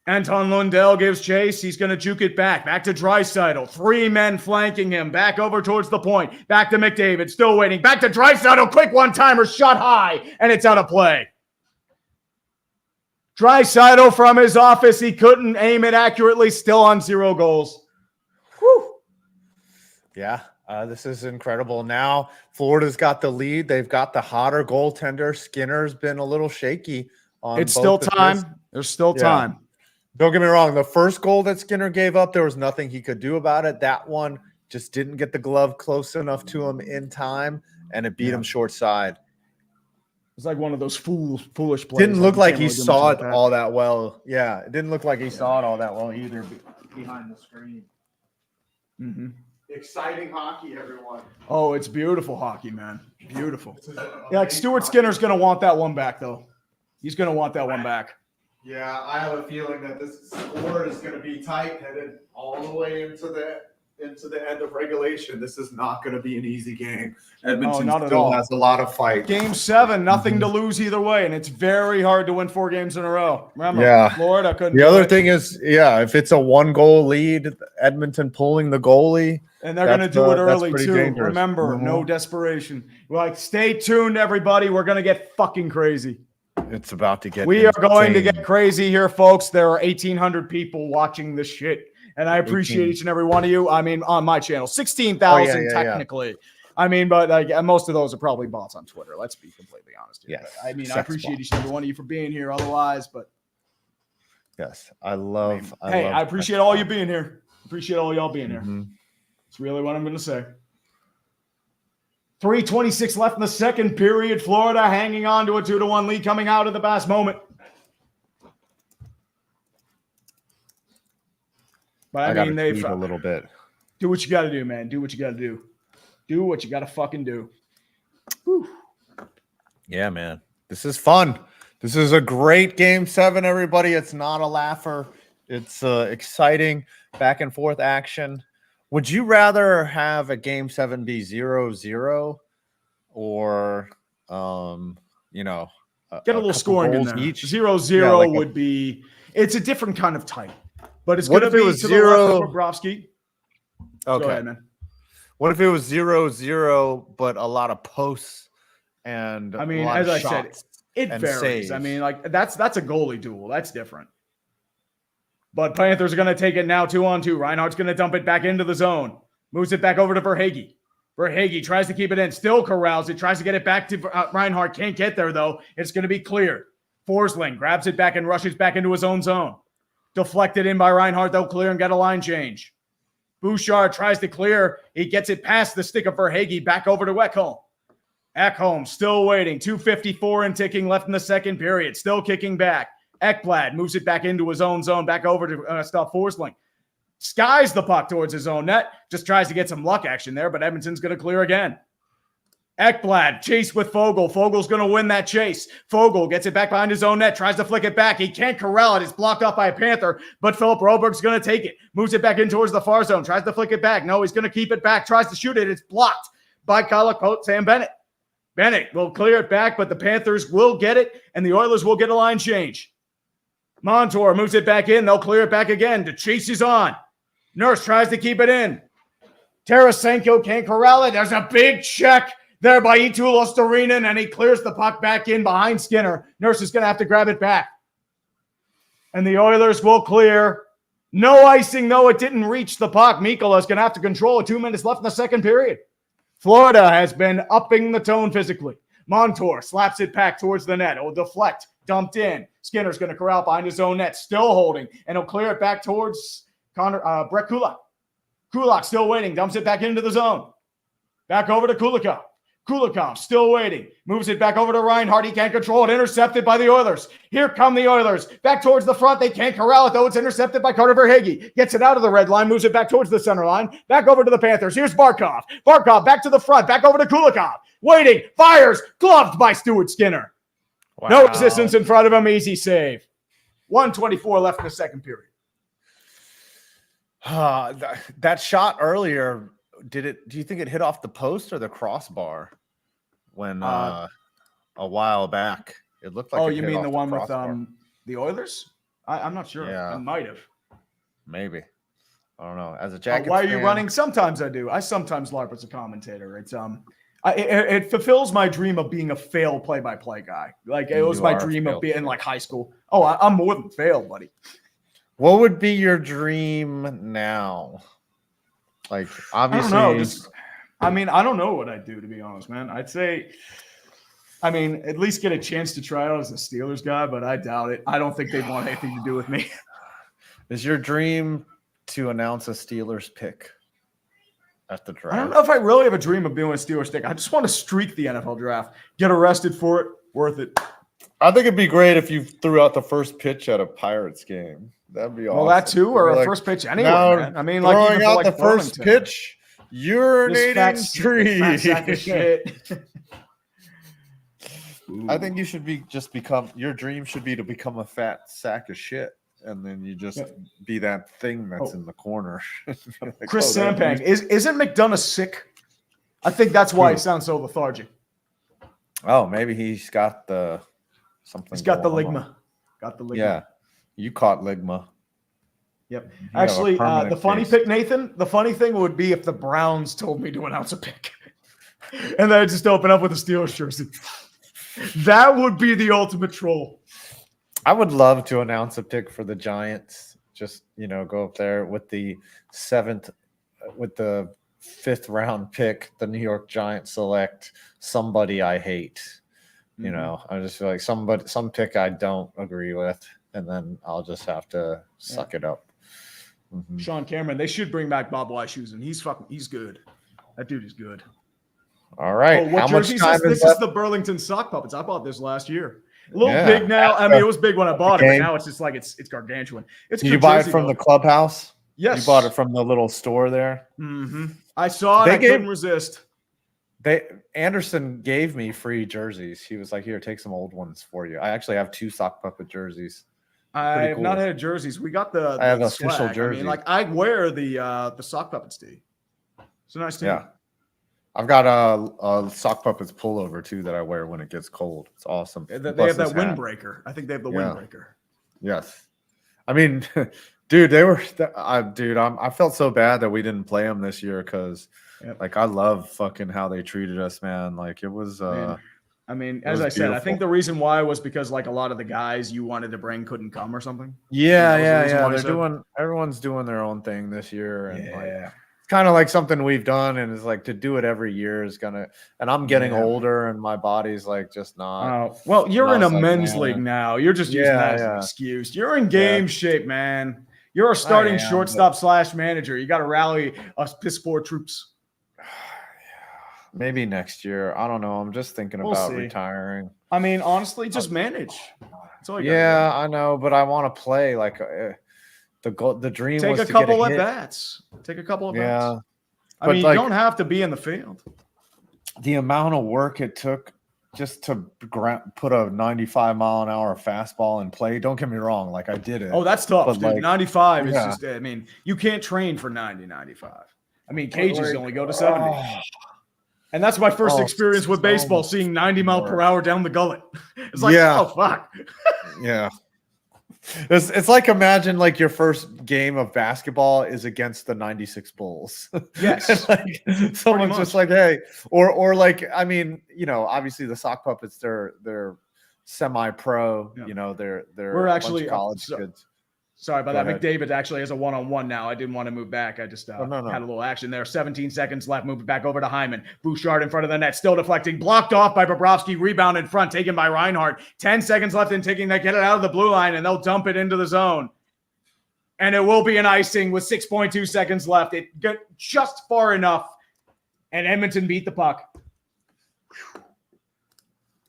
Speaker 1: Anton Lundell gives chase. He's going to juke it back to Draisaitl. 3 men flanking him. Back over towards the point. Back to McDavid. Still waiting. Back to Draisaitl. Quick one-timer. Shot high. And it's out of play. Draisaitl from his office. He couldn't aim it accurately. Still on 0 goals. Whew.
Speaker 2: Yeah. This is incredible. Now Florida's got the lead. They've got the hotter goaltender. Skinner's been a little shaky.
Speaker 1: It's still time. There's still time.
Speaker 2: Don't get me wrong. The first goal that Skinner gave up, there was nothing he could do about it. That one just didn't get the glove close enough to him in time, and it beat him short side.
Speaker 1: It's like one of those foolish plays.
Speaker 2: Didn't look like he saw it all that well. Yeah, it didn't look like he saw it all that well either behind the screen.
Speaker 1: Mm-hmm.
Speaker 2: Exciting hockey, everyone.
Speaker 1: Oh, it's beautiful hockey, man. Beautiful. Yeah, like Stuart Skinner's going to want that one back, though. He's going to want that one back.
Speaker 2: Yeah, I have a feeling that this score is going to be tight, headed all the way into the end of regulation. This is not going to be an easy game. Edmonton still has a lot of fight.
Speaker 1: Game 7, nothing to lose either way, and it's very hard to win 4 games in a row. Remember, Florida couldn't.
Speaker 2: The other thing is, if it's a 1-goal lead, Edmonton pulling the goalie.
Speaker 1: And they're going to do it early, too. Dangerous. Remember, no desperation. Stay tuned, everybody. We're going to get fucking crazy.
Speaker 2: It's about to get
Speaker 1: We are going to get crazy here, folks. There are 1,800 people watching this shit. And I appreciate each and every one of you. I mean, on my channel, 16,000 technically. Yeah. I mean, but most of those are probably bots on Twitter. Let's be completely honest here.
Speaker 2: Yes.
Speaker 1: I mean, I appreciate each and every one of you for being here. Otherwise, but
Speaker 2: yes, I
Speaker 1: appreciate all you being here. Appreciate all y'all being here. That's really what I'm going to say. 3:26 left in the second period. Florida hanging on to a 2-1 lead coming out of the last moment. But I mean, they've
Speaker 2: a little bit.
Speaker 1: Do what you got to do, man. Do what you got to do. Do what you got to fucking do. Whew.
Speaker 2: Yeah, man. This is fun. This is a great Game 7, everybody. It's not a laugher. It's exciting back and forth action. Would you rather have a Game 7 be 0-0 or, get
Speaker 1: a little scoring in there? Each? 0-0 would be – it's a different kind of tight. But it's going to be to 0 the left of Bobrovsky.
Speaker 2: Okay.
Speaker 1: Go ahead, man.
Speaker 2: What if it was 0-0, but a lot of posts and
Speaker 1: I mean,
Speaker 2: a lot
Speaker 1: as
Speaker 2: of
Speaker 1: I said,
Speaker 2: shots
Speaker 1: it
Speaker 2: and
Speaker 1: varies.
Speaker 2: saves?
Speaker 1: I mean, like that's a goalie duel. That's different. But Panthers are going to take it now 2-on-2. Reinhardt's going to dump it back into the zone. Moves it back over to Verhaeghe. Verhaeghe tries to keep it in. Still corrals it. Tries to get it back to Reinhardt. Can't get there, though. It's going to be cleared. Forsling grabs it back and rushes back into his own zone. Deflected in by Reinhardt. They'll clear and get a line change. Bouchard tries to clear. He gets it past the stick of Verhaeghe back over to Ekholm. Ekholm still waiting. 2:54 and ticking left in the second period. Still kicking back. Ekblad moves it back into his own zone, back over to stop Forsling. Skies the puck towards his own net. Just tries to get some luck action there, but Edmonton's going to clear again. Ekblad chase with Fogle. Fogle's going to win that chase. Fogle gets it back behind his own net, tries to flick it back. He can't corral it. It's blocked off by a Panther, but Philip Roberg's going to take it. Moves it back in towards the far zone. Tries to flick it back. No, he's going to keep it back. Tries to shoot it. It's blocked by Sam Bennett. Bennett will clear it back, but the Panthers will get it, and the Oilers will get a line change. Montour moves it back in. They'll clear it back again. The chase is on. Nurse tries to keep it in. Tarasenko can't corral it. There's a big check there by Eetu Luostarinen, and he clears the puck back in behind Skinner. Nurse is going to have to grab it back. And the Oilers will clear. No icing, though. It didn't reach the puck. Mikkola is going to have to control it. 2 minutes left in the second period. Florida has been upping the tone physically. Montour slaps it back towards the net. It will deflect. Dumped in. Skinner's going to corral behind his own net. Still holding. And he'll clear it back towards Brett Kulak. Kulak still waiting. Dumps it back into the zone. Back over to Kulikov. Kulikov still waiting. Moves it back over to Reinhardt. He can't control it. Intercepted by the Oilers. Here come the Oilers. Back towards the front. They can't corral it, though. It's intercepted by Carter Verhaeghe. Gets it out of the red line. Moves it back towards the center line. Back over to the Panthers. Here's Barkov. Barkov back to the front. Back over to Kulikov. Waiting. Fires. Gloved by Stuart Skinner. Wow. No resistance in front of him. Easy save. 1:24 left in the second period.
Speaker 2: That shot earlier, do you think it hit off the post or the crossbar when a while back? It looked like
Speaker 1: you mean the one with the Oilers? I'm not sure.
Speaker 2: Yeah.
Speaker 1: I might have.
Speaker 2: Maybe. I don't know. As a Jackets
Speaker 1: why are
Speaker 2: fan,
Speaker 1: you running? Sometimes I do. I sometimes LARP as a commentator. It's it fulfills my dream of being a fail play-by-play guy. Like it was my dream of being in like high school. Oh, I'm more than failed, buddy.
Speaker 2: What would be your dream now? Like, obviously,
Speaker 1: I don't know. I don't know what I'd do, to be honest, man. I'd say, at least get a chance to try out as a Steelers guy, but I doubt it. I don't think they'd want anything to do with me.
Speaker 2: Is your dream to announce a Steelers pick at the draft?
Speaker 1: I don't know if I really have a dream of being a Steelers pick. I just want to streak the NFL draft. Get arrested for it. Worth it.
Speaker 2: I think it'd be great if you threw out the first pitch at a Pirates game. That'd be awesome.
Speaker 1: Well, that too, or a first pitch anywhere, man.
Speaker 2: Throwing out the first pitch, urinating trees.
Speaker 1: Fat sack of shit.
Speaker 2: I think you should your dream should be to become a fat sack of shit. And then you just be that thing that's in the corner. Like,
Speaker 1: Chris Sampang. Isn't McDonough sick? I think that's why he sounds so lethargic.
Speaker 2: Oh, maybe he's got something.
Speaker 1: He's got the ligma. Got the ligma.
Speaker 2: Yeah. You caught ligma.
Speaker 1: Yep. Actually, the funny pick, Nathan, the funny thing would be if the Browns told me to announce a pick. And then I just open up with a Steelers jersey. That would be the ultimate troll.
Speaker 2: I would love to announce a pick for the Giants. Just, go up there with the 5th round pick, the New York Giants select somebody I hate. I just feel like some pick I don't agree with, and then I'll just have to suck it up. Mm-hmm.
Speaker 1: Sean Cameron, they should bring back Bob Weishusen. He's good. That dude is good.
Speaker 2: All right.
Speaker 1: What jersey is this? This is the Burlington Sock Puppets. I bought this last year. A little big now. It was big when I bought it, but now it's just like it's gargantuan. Did
Speaker 2: you buy it from the clubhouse?
Speaker 1: Yes.
Speaker 2: You bought it from the little store there?
Speaker 1: Mm-hmm. I saw it. I couldn't resist.
Speaker 2: Anderson gave me free jerseys. He was like, "Here, take some old ones for you." I actually have 2 sock puppet jerseys.
Speaker 1: I have not had jerseys. We got the
Speaker 2: I have an
Speaker 1: swag.
Speaker 2: official jersey.
Speaker 1: I wear the sock puppets tee. It's a nice team.
Speaker 2: Yeah. I've got a sock puppets pullover too that I wear when it gets cold. It's awesome.
Speaker 1: They have that windbreaker. I think they have the windbreaker.
Speaker 2: Yes. Dude, I felt so bad that we didn't play them this year because
Speaker 1: Yep.
Speaker 2: Like I love fucking how they treated us, man. Like it was
Speaker 1: I mean, as I said, I think the reason why was because like a lot of the guys you wanted to bring couldn't come or something.
Speaker 2: Yeah. Everyone's doing their own thing this year, and like it's kind of like something we've done, and it's like to do it every year is gonna. And I'm getting older, and my body's like just not.
Speaker 1: Well, you're in a men's league now. You're just using that as an excuse. You're in game shape, man. You're a starting shortstop / manager. You got to rally us piss poor troops.
Speaker 2: Maybe next year. I don't know. I'm just thinking about retiring.
Speaker 1: I mean, honestly, just manage. That's all you
Speaker 2: gotta do. I know, but I want to play. Like the dream was
Speaker 1: take a couple at bats. Take a couple of bats.
Speaker 2: Yeah.
Speaker 1: I mean, you don't have to be in the field.
Speaker 2: The amount of work it took just to put a 95-mile-an-hour fastball in play. Don't get me wrong. Like I did it.
Speaker 1: Oh, that's tough, dude. Like, 95 is just, I mean, you can't train for 90, 95. I mean, cages only go to 70. And that's my first experience with baseball, seeing 90 mile per hour down the gullet. It's like, oh, fuck.
Speaker 2: Yeah. It's like imagine like your first game of basketball is against the 96 Bulls.
Speaker 1: Yes.
Speaker 2: Like someone's just like, hey, or like, I mean, you know, obviously the sock puppets, they're semi-pro, you know, we're actually college kids.
Speaker 1: Sorry about that. McDavid actually has a one-on-one now. I didn't want to move back. I just had a little action there. 17 seconds left. Move it back over to Hyman. Bouchard in front of the net. Still deflecting. Blocked off by Bobrovsky. Rebound in front. Taken by Reinhardt. 10 seconds left in taking that. Get it out of the blue line, and they'll dump it into the zone. And it will be an icing with 6.2 seconds left. It got just far enough. And Edmonton beat the puck.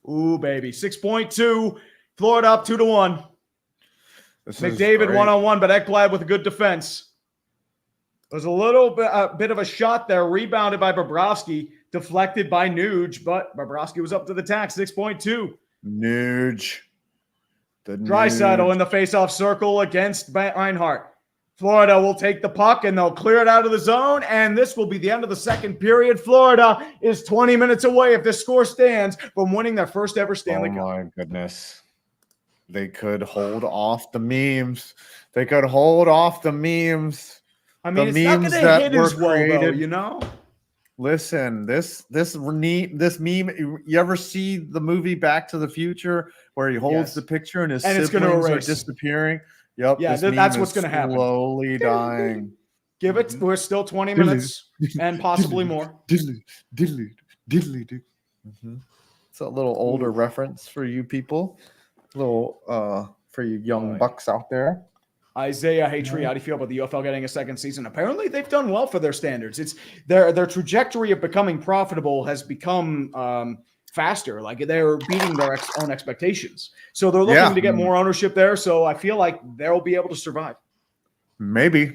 Speaker 1: Ooh, baby. 6.2. Florida up 2-1. McDavid one-on-one, but Ekblad with a good defense. There's a little bit of a shot there, rebounded by Bobrovsky, deflected by Nuge, but Bobrovsky was up to the tack, 6.2.
Speaker 2: Nuge.
Speaker 1: Draisaitl in the face-off circle against Reinhardt. Florida will take the puck, and they'll clear it out of the zone, and this will be the end of the second period. Florida is 20 minutes away, if this score stands, from winning their first ever Stanley Cup.
Speaker 2: Oh, my goodness. They could hold off the memes. I mean,
Speaker 1: it's not going to hit as well, though, you know?
Speaker 2: Listen, this meme, you ever see the movie Back to the Future where he holds the picture and his siblings are disappearing? Yep.
Speaker 1: Yeah, that's what's going to happen.
Speaker 2: Slowly dying.
Speaker 1: Give it. We're still 20 minutes and possibly more.
Speaker 2: Diddly. It's a little older reference for you people. For you young bucks out there.
Speaker 1: Isaiah, hey Tree, how do you feel about the UFL getting a second season? Apparently they've done well for their standards. It's their trajectory of becoming profitable has become faster. Like they're beating their own expectations. So they're looking to get more ownership there. So I feel like they'll be able to survive.
Speaker 2: Maybe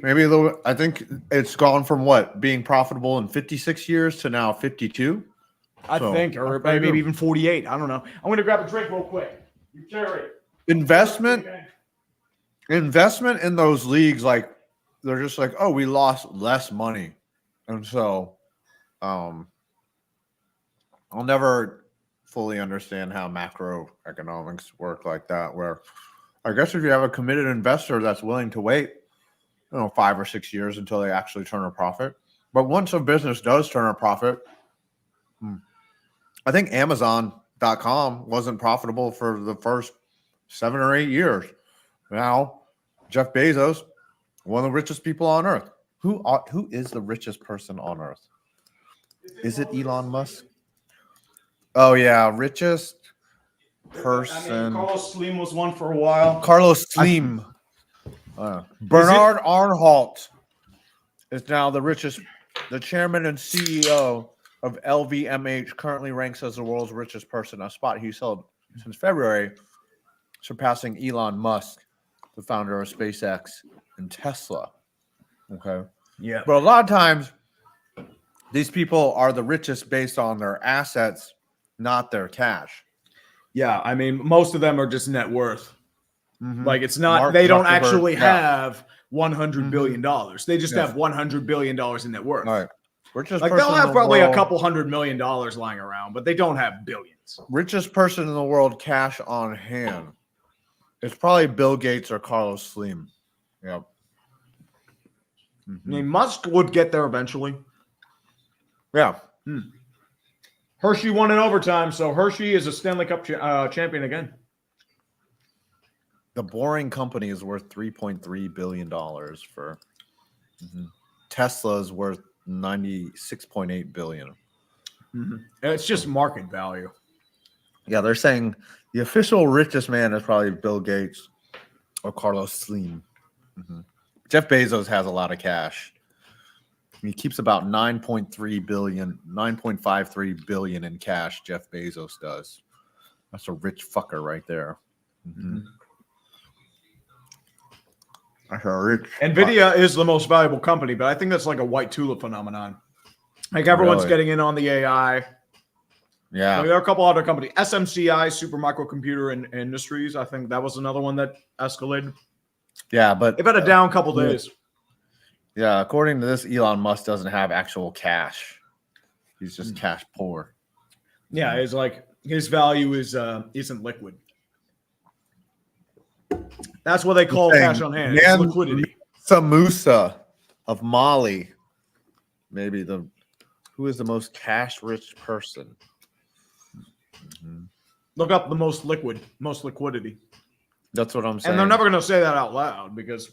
Speaker 2: I think it's gone from being profitable in 56 years to now 52.
Speaker 1: I think, or maybe even 48. I don't know. I'm going to grab a drink real quick. You carry
Speaker 2: investment in those leagues, like they're just like, oh, we lost less money, and so I'll never fully understand how macroeconomics work like that, where I guess if you have a committed investor that's willing to wait 5 or 6 years until they actually turn a profit, but once a business does turn a profit, I think Amazon.com wasn't profitable for the first 7 or 8 years. Now, Jeff Bezos, one of the richest people on earth. Who is the richest person on earth? Is it Elon Musk? Oh yeah, richest person.
Speaker 1: I mean, Carlos Slim was one for a while.
Speaker 2: Carlos Slim. Bernard Arnault is now the richest. The chairman and CEO of LVMH currently ranks as the world's richest person, a spot he's held since February, surpassing Elon Musk, the founder of SpaceX and Tesla. Okay.
Speaker 1: Yeah.
Speaker 2: But a lot of times, these people are the richest based on their assets, not their cash.
Speaker 1: Yeah. I mean, most of them are just net worth. Mm-hmm. Like it's not, they don't actually have $100 billion. They just have $100 billion in net worth.
Speaker 2: All right.
Speaker 1: Like they'll have probably a couple $100 million lying around, but they don't have billions.
Speaker 2: Richest person in the world, cash on hand. It's probably Bill Gates or Carlos Slim. Yep.
Speaker 1: I mean, Musk would get there eventually.
Speaker 2: Yeah.
Speaker 1: Hershey won in overtime, so Hershey is a Stanley Cup champion again.
Speaker 2: The Boring Company is worth $3.3 billion for. Tesla is worth $96.8 billion.
Speaker 1: It's just market value.
Speaker 2: Yeah, they're saying the official richest man is probably Bill Gates or Carlos Slim. Jeff Bezos has a lot of cash. He keeps about 9.53 billion in cash. Jeff Bezos does. That's a rich fucker right there. That's a rich.
Speaker 1: Nvidia is the most valuable company, but I think that's like a white tulip phenomenon. Like everyone's getting in on the AI.
Speaker 2: Yeah,
Speaker 1: there are a couple other companies. SMCI, Super Microcomputer Industries. I think that was another one that escalated.
Speaker 2: Yeah, but
Speaker 1: they've had a down couple days.
Speaker 2: Yeah, according to this, Elon Musk doesn't have actual cash. He's just cash poor.
Speaker 1: Yeah, it's like his value isn't liquid. That's what they call cash on hand. It's liquidity.
Speaker 2: Samusa of Mali, maybe who is the most cash-rich person?
Speaker 1: Look up the most liquidity.
Speaker 2: That's what I'm saying.
Speaker 1: And they're never going to say that out loud because.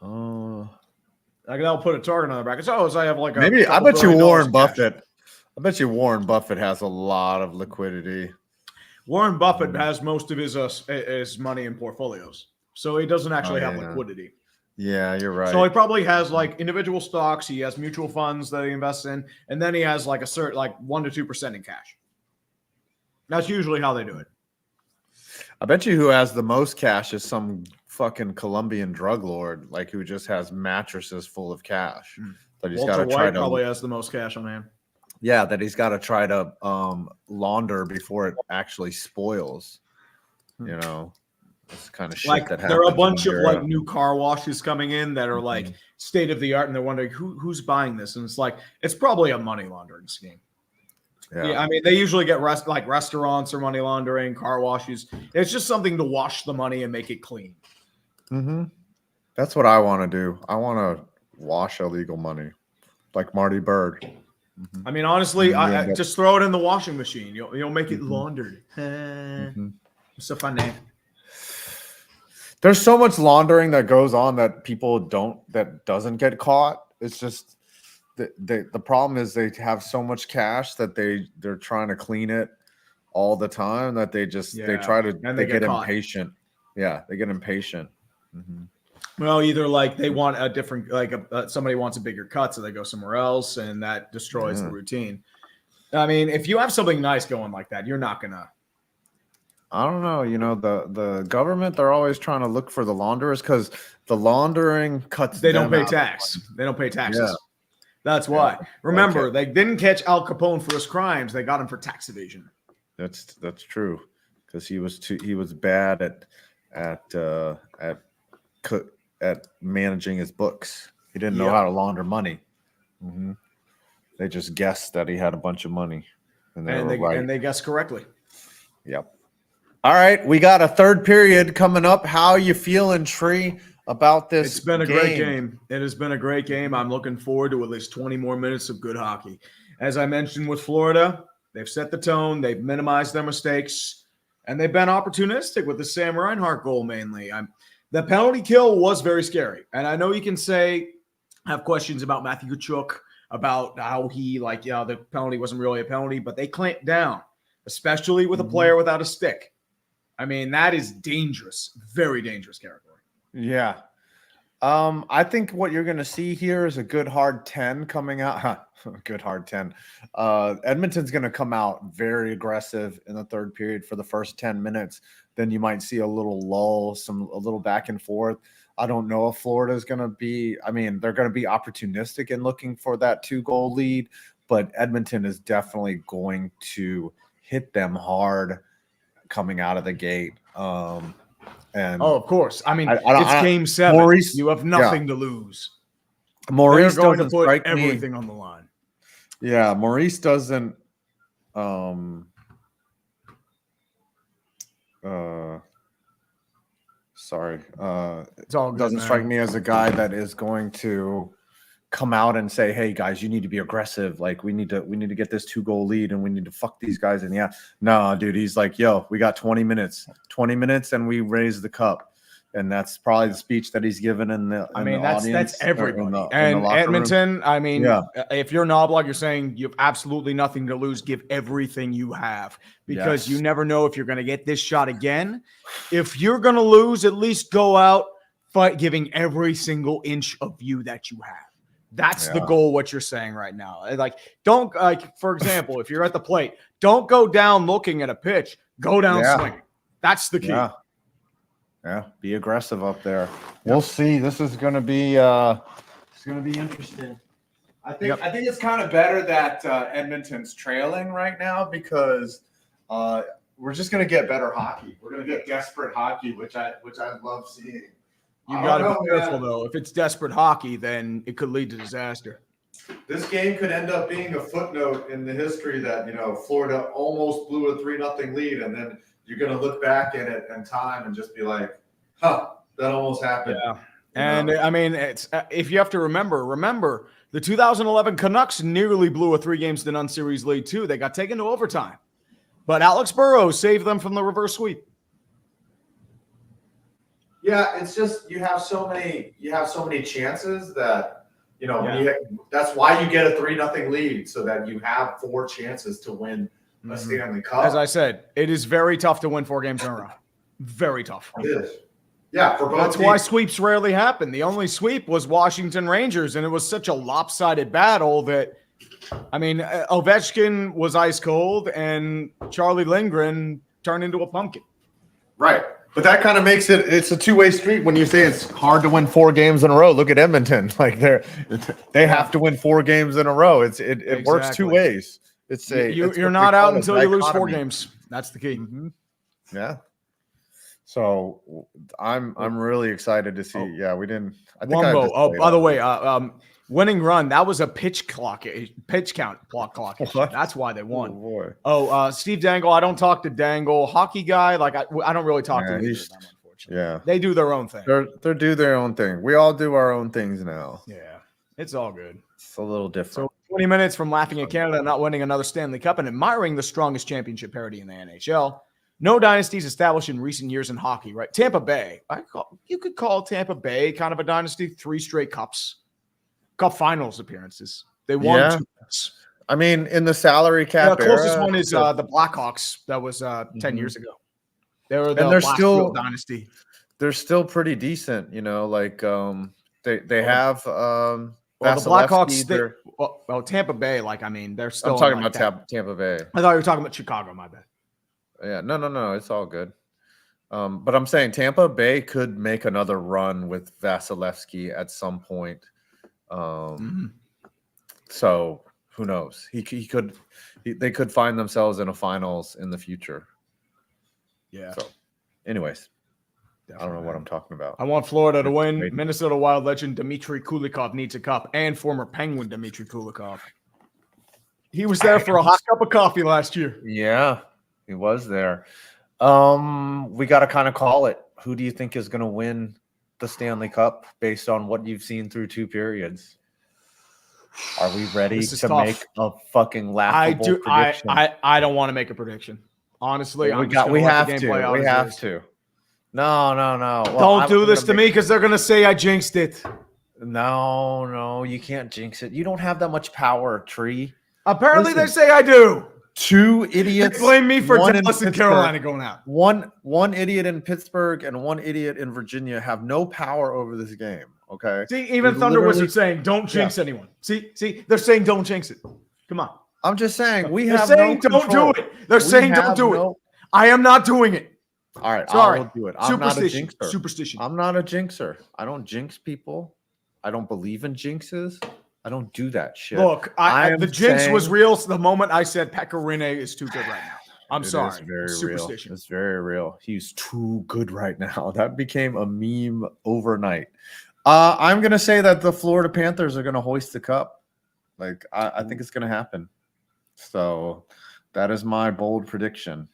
Speaker 1: Like they'll put a target on their back. So I have like a
Speaker 2: maybe. I bet you Warren Buffett. I bet you Warren Buffett has a lot of liquidity.
Speaker 1: Warren Buffett has most of his money in portfolios, so he doesn't actually have liquidity.
Speaker 2: Yeah, you're right.
Speaker 1: So he probably has like individual stocks. He has mutual funds that he invests in, and then he has like a certain 1 to 2% in cash. That's usually how they do it.
Speaker 2: I bet you who has the most cash is some fucking Colombian drug lord, like who just has mattresses full of cash. That he's got to try to
Speaker 1: probably has the most cash on hand.
Speaker 2: Yeah, that he's got to try to launder before it actually spoils. You know, it's kind of shit that happens.
Speaker 1: There are a bunch of new car washes coming in that are like state of the art, and they're wondering who's buying this, and it's probably a money laundering scheme. Yeah, I mean they usually get restaurants or money laundering, car washes. It's just something to wash the money and make it clean.
Speaker 2: That's what I want to do. I want to wash illegal money, like Marty Bird.
Speaker 1: I mean, honestly, I just throw it in the washing machine. You'll make it laundered. So funny.
Speaker 2: There's so much laundering that goes on that that doesn't get caught. It's just the problem is they have so much cash that they're trying to clean it all the time that they get impatient. Yeah, they get impatient.
Speaker 1: Well, either they want a different, somebody wants a bigger cut, so they go somewhere else, and that destroys the routine. I mean, if you have something nice going like that, you're not gonna.
Speaker 2: I don't know. You know, the government, they're always trying to look for the launderers because the laundering cuts.
Speaker 1: They don't pay tax. They don't pay taxes. Yeah. That's why. Yeah. Remember, they didn't catch Al Capone for his crimes. They got him for tax evasion.
Speaker 2: That's true, because he was bad at managing his books. He didn't know how to launder money. They just guessed that he had a bunch of money, and they guessed correctly. Yep. All right, we got a third period coming up. How you feeling, Tree, about this?
Speaker 1: It's been a great game. It has been a great game. I'm looking forward to at least 20 more minutes of good hockey. As I mentioned with Florida, they've set the tone. They've minimized their mistakes, and they've been opportunistic with the Sam Reinhart goal mainly. The penalty kill was very scary. And I know you can have questions about Matthew Tkachuk, about how the penalty wasn't really a penalty, but they clamped down, especially with a player without a stick. I mean, that is dangerous, very dangerous territory.
Speaker 2: Yeah. I think what you're going to see here is a good hard 10 coming out. Good hard 10. Edmonton's going to come out very aggressive in the third period for the first 10 minutes. Then you might see a little lull, a little back and forth. I don't know if Florida is going to be – I mean, they're going to be opportunistic in looking for that 2-goal lead, but Edmonton is definitely going to hit them hard coming out of the gate. And
Speaker 1: of course. I mean, it's game 7. Maurice, you have nothing to lose.
Speaker 2: Maurice
Speaker 1: They're going to put everything on the line.
Speaker 2: Yeah, Maurice doesn't
Speaker 1: it's all good,
Speaker 2: doesn't strike me as a guy that is going to come out and say, "Hey guys, you need to be aggressive. Like we need to get this 2-goal lead and we need to fuck these guys in the ass." No, dude, he's like, "Yo, we got 20 minutes, and we raise the cup." And that's probably the speech that he's given in the
Speaker 1: that's everybody. And Edmonton, room. I mean, if you're Knoblauch, you're saying you have absolutely nothing to lose. Give everything you have, because you never know if you're going to get this shot again. If you're going to lose, at least go out fight, giving every single inch of you that you have. That's the goal, what you're saying right now. Like, don't, like, for example, if you're at the plate, don't go down looking at a pitch. Go down swinging. That's the key.
Speaker 2: Yeah, be aggressive up there. We'll see. This is going to be interesting. I think it's kind of better that Edmonton's trailing right now, because we're just going to get better hockey. We're going to get desperate hockey, which I love seeing.
Speaker 1: You got to be careful, though. If it's desperate hockey, then it could lead to disaster.
Speaker 2: This game could end up being a footnote in the history that, Florida almost blew a 3-0 lead, and then you're going to look back at it in time and just be like, that almost happened.
Speaker 1: Yeah. And, I mean, it's if you have to remember, the 2011 Canucks nearly blew a 3-0 series lead, too. They got taken to overtime. But Alex Burrows saved them from the reverse sweep.
Speaker 2: Yeah, it's just you have so many chances that that's why you get a 3-0 lead, so that you have 4 chances to win a Stanley Cup.
Speaker 1: As I said, it is very tough to win 4 games in a row. Very tough.
Speaker 2: It is. Yeah, for both
Speaker 1: That's teams. Why sweeps rarely happen. The only sweep was Washington Rangers, and it was such a lopsided battle that, I mean, Ovechkin was ice cold, and Charlie Lindgren turned into a pumpkin.
Speaker 2: Right. But that kind of makes it's a two-way street when you say it's hard to win 4 games in a row. Look at Edmonton. Like they have to win 4 games in a row. It works 2 ways.
Speaker 1: You're not out until you lose 4 games. That's the key.
Speaker 2: Mm-hmm. Yeah. So I'm really excited to see. We didn't. I think
Speaker 1: Wumbo. By the way, winning run, that was a pitch count clock. That's why they won. Steve Dangle. I don't talk to Dangle, hockey guy. Like I don't really talk to them, unfortunately.
Speaker 2: Yeah,
Speaker 1: they do their own thing.
Speaker 2: They do their own thing. We all do our own things now.
Speaker 1: Yeah, it's all good.
Speaker 2: It's a little different.
Speaker 1: So 20 minutes from laughing at Canada not winning another Stanley Cup and admiring the strongest championship parity in the NHL. No dynasties established in recent years in hockey, right? Tampa Bay. You could call Tampa Bay kind of a dynasty. 3 straight cups. Cup finals appearances. They won 2 cups.
Speaker 2: I mean, in the salary cap,
Speaker 1: the closest one is the Blackhawks. That was 10 years ago. They were
Speaker 2: they're
Speaker 1: still dynasty.
Speaker 2: They're still pretty decent, like they have.
Speaker 1: The Blackhawks. Tampa Bay. Like I mean, they're still.
Speaker 2: I'm talking about Tampa Bay.
Speaker 1: I thought you were talking about Chicago. My bad.
Speaker 2: Yeah, no, it's all good. But I'm saying Tampa Bay could make another run with Vasilevsky at some point. So who knows? They could find themselves in a finals in the future.
Speaker 1: Yeah.
Speaker 2: So, anyways, definitely. I don't know what I'm talking about.
Speaker 1: I want Florida to win. Minnesota Wild legend Dmitry Kulikov needs a cup, and former Penguin Dmitry Kulikov. He was there for a hot cup of coffee last year.
Speaker 2: Yeah. He was there. We got to kind of call it. Who do you think is going to win the Stanley Cup based on what you've seen through 2 periods? Are we ready to make a fucking laughable prediction?
Speaker 1: I don't want to make a prediction. Honestly,
Speaker 2: we have to. No.
Speaker 1: Don't do this to me because they're going to say I jinxed it.
Speaker 2: No, you can't jinx it. You don't have that much power, Tree.
Speaker 1: Apparently, they say I do.
Speaker 2: 2 idiots.
Speaker 1: They blame me for Dallas and Carolina going out.
Speaker 2: One idiot in Pittsburgh and 1 idiot in Virginia have no power over this game. Okay.
Speaker 1: See, even Thunder Wizards saying don't jinx anyone. See, they're saying don't jinx it. Come on.
Speaker 2: I'm just saying
Speaker 1: They're saying don't do it. They're saying don't do it. I am not doing it.
Speaker 2: All right,
Speaker 1: sorry.
Speaker 2: I'll do it. I'm not a jinxer.
Speaker 1: Superstition.
Speaker 2: I'm not a jinxer. I don't jinx people. I don't believe in jinxes. I don't do that shit.
Speaker 1: Look, the jinx was real the moment I said Pekka Rinne is too good right now. I'm sorry.
Speaker 2: It's very real. It's very real. He's too good right now. That became a meme overnight. I'm going to say that the Florida Panthers are going to hoist the cup. Like, I think it's going to happen. So that is my bold prediction.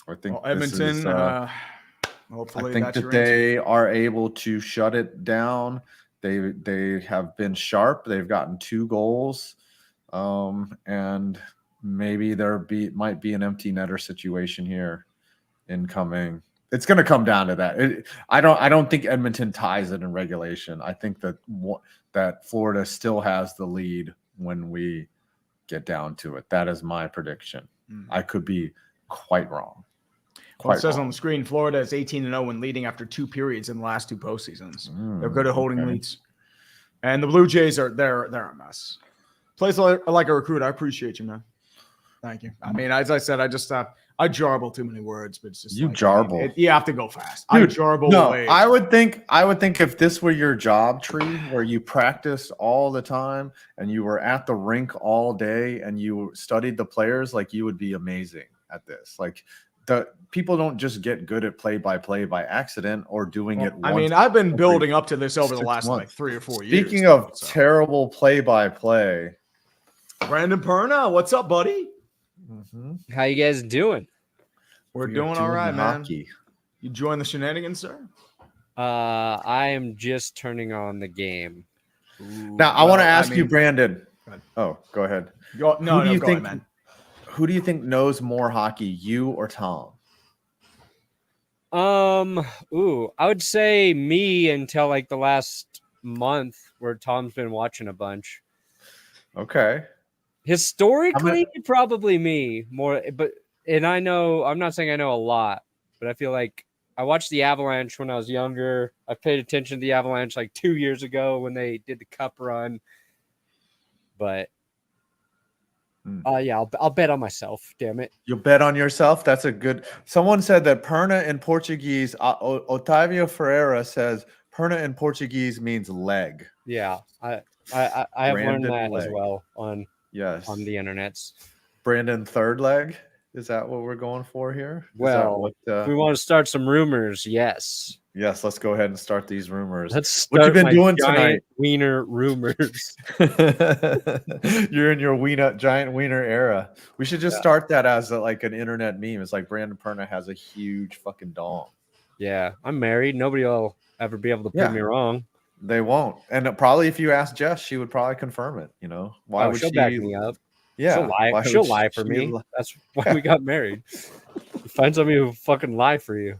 Speaker 2: I think
Speaker 1: Edmonton, hopefully
Speaker 2: I think that they are able to shut it down. They have been sharp. They've gotten 2 goals, and maybe might be an empty netter situation here incoming. It's going to come down to that. I don't think Edmonton ties it in regulation. I think that Florida still has the lead when we get down to it. That is my prediction. I could be quite wrong.
Speaker 1: Well, it says on the screen, Florida is 18-0 when leading after 2 periods in the last 2 postseasons. They're good at holding leads. And the Blue Jays they're a mess. Plays like a recruit. I appreciate you, man. Thank you. I mean, as I said, I jarble too many words, but it's just
Speaker 2: you jarble.
Speaker 1: You have to go fast.
Speaker 2: Dude,
Speaker 1: I jarble.
Speaker 2: No,
Speaker 1: way.
Speaker 2: I would think if this were your job tree, where you practiced all the time and you were at the rink all day and you studied the players, like you would be amazing at this. Like the people don't just get good at play-by-play by accident or doing it.
Speaker 1: I mean, I've been building up to this over the last like 3 or 4 years.
Speaker 2: Speaking of terrible play-by-play,
Speaker 1: Brandon Perna, what's up, buddy?
Speaker 6: How you guys doing?
Speaker 1: We're doing all right, man. You join the shenanigans, sir?
Speaker 6: I am just turning on the game.
Speaker 2: Now, I want to ask you, Brandon. Oh, go ahead.
Speaker 1: Go ahead, man.
Speaker 2: Who do you think knows more hockey, you or Tom?
Speaker 6: I would say me until like the last month, where Tom's been watching a bunch.
Speaker 2: Okay.
Speaker 6: Historically, probably me more, and I know, I'm not saying I know a lot, but I feel like I watched the Avalanche when I was younger. I paid attention to the Avalanche like 2 years ago when they did the cup run. But yeah, I'll bet on myself. Damn it.
Speaker 2: You'll bet on yourself? That's a good. Someone said that Perna in Portuguese, Otávio Ferreira says Perna in Portuguese means leg.
Speaker 6: Yeah, I have learned that as well on the internets.
Speaker 2: Brandon third leg? Is that what we're going for here?
Speaker 6: Well, if we want to start some rumors, yes.
Speaker 2: Yes, let's go ahead and start these rumors.
Speaker 6: Let's start
Speaker 2: what you been doing tonight?
Speaker 6: Wiener rumors.
Speaker 2: You're in your giant wiener era. We should just start that as like an internet meme. It's like Brandon Perna has a huge fucking dong.
Speaker 6: Yeah, I'm married. Nobody will ever be able to prove me wrong.
Speaker 2: They won't. And probably if you ask Jess, she would probably confirm it. You know, why would
Speaker 6: she'll
Speaker 2: she
Speaker 6: back me up?
Speaker 2: Yeah,
Speaker 6: she'll lie for me. That's why we got married. You find somebody who fucking lie for you.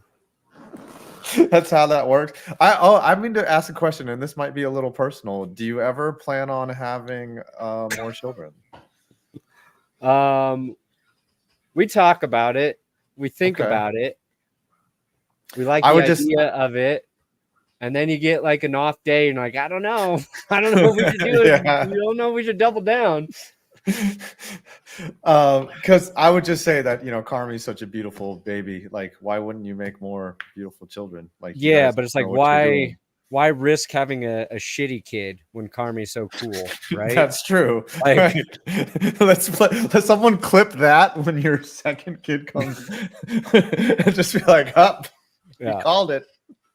Speaker 2: That's how that works. I mean to ask a question, and this might be a little personal. Do you ever plan on having more children?
Speaker 6: We talk about it. We think about it. We like the idea of it. And then you get like an off day and like, I don't know. I don't know what we should do. We don't know if we should double down.
Speaker 2: Because I would just say that, you know, Carmi's such a beautiful baby. Like, why wouldn't you make more beautiful children? Like,
Speaker 6: yeah, but it's like, why risk having a shitty kid when Carmi's so cool, right?
Speaker 2: That's true.
Speaker 6: Like,
Speaker 2: right. Let someone clip that when your second kid comes and just be like, up, you called it.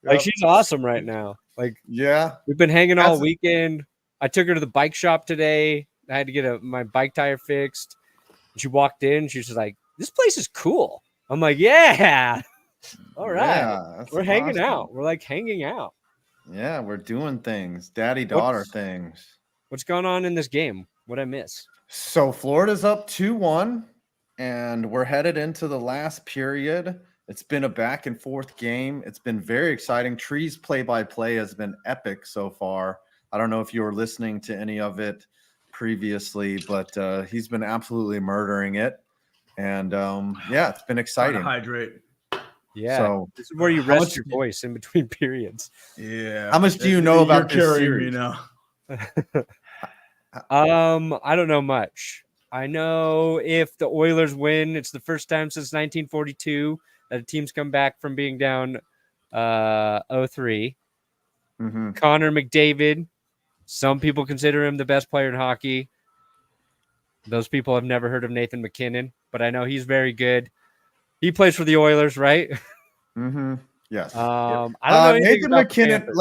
Speaker 6: Like, she's awesome right now. Like,
Speaker 2: yeah,
Speaker 6: we've been hanging all weekend. I took her to the bike shop today. I had to get my bike tire fixed. She walked in. She was like, "This place is cool." I'm like, "Yeah, all right,
Speaker 2: yeah,
Speaker 6: we're hanging out. We're like hanging out.
Speaker 2: Yeah, we're doing things, daddy-daughter things."
Speaker 6: What's going on in this game? What'd I miss?
Speaker 2: So Florida's up 2-1, and we're headed into the last period. It's been a back and forth game. It's been very exciting. Tree's play-by-play has been epic so far. I don't know if you were listening to any of it previously, but he's been absolutely murdering it. And yeah, it's been exciting.
Speaker 1: Hydrate.
Speaker 6: Yeah.
Speaker 2: So
Speaker 6: this is where you rest your voice in between periods.
Speaker 2: Yeah. How much do you know about this series?
Speaker 1: Now?
Speaker 6: I don't know much. I know if the Oilers win, it's the first time since 1942 that a team's come back from being down 0-3.
Speaker 2: Mm-hmm.
Speaker 6: Connor McDavid, some people consider him the best player in hockey. Those people have never heard of Nathan McKinnon, but I know he's very good. He plays for the Oilers, right?
Speaker 2: Mm-hmm. Yes.
Speaker 6: I don't know
Speaker 2: Nathan McKinnon,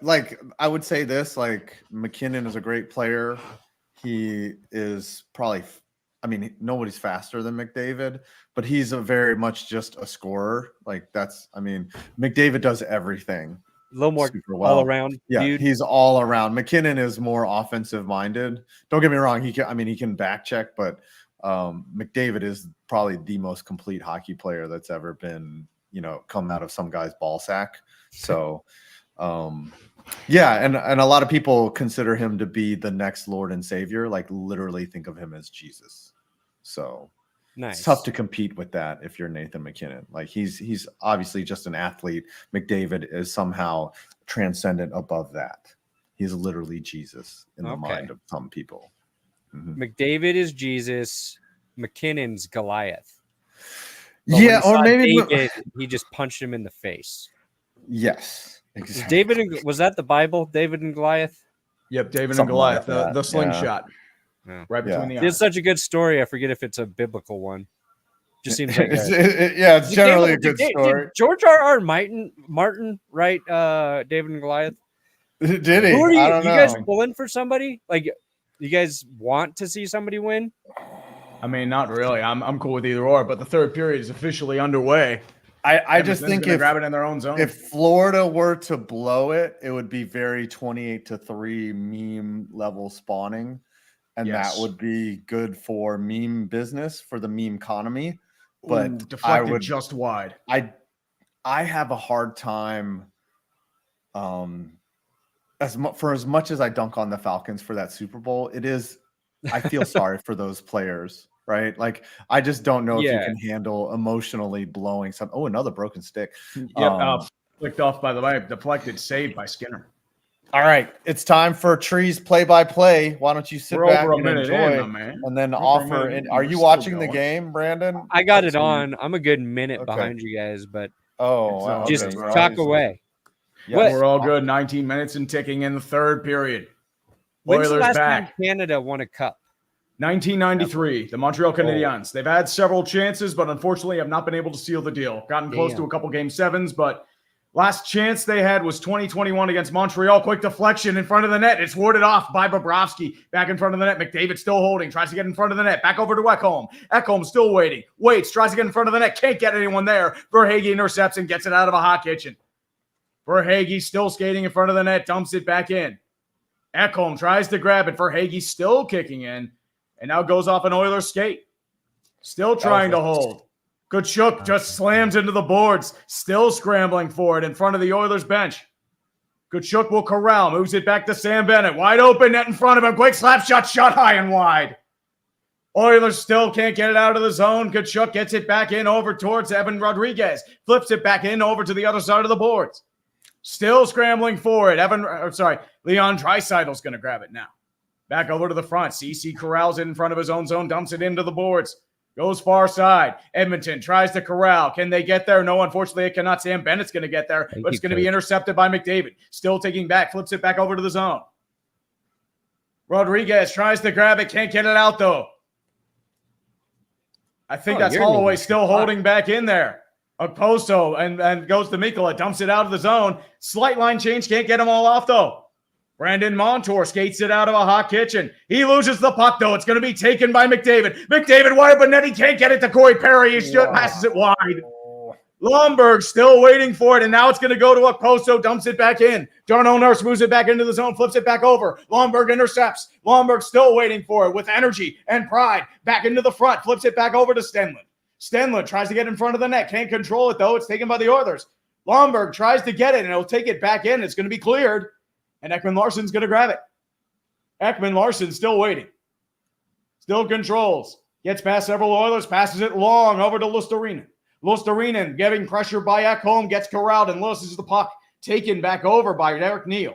Speaker 2: like I would say this, like McKinnon is a great player. He is probably, I mean, nobody's faster than McDavid, but he's a very much just a scorer. Like that's, I mean, McDavid does everything.
Speaker 6: little more
Speaker 2: well.
Speaker 6: all around.
Speaker 2: Yeah,
Speaker 6: dude.
Speaker 2: he's all around. McKinnon is more offensive minded. Don't get me wrong. He can back check, but McDavid is probably the most complete hockey player that's ever been, come out of some guy's ball sack. So, yeah, and a lot of people consider him to be the next Lord and Savior. Like literally think of him as Jesus. So
Speaker 6: nice.
Speaker 2: It's tough to compete with that if you're Nathan McKinnon. Like he's obviously just an athlete. McDavid is somehow transcendent above that. He's literally Jesus in the mind of some people. Mm-hmm.
Speaker 6: McDavid is Jesus. McKinnon's Goliath. But
Speaker 2: yeah, or maybe
Speaker 6: David, he just punched him in the face.
Speaker 2: Yes. Exactly.
Speaker 6: Was that the Bible? David and Goliath?
Speaker 1: Yep, David
Speaker 2: Something
Speaker 1: and Goliath,
Speaker 2: like
Speaker 1: the slingshot.
Speaker 6: Yeah.
Speaker 1: Right between the eyes.
Speaker 6: It's such a good story. I forget if it's a biblical one. Just seems like
Speaker 2: it's generally a good story.
Speaker 6: Did George R.R. Martin write David and Goliath?
Speaker 2: Did he?
Speaker 6: Who are you?
Speaker 2: I don't know.
Speaker 6: You guys pulling for somebody? Like, you guys want to see somebody win?
Speaker 1: I mean, not really. I'm cool with either or, but the third period is officially underway.
Speaker 2: I just think
Speaker 1: grab it in their own zone.
Speaker 2: If Florida were to blow it, it would be very 28-3 meme level spawning. And that would be good for meme business, for the meme economy. But
Speaker 1: deflected just wide.
Speaker 2: I have a hard time as much as I dunk on the Falcons for that Super Bowl, I feel sorry for those players. Right, like I just don't know if you can handle emotionally blowing some. Oh, another broken stick.
Speaker 1: Flicked off by the way, deflected, saved by Skinner.
Speaker 2: All right, it's time for Trees play-by-play. Why don't you sit back and enjoy, and then offer? Are you watching the game, Brandon?
Speaker 6: I got it on. I'm a good minute behind you guys, but just talk away.
Speaker 1: Yeah, we're all good. 19 minutes and ticking in the third period.
Speaker 6: When's the last time Canada won a cup?
Speaker 1: 1993, the Montreal Canadiens. They've had several chances, but unfortunately have not been able to seal the deal. Gotten close to a couple game sevens, but last chance they had was 2021 against Montreal. Quick deflection in front of the net. It's warded off by Bobrovsky. Back in front of the net. McDavid still holding. Tries to get in front of the net. Back over to Ekholm. Ekholm still waiting. Waits. Tries to get in front of the net. Can't get anyone there. Verhaeghe intercepts and gets it out of a hot kitchen. Verhaeghe still skating in front of the net. Dumps it back in. Ekholm tries to grab it. Verhaeghe still kicking in. And now goes off an Oilers skate. Still trying to hold. Kachuk just slams into the boards. Still scrambling for it in front of the Oilers bench. Kachuk will corral. Moves it back to Sam Bennett. Wide open net in front of him. Quick slap shot. Shot high and wide. Oilers still can't get it out of the zone. Kachuk gets it back in over towards Evan Rodriguez. Flips it back in over to the other side of the boards. Still scrambling for it. Leon Draisaitl's going to grab it now. Back over to the front. CC corrals it in front of his own zone. Dumps it into the boards. Goes far side. Edmonton tries to corral. Can they get there? No, unfortunately, it cannot. Sam Bennett's going to get there, but it's going to be intercepted by McDavid. Still taking back. Flips it back over to the zone. Rodriguez tries to grab it. Can't get it out, though. I think that's Holloway still holding back in there. Okposo and goes to Mikkola. Dumps it out of the zone. Slight line change. Can't get them all off, though. Brandon Montour skates it out of a hot kitchen. He loses the puck, though. It's going to be taken by McDavid. McDavid wide, but Nettie can't get it to Corey Perry. He just passes it wide. Lomberg still waiting for it, and now it's going to go to Okposo. Dumps it back in. Darnell Nurse moves it back into the zone, flips it back over. Lomberg intercepts. Lomberg still waiting for it with energy and pride. Back into the front, flips it back over to Stenlund. Stenlund tries to get in front of the net. Can't control it, though. It's taken by the Oilers. Lomberg tries to get it, and he'll take it back in. It's going to be cleared. And Ekman-Larsson's going to grab it. Ekman-Larsson still waiting. Still controls. Gets past several Oilers. Passes it long over to Luostarinen. Luostarinen getting pressure by Ekholm. Gets corralled and loses the puck. Taken back over by Derek Neal.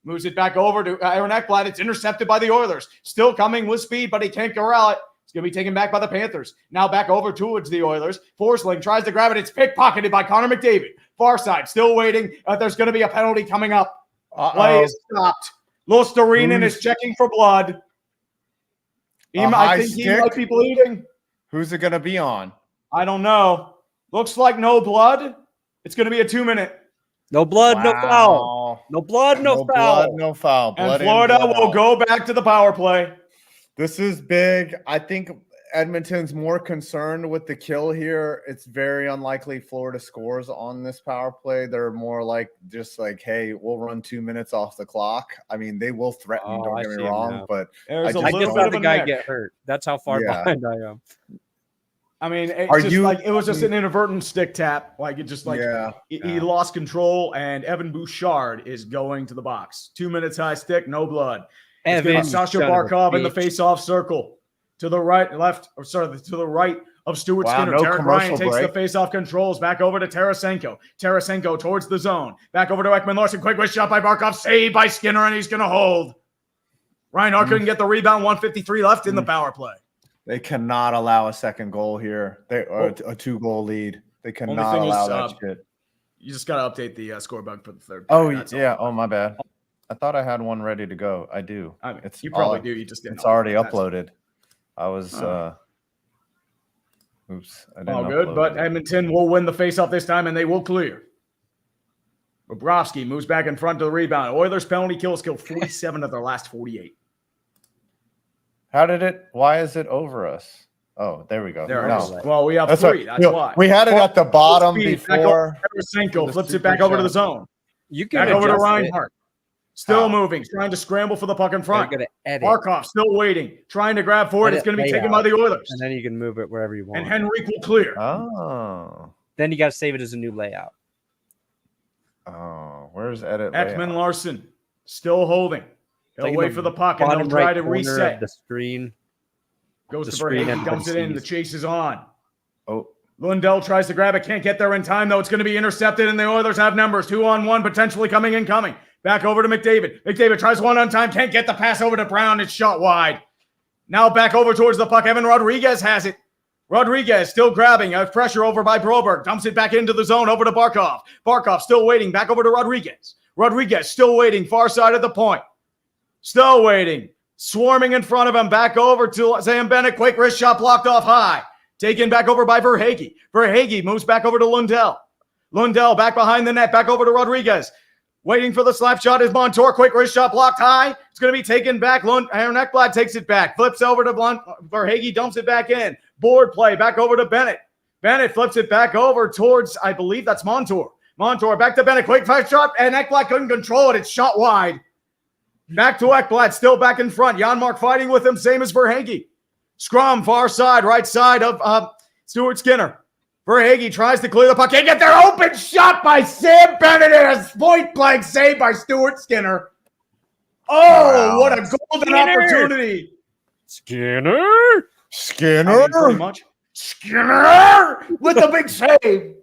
Speaker 1: Moves it back over to Aaron Ekblad. It's intercepted by the Oilers. Still coming with speed, but he can't corral it. It's going to be taken back by the Panthers. Now back over towards the Oilers. Forsling tries to grab it. It's pickpocketed by Connor McDavid. Far side. Still waiting. There's going to be a penalty coming up. Play is stopped. Luostarinen is checking for blood. I think he might be bleeding.
Speaker 2: Who's it going to be on?
Speaker 1: I don't know. Looks like no blood. It's going to be a 2-minute.
Speaker 6: No blood, no foul. No blood, no foul.
Speaker 2: Blood, no foul.
Speaker 1: And Florida will go back to the power play.
Speaker 2: This is big. I think Edmonton's more concerned with the kill here. It's very unlikely Florida scores on this power play. They're more like just like, hey, we'll run 2 minutes off the clock. I mean, they will threaten. Don't get me wrong, but
Speaker 1: there's
Speaker 6: I just saw the guy get hurt. That's how far behind I am.
Speaker 1: I mean, it was just an inadvertent stick tap. Like it just he lost control, and Evan Bouchard is going to the box. 2 minutes high stick, no blood. It's Sasha Barkov in the face-off circle. To the right, to the right of Stuart Skinner. Derek Ryan takes the face-off controls. Back over to Tarasenko. Tarasenko towards the zone. Back over to Ekman Larson. Quick wrist shot by Barkov. Saved by Skinner, and he's going to hold. Reinhart couldn't get the rebound. 1:53 left in the power play.
Speaker 2: They cannot allow a second goal here. A 2-goal lead. They cannot allow that shit.
Speaker 1: You just got to update the score bug for the third.
Speaker 2: Oh, yeah. Oh, my bad. I thought I had one ready to go. I do.
Speaker 1: I mean, you probably do. You just didn't.
Speaker 2: It's already uploaded. I was oops. I didn't
Speaker 1: all good, but Edmonton will win the faceoff this time, and they will clear. Bobrovsky moves back in front to the rebound. Oilers penalty kills killed 47 of their last 48.
Speaker 2: Why is it over us? Oh, there we go.
Speaker 1: Well, we have 3. That's why.
Speaker 2: We had it at the bottom before.
Speaker 1: Tarasenko flips it back over to the zone.
Speaker 6: You can
Speaker 1: back over to Reinhart. Still moving, trying to scramble for the puck in front. Barkov still waiting, trying to grab for it. It's going to be taken by the Oilers.
Speaker 6: And then you can move it wherever you want.
Speaker 1: And Henrique will clear.
Speaker 2: Oh.
Speaker 6: Then you got to save it as a new layout.
Speaker 2: Oh, where's edit?
Speaker 1: Ekman Larson still holding. He'll wait for the puck, and they'll try to reset.
Speaker 6: The screen.
Speaker 1: Goes to Verhage, dumps it in. The chase is on.
Speaker 2: Oh.
Speaker 1: Lundell tries to grab it. Can't get there in time, though. It's going to be intercepted, and the Oilers have numbers. 2-on-1, potentially coming. Back over to McDavid. McDavid tries one on time. Can't get the pass over to Brown. It's shot wide. Now back over towards the puck. Evan Rodriguez has it. Rodriguez still grabbing. Pressure over by Broberg. Dumps it back into the zone over to Barkov. Barkov still waiting. Back over to Rodriguez. Rodriguez still waiting. Far side of the point. Still waiting. Swarming in front of him. Back over to Sam Bennett. Quick wrist shot blocked off high. Taken back over by Verhage. Verhage moves back over to Lundell. Lundell back behind the net. Back over to Rodriguez. Waiting for the slap shot is Montour. Quick wrist shot blocked high. It's going to be taken back. Aaron Ekblad takes it back. Flips over to Verhage. Dumps it back in. Board play. Back over to Bennett. Bennett flips it back over towards, I believe that's Montour. Montour back to Bennett. Quick fast shot. And Ekblad couldn't control it. It's shot wide. Back to Ekblad. Still back in front. Janmark fighting with him. Same as Verhage. Scrum far side. Right side of Stuart Skinner. Verhage tries to clear the puck. Can't get there. Open shot by Sam Bennett and a point blank save by Stuart Skinner. Oh, wow. What a golden opportunity.
Speaker 6: Skinner.
Speaker 1: Pretty much. Skinner with the big save.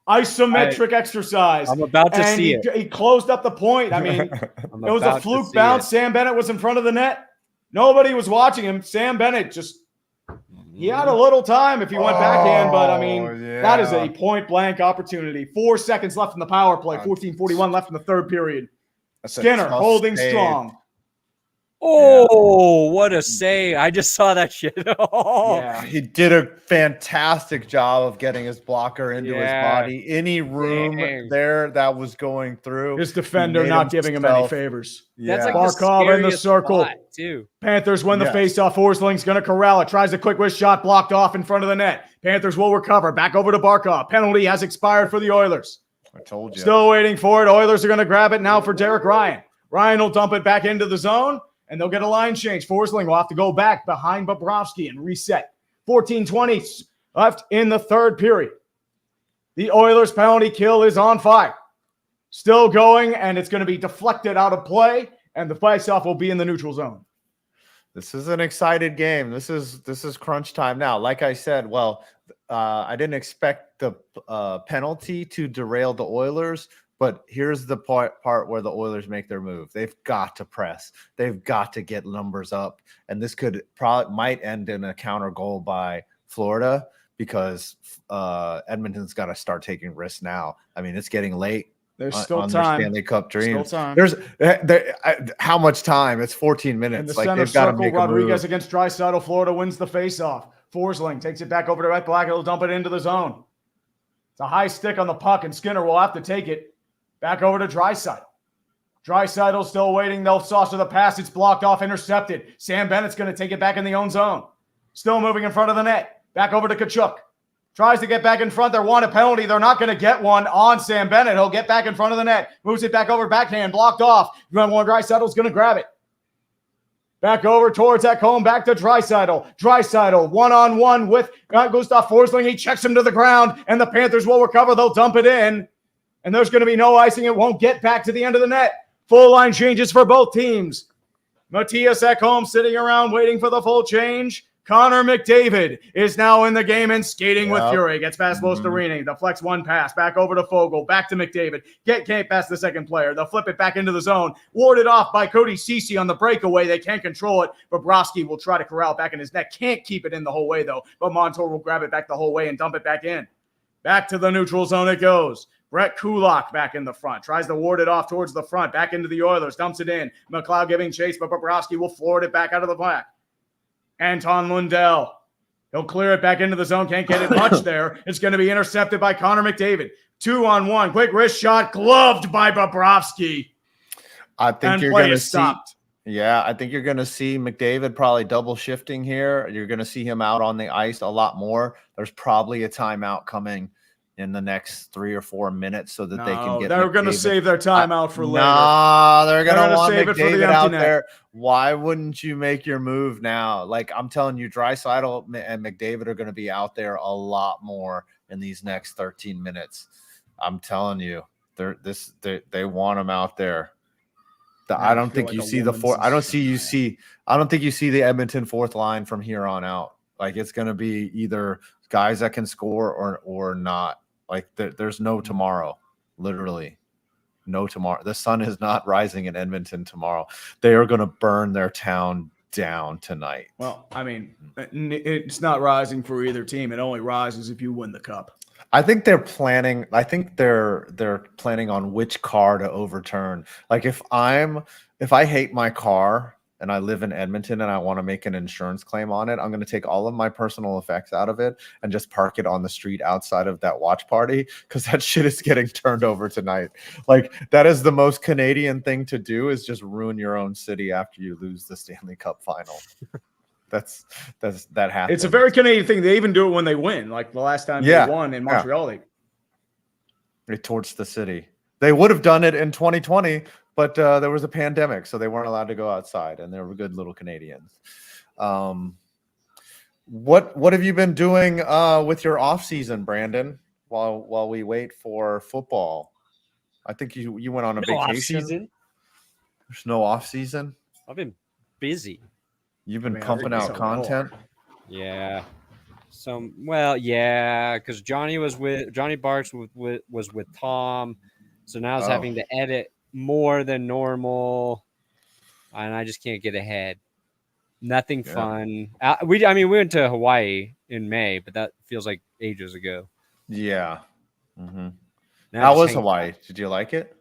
Speaker 1: Isometric exercise.
Speaker 6: I'm about to see it.
Speaker 1: He closed up the point. I mean, it was a fluke bounce. Sam Bennett was in front of the net. Nobody was watching him. Sam Bennett he had a little time if he went backhand, but I mean, that is a point-blank opportunity. 4 seconds left in the power play. 14:41 left in the third period. Skinner holding strong.
Speaker 6: Oh, what a save. I just saw that shit.
Speaker 2: Yeah. He did a fantastic job of getting his blocker into his body. Any room there that was going through.
Speaker 1: His defender not giving him any favors.
Speaker 6: That's like
Speaker 1: Barkov in the circle.
Speaker 6: Too.
Speaker 1: Panthers win the faceoff. Forsling's going to corral it. Tries a quick wrist shot blocked off in front of the net. Panthers will recover. Back over to Barkov. Penalty has expired for the Oilers.
Speaker 2: I told you.
Speaker 1: Still waiting for it. Oilers are going to grab it now for Derek Ryan. Ryan will dump it back into the zone. And they'll get a line change. Forsling will have to go back behind Bobrovsky and reset. 14:20 left in the third period. The Oilers' penalty kill is on fire. Still going, and it's going to be deflected out of play, and the faceoff will be in the neutral zone.
Speaker 2: This is an excited game. This is crunch time now. Like I said, I didn't expect the penalty to derail the Oilers. But here's the part where the Oilers make their move. They've got to press. They've got to get numbers up. And this might end in a counter goal by Florida because Edmonton's got to start taking risks now. I mean, it's getting late.
Speaker 1: There's still
Speaker 2: on
Speaker 1: time.
Speaker 2: Their Stanley Cup dreams.
Speaker 1: Still time.
Speaker 2: How much time? It's 14 minutes.
Speaker 1: In the center circle, Rodriguez against Draisaitl. Florida wins the faceoff. Forsling takes it back over to Ekblad. He'll dump it into the zone. It's a high stick on the puck, and Skinner will have to take it. Back over to Draisaitl. Dreisaitl's still waiting. They'll saucer the pass. It's blocked off, intercepted. Sam Bennett's going to take it back in the own zone. Still moving in front of the net. Back over to Kachuk. Tries to get back in front. They're wanted penalty. They're not going to get one on Sam Bennett. He'll get back in front of the net. Moves it back over backhand. Blocked off. Dreisaitl's going to grab it. Back over towards Ekholm. Back to Draisaitl. Draisaitl one-on-one with Gustav Forsling. He checks him to the ground, and the Panthers will recover. They'll dump it in, and there's going to be no icing. It won't get back to the end of the net. Full line changes for both teams. Matthias Ekholm sitting around waiting for the full change. Connor McDavid is now in the game and skating with fury. Gets past Losterini. The flex one pass. Back over to Fogle. Back to McDavid. Can't pass the second player. They'll flip it back into the zone. Warded off by Cody Ceci on the breakaway. They can't control it. Bobrovsky will try to corral it back in his net. Can't keep it in the whole way, though. But Montour will grab it back the whole way and dump it back in. Back to the neutral zone it goes. Brett Kulak back in the front. Tries to ward it off towards the front. Back into the Oilers. Dumps it in. McLeod giving chase, but Bobrovsky will forward it back out of the back. Anton Lundell. He'll clear it back into the zone. Can't get it much there. It's going to be intercepted by Connor McDavid. 2-on-1. Quick wrist shot. Gloved by Bobrovsky.
Speaker 2: I think you're going to see. Yeah, I think you're going to see McDavid probably double shifting here. You're going to see him out on the ice a lot more. There's probably a timeout coming in the next 3 or 4 minutes so that they can get.
Speaker 1: They're going to save their timeout for later.
Speaker 2: No, they're going to want McDavid out there. Why wouldn't you make your move now? Like I'm telling you, Draisaitl and McDavid are going to be out there a lot more in these next 13 minutes. I'm telling you, they want them out there. I don't think you see the fourth. I don't think you see the Edmonton fourth line from here on out. Like it's going to be either guys that can score or not. Like there's no tomorrow, literally no tomorrow. The sun is not rising in Edmonton tomorrow. They are going to burn their town down tonight.
Speaker 1: Well, I mean, it's not rising for either team. It only rises if you win the cup.
Speaker 2: I think they're planning. I think they're planning on which car to overturn. Like if I hate my car and I live in Edmonton and I want to make an insurance claim on it, I'm going to take all of my personal effects out of it and just park it on the street outside of that watch party because that shit is getting turned over tonight. Like that is the most Canadian thing to do, is just ruin your own city after you lose the Stanley Cup final. that happens.
Speaker 1: It's a very Canadian thing. They even do it when they win. Like the last time they won in Montreal.
Speaker 2: They torched the city. They would have done it in 2020, but there was a pandemic, so they weren't allowed to go outside, and they were good little Canadians. What have you been doing with your off season, Brandon? While we wait for football, I think you went on a vacation. Off-season. There's no off season.
Speaker 6: I've been busy.
Speaker 2: You've been pumping out content.
Speaker 6: Yeah. Because Johnny Barks was with Tom, so now I was having to edit more than normal, and I just can't get ahead. Nothing fun. We went to Hawaii in May, but that feels like ages ago.
Speaker 2: Yeah. Mm-hmm. How was Hawaii? Did you like it?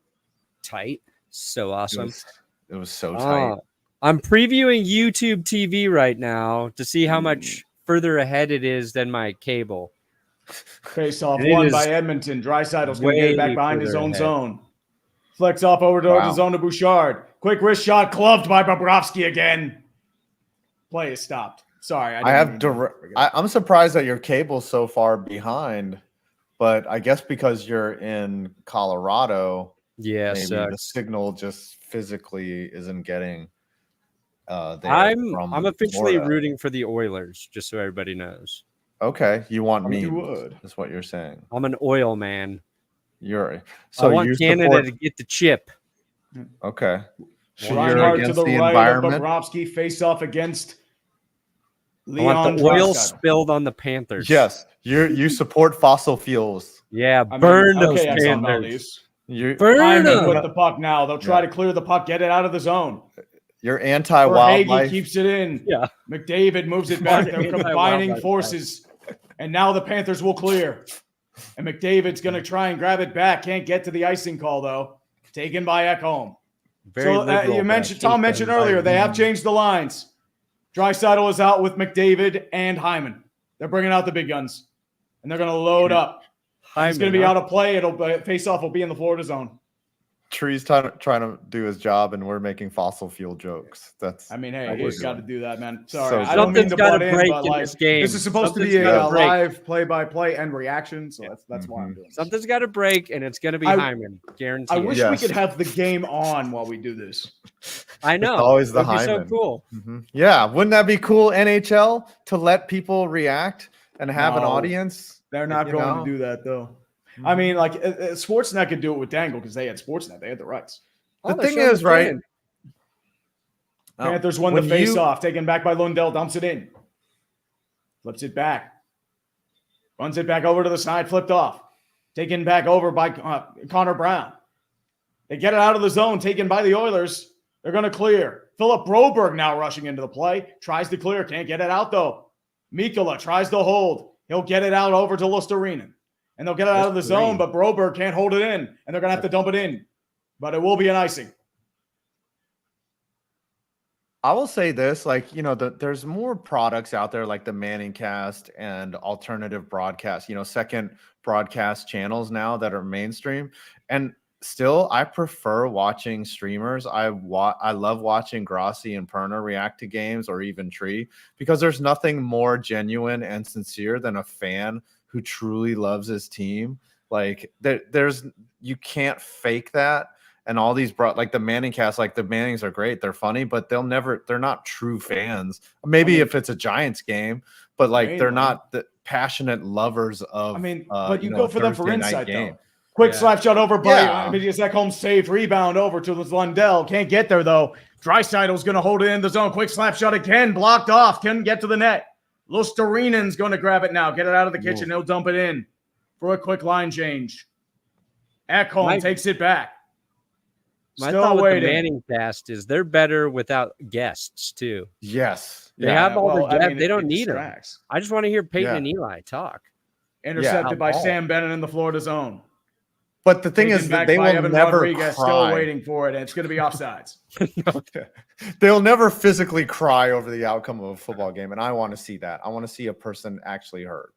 Speaker 6: Tight. So awesome.
Speaker 2: It was so tight.
Speaker 6: I'm previewing YouTube TV right now to see how much further ahead it is than my cable.
Speaker 1: Face off won by Edmonton. Dreisaitl's going to get it back behind his own zone. Flex off over to the zone to Bouchard. Quick wrist shot, gloved by Bobrovsky again. Play is stopped. Sorry.
Speaker 2: I'm surprised that your cable's so far behind, but I guess because you're in Colorado, the signal just physically isn't getting there.
Speaker 6: I'm officially Florida. Rooting for the Oilers, just so everybody knows.
Speaker 2: Okay, you want me? Is what you're saying.
Speaker 6: I'm an oil man.
Speaker 2: I
Speaker 6: want Canada to get the chip.
Speaker 2: Okay.
Speaker 1: Reinhardt to the right of Bobrovsky, face off against Leon.
Speaker 6: I want the oil spilled on the Panthers.
Speaker 2: Yes, you support fossil fuels.
Speaker 6: Yeah, burn those Panthers.
Speaker 1: Burn them with the puck now. They'll try to clear the puck, get it out of the zone.
Speaker 2: You're anti-wildlife.
Speaker 1: Hagee keeps it in. Yeah. McDavid moves it back. They're combining forces, and now the Panthers will clear. And McDavid's going to try and grab it back. Can't get to the icing call, though. Taken by Ekholm. Tom mentioned earlier, they have changed the lines. Draisaitl is out with McDavid and Hyman. They're bringing out the big guns, and they're going to load up. He's going to be out of play. Face-off will be in the Florida zone.
Speaker 2: Tree's trying to do his job, and we're making fossil fuel jokes. That's.
Speaker 1: I mean, hey, he's got to do that, man. Sorry,
Speaker 2: So
Speaker 1: I don't mean to butt in,
Speaker 6: break
Speaker 1: but
Speaker 6: in
Speaker 1: like
Speaker 6: this game.
Speaker 1: this is supposed to be a live play-by-play and reaction, so that's why I'm doing this.
Speaker 6: Something's got to break, and it's going to be Hyman, guaranteed.
Speaker 1: I wish we could have the game on while we do this.
Speaker 6: I know.
Speaker 2: It's always the
Speaker 6: That'd
Speaker 2: Hyman.
Speaker 6: be so cool.
Speaker 2: Mm-hmm. Yeah, wouldn't that be cool? NHL to let people react and have an audience.
Speaker 1: They're not going to do that though. I mean, like Sportsnet could do it with Dangle because they had Sportsnet. They had the rights.
Speaker 2: The thing is, right?
Speaker 1: Panthers won the face-off, taken back by Lundell, dumps it in. Flips it back. Runs it back over to the side, flipped off. Taken back over by Connor Brown. They get it out of the zone, taken by the Oilers. They're going to clear. Philip Broberg now rushing into the play. Tries to clear, can't get it out though. Mikkola tries to hold. He'll get it out over to Luostarinen. And they'll get it out of the zone, but Broberg can't hold it in. And they're going to have to dump it in. But it will be an icing.
Speaker 2: I will say this, like, there's more products out there like the Manning Cast and alternative broadcast, second broadcast channels now that are mainstream. And still, I prefer watching streamers. I love watching Grossi and Perna react to games, or even Tree, because there's nothing more genuine and sincere than a fan who truly loves his team. Like you can't fake that. And all these like the Manning Cast, like the Mannings are great. They're funny, but they're not true fans. Maybe if it's a Giants game, but like they're not the passionate lovers of.
Speaker 1: But you go for them for insight though. Quick slap shot over by Ekholm, saved, rebound over to Lundell. Can't get there though. Draisaitl's going to hold it in the zone. Quick slap shot again, blocked off. Couldn't get to the net. Luostarinen's going to grab it now. Get it out of the kitchen. He'll dump it in for a quick line change. Ekholm takes it back.
Speaker 6: My thought with the Manning Cast is they're better without guests too.
Speaker 2: Yes,
Speaker 6: they have all the guests. They don't need them. I just want to hear Peyton and Eli talk.
Speaker 1: Intercepted by Sam Bennett in the Florida zone.
Speaker 2: But the thing is, that they will never cry.
Speaker 1: Still waiting for it, and it's going to be offsides.
Speaker 2: They'll never physically cry over the outcome of a football game, and I want to see that. I want to see a person actually hurt.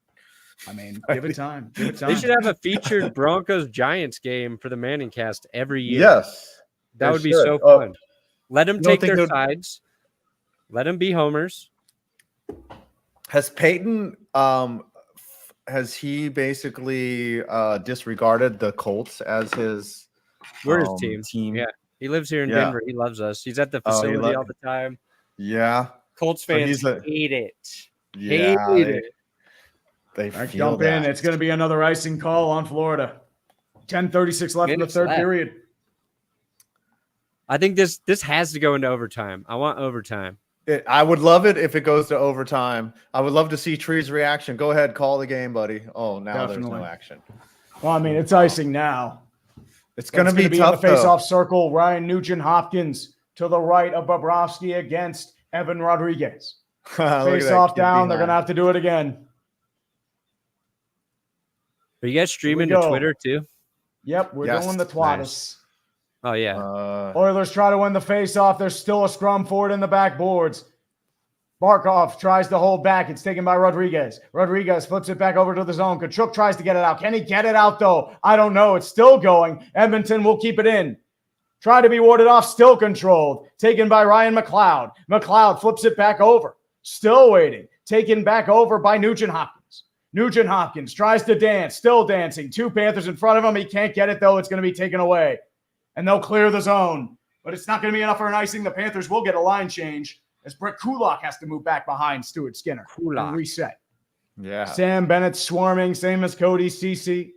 Speaker 1: I mean, give it time.
Speaker 6: They should have a featured Broncos-Giants game for the Manning Cast every year.
Speaker 2: Yes.
Speaker 6: That would be so fun. Let them take their sides. Let them be homers.
Speaker 2: Has Peyton has he basically disregarded the Colts as his
Speaker 6: we're his team? Yeah. He lives here in Denver. He loves us. He's at the facility all the time.
Speaker 2: Yeah.
Speaker 6: Colts fans hate it.
Speaker 2: Yeah.
Speaker 6: Hate it.
Speaker 2: They
Speaker 1: jump in. It's going to be another icing call on Florida. 10:36 left in the third period.
Speaker 6: I think this has to go into overtime. I want overtime.
Speaker 2: I would love it if it goes to overtime. I would love to see Tree's reaction. Go ahead, call the game, buddy. Oh, now there's no action.
Speaker 1: Well, I mean, it's icing now.
Speaker 2: It's going to be tough.
Speaker 1: In the face-off circle, Ryan Nugent-Hopkins to the right of Bobrovsky against Evan Rodriguez. Face-off down. They're going to have to do it again.
Speaker 6: Are you guys streaming to Twitter too?
Speaker 1: Yep, we're doing the Twatus.
Speaker 6: Nice. Oh, yeah.
Speaker 1: Oilers try to win the face-off. There's still a scrum forward in the backboards. Barkov tries to hold back. It's taken by Rodriguez. Rodriguez flips it back over to the zone. Kachuk tries to get it out. Can he get it out, though? I don't know. It's still going. Edmonton will keep it in. Try to be warded off. Still controlled. Taken by Ryan McLeod. McLeod flips it back over. Still waiting. Taken back over by Nugent-Hopkins. Nugent-Hopkins tries to dance. Still dancing. Two Panthers in front of him. He can't get it, though. It's going to be taken away. And they'll clear the zone. But it's not going to be enough for an icing. The Panthers will get a line change as Brett Kulak has to move back behind Stuart Skinner and reset.
Speaker 2: Yeah.
Speaker 1: Sam Bennett swarming, same as Cody Ceci.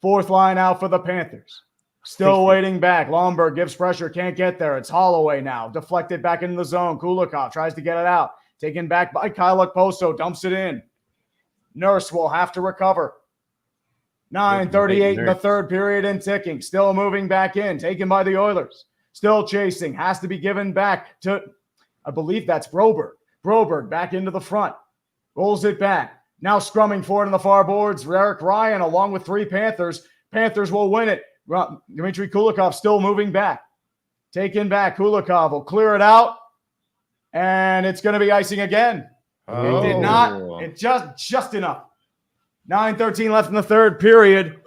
Speaker 1: Fourth line out for the Panthers. Still waiting back. Lomberg gives pressure, can't get there. It's Holloway now. Deflected back into the zone. Kulikov tries to get it out. Taken back by Kyle Okposo. Dumps it in. Nurse will have to recover. 9:38 in the third period and ticking. Still moving back in. Taken by the Oilers. Still chasing. Has to be given back to, I believe that's Broberg. Broberg back into the front. Rolls it back. Now scrumming for it in the far boards. Eric Ryan along with three Panthers. Panthers will win it. Dmitry Kulikov still moving back. Taken back. Kulikov will clear it out. And it's going to be icing again. It did not. It just enough. 9:13 left in the third period.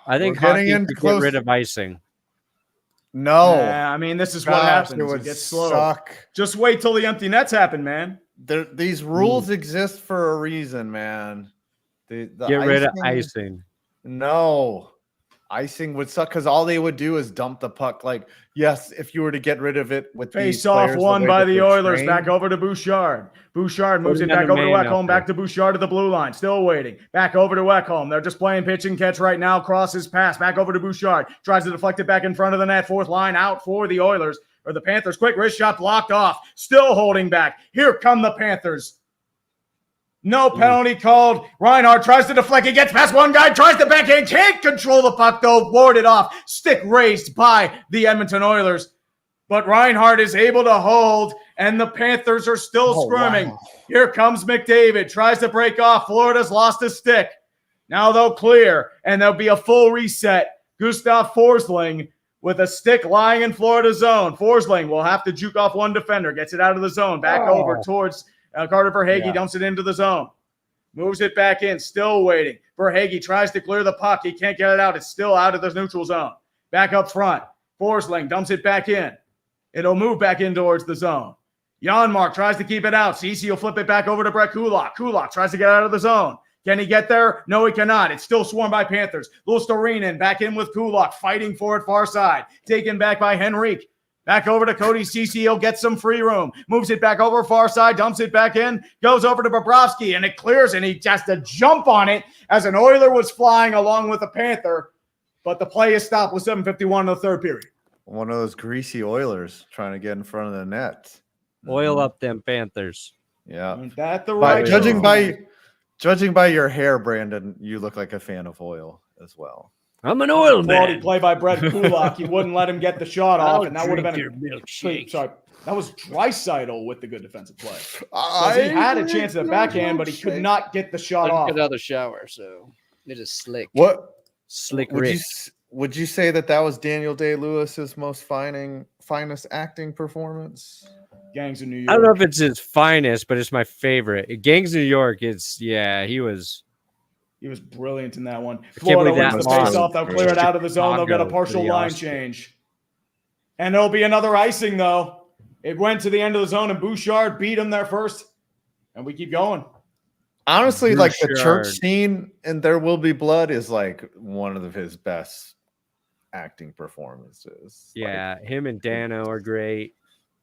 Speaker 6: I think hockey could get rid of icing.
Speaker 2: No.
Speaker 1: I mean, this is what happens. It gets slow.
Speaker 2: Suck.
Speaker 1: Just wait till the empty nets happen, man.
Speaker 2: These rules exist for a reason, man. The
Speaker 6: Get rid of icing.
Speaker 2: No. Icing would suck because all they would do is dump the puck. Like, yes, if you were to get rid of it with
Speaker 1: face off won by the Oilers, back over to Bouchard. Bouchard moves it back over to Ekholm, back to Bouchard to the blue line, still waiting. Back over to Ekholm. They're just playing pitch and catch right now. Crosses pass back over to Bouchard. Tries to deflect it back in front of the net. Fourth line out for the Oilers or the Panthers. Quick wrist shot blocked off. Still holding back. Here come the Panthers. No penalty called. Reinhart tries to deflect. He gets past one guy, tries to backhand, can't control the puck though. Warded off. Stick raised by the Edmonton Oilers. But Reinhart is able to hold, and the Panthers are still squirming. Wow. Here comes McDavid. Tries to break off. Florida's lost a stick. Now they'll clear, and there'll be a full reset. Gustav Forsling with a stick lying in Florida's zone. Forsling will have to juke off one defender. Gets it out of the zone. Back over towards Carter Verhaeghe, dumps it into the zone. Moves it back in, still waiting. Verhaeghe tries to clear the puck. He can't get it out. It's still out of the neutral zone. Back up front. Forsling dumps it back in. It'll move back in towards the zone. Janmark tries to keep it out. Ceci will flip it back over to Brett Kulak. Kulak tries to get out of the zone. Can he get there? No, he cannot. It's still swarmed by Panthers. Luostarinen back in with Kulak, fighting for it far side. Taken back by Henrique. Back over to Cody Ceci. He'll get some free room. Moves it back over far side. Dumps it back in. Goes over to Bobrovsky, and it clears, and he has to jump on it as an Oiler was flying along with a Panther. But the play is stopped with 7:51 in the third period.
Speaker 2: One of those greasy Oilers trying to get in front of the net.
Speaker 6: Oil up them Panthers.
Speaker 2: Yeah.
Speaker 1: Ain't that the right
Speaker 2: Judging by your hair, Brandon, you look like a fan of oil as well.
Speaker 6: I'm an oil man.
Speaker 1: Play by Brett Kulak. He wouldn't let him get the shot off, and that would have been
Speaker 6: your milkshake.
Speaker 1: Sorry, that was Draisaitl with the good defensive play. He had a chance at the backhand, but he could not get the shot off.
Speaker 7: Get out of the shower, so it is slick.
Speaker 2: What
Speaker 6: slick?
Speaker 2: Would you say that was Daniel Day-Lewis's most finest acting performance?
Speaker 1: Gangs of New York.
Speaker 6: I don't know if it's his finest, but it's my favorite. Gangs of New York. He was
Speaker 1: brilliant in that one. Florida wins the face-off. They'll clear it out of the zone. They'll get a partial line change. And there'll be another icing, though. It went to the end of the zone, and Bouchard beat him there first. And we keep going.
Speaker 2: Honestly, Bouchard. Like the church scene in There Will Be Blood is like one of his best acting performances.
Speaker 6: Yeah, him and Dano are great.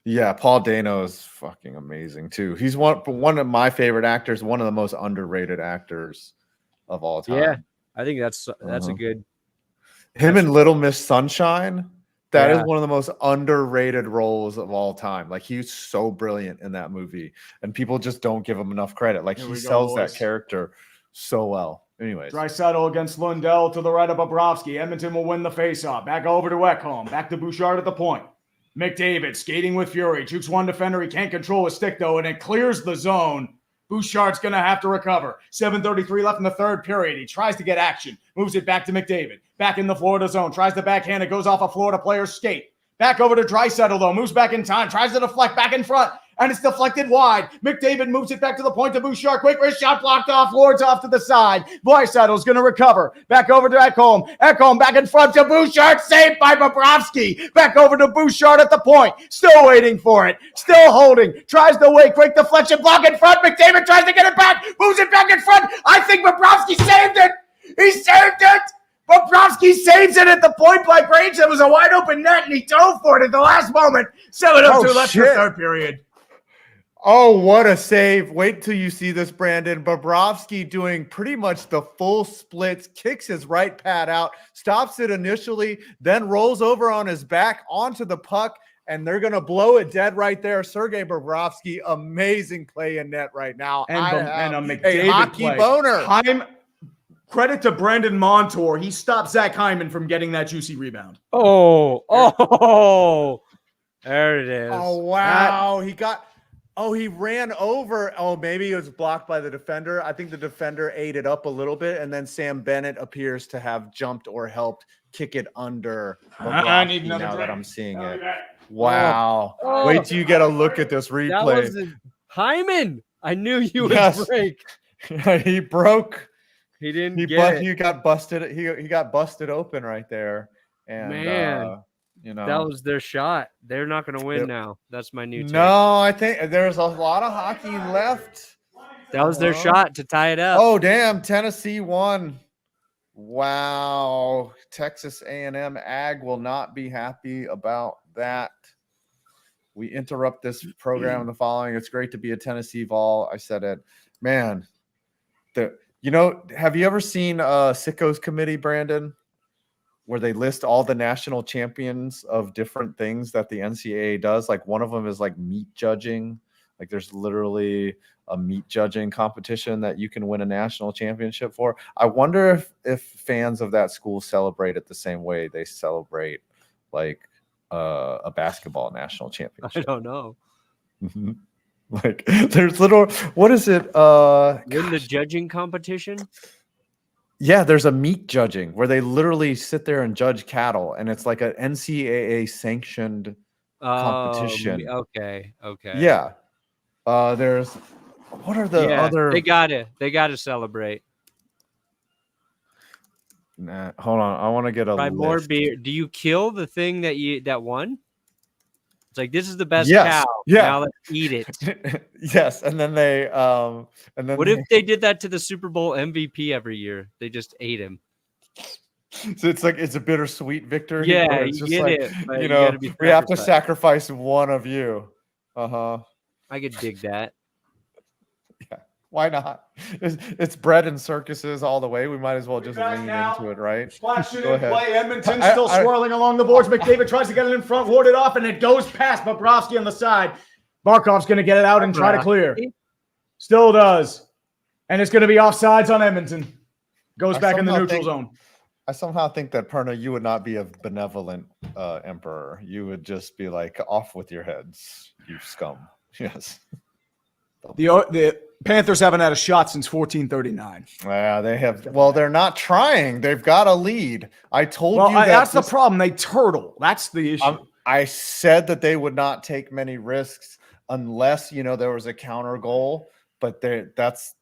Speaker 2: Yeah, Paul Dano is fucking amazing, too. He's one of my favorite actors, one of the most underrated actors of all time.
Speaker 6: Yeah, I think that's a good.
Speaker 2: Him in Little Miss Sunshine, that is one of the most underrated roles of all time. Like, he's so brilliant in that movie, and people just don't give him enough credit. Like, he sells that character so well. Anyways.
Speaker 1: Draisaitl against Lundell to the right of Bobrovsky. Edmonton will win the faceoff. Back over to Ekholm. Back to Bouchard at the point. McDavid skating with fury. Jukes one defender. He can't control his stick, though, and it clears the zone. Bouchard's going to have to recover. 7:33 left in the third period. He tries to get action. Moves it back to McDavid. Back in the Florida zone. Tries to backhand. It goes off a Florida player's skate. Back over to Draisaitl, though. Moves back in time. Tries to deflect back in front. And it's deflected wide. McDavid moves it back to the point to Bouchard. Quick wrist shot blocked off. Lord's off to the side. Draisaitl's going to recover. Back over to Ekholm. Ekholm back in front to Bouchard. Saved by Bobrovsky. Back over to Bouchard at the point. Still waiting for it. Still holding. Tries to wait. Quick deflection. Block in front. McDavid tries to get it back. Moves it back in front. I think Bobrovsky saved it. He saved it. Bobrovsky saves it at the point blank range. It was a wide open net, and he dove for it at the last moment. 7:02 left in the third period.
Speaker 2: Oh, what a save. Wait till you see this, Brandon. Bobrovsky doing pretty much the full splits, kicks his right pad out, stops it initially, then rolls over on his back onto the puck, and they're going to blow it dead right there. Sergei Bobrovsky, amazing play in net right now.
Speaker 1: And a McDavid
Speaker 2: hockey
Speaker 1: play.
Speaker 2: boner.
Speaker 1: Credit to Brandon Montour. He stopped Zach Hyman from getting that juicy rebound.
Speaker 6: There it is.
Speaker 2: Oh, wow. He ran over. Oh, maybe it was blocked by the defender. I think the defender ate it up a little bit, and then Sam Bennett appears to have jumped or helped kick it under.
Speaker 1: I need another
Speaker 2: now
Speaker 1: drink.
Speaker 2: that I'm seeing it. Wow. Wait till you get a look at this replay.
Speaker 6: That was Hyman. I knew you would break.
Speaker 2: He broke.
Speaker 6: He didn't
Speaker 2: He got busted. He got busted open right there. And
Speaker 6: man,
Speaker 2: You know,
Speaker 6: that was their shot. They're not going to win now. That's my new take.
Speaker 2: No, I think there's a lot of hockey left.
Speaker 6: That was their shot to tie it up.
Speaker 2: Oh, damn. Tennessee won. Wow. Texas A&M Ag will not be happy about that. We interrupt this program in the following. It's great to be a Tennessee Vol. I said it. Man, have you ever seen Sicko's Committee, Brandon, where they list all the national champions of different things that the NCAA does? Like one of them is like meat judging. Like there's literally a meat judging competition that you can win a national championship for. I wonder if fans of that school celebrate it the same way they celebrate like a basketball national championship.
Speaker 6: I don't know.
Speaker 2: Mm-hmm. Like there's what is it?
Speaker 6: Win the judging competition?
Speaker 2: Yeah, there's a meat judging where they literally sit there and judge cattle, and it's like an NCAA sanctioned competition.
Speaker 6: Okay.
Speaker 2: Yeah. There's what are the other?
Speaker 6: They gotta celebrate.
Speaker 2: Nah, hold on. I want to get a
Speaker 6: Try
Speaker 2: list.
Speaker 6: more beer. Do you kill the thing that won? It's like this is the best cow.
Speaker 2: Yeah.
Speaker 6: Now let's eat it.
Speaker 2: Yes, and then
Speaker 6: What if they did that to the Super Bowl MVP every year? They just ate him.
Speaker 2: So it's a bittersweet victory.
Speaker 6: Yeah,
Speaker 2: it's
Speaker 6: you
Speaker 2: just
Speaker 6: get
Speaker 2: like,
Speaker 6: it. But
Speaker 2: you know, we have to
Speaker 6: sacrificed.
Speaker 2: sacrifice one of you.
Speaker 6: I could dig that.
Speaker 2: Yeah, why not? It's bread and circuses all the way. We might as well just lean into it, right?
Speaker 1: Splash it
Speaker 2: Go
Speaker 1: in
Speaker 2: ahead.
Speaker 1: play. Edmonton still swirling along the boards. McDavid tries to get it in front, warded off, and it goes past Bobrovsky on the side. Barkov's going to get it out and try to clear. Still does. And it's going to be offsides on Edmonton. Goes back in the neutral zone.
Speaker 2: I somehow think that, Perna, you would not be a benevolent emperor. You would just be like, off with your heads, you scum. Yes.
Speaker 1: The Panthers haven't had a shot since 1439.
Speaker 2: Yeah, they have. Well, they're not trying. They've got a lead. I told you
Speaker 1: that's the problem. They turtle. That's the issue.
Speaker 2: I said that they would not take many risks unless there was a counter goal. But this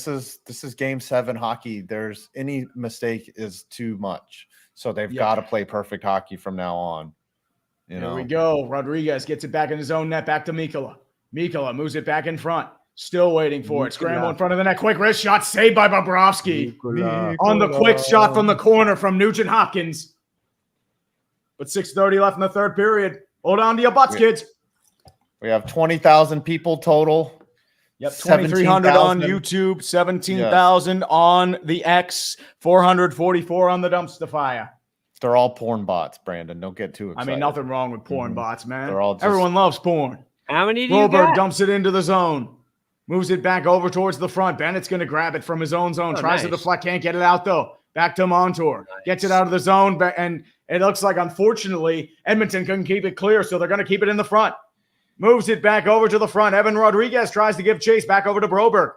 Speaker 2: is Game 7 hockey. There's any mistake is too much. So they've got to play perfect hockey from now on.
Speaker 1: Here we go. Rodriguez gets it back in his own net. Back to Mikkola. Mikkola moves it back in front. Still waiting for it. Scramble in front of the net. Quick wrist shot saved by Bobrovsky. On the quick shot from the corner from Nugent Hopkins. But 6:30 left in the third period. Hold on to your butts, kids.
Speaker 2: We have 20,000 people total.
Speaker 1: Yep, 2,300 on YouTube, 17,000 on the X, 444 on the dumpster fire.
Speaker 2: They're all porn bots, Brandon. Don't get too excited.
Speaker 1: I mean, nothing wrong with porn bots, man.
Speaker 2: They're all
Speaker 1: Everyone loves porn.
Speaker 6: How many do you
Speaker 1: Broberg
Speaker 6: got?
Speaker 1: dumps it into the zone. Moves it back over towards the front. Bennett's going to grab it from his own zone. Tries to deflect. Can't get it out, though. Back to Montour. Gets it out of the zone. And it looks like, unfortunately, Edmonton couldn't keep it clear, so they're going to keep it in the front. Moves it back over to the front. Evan Rodriguez tries to give chase back over to Broberg.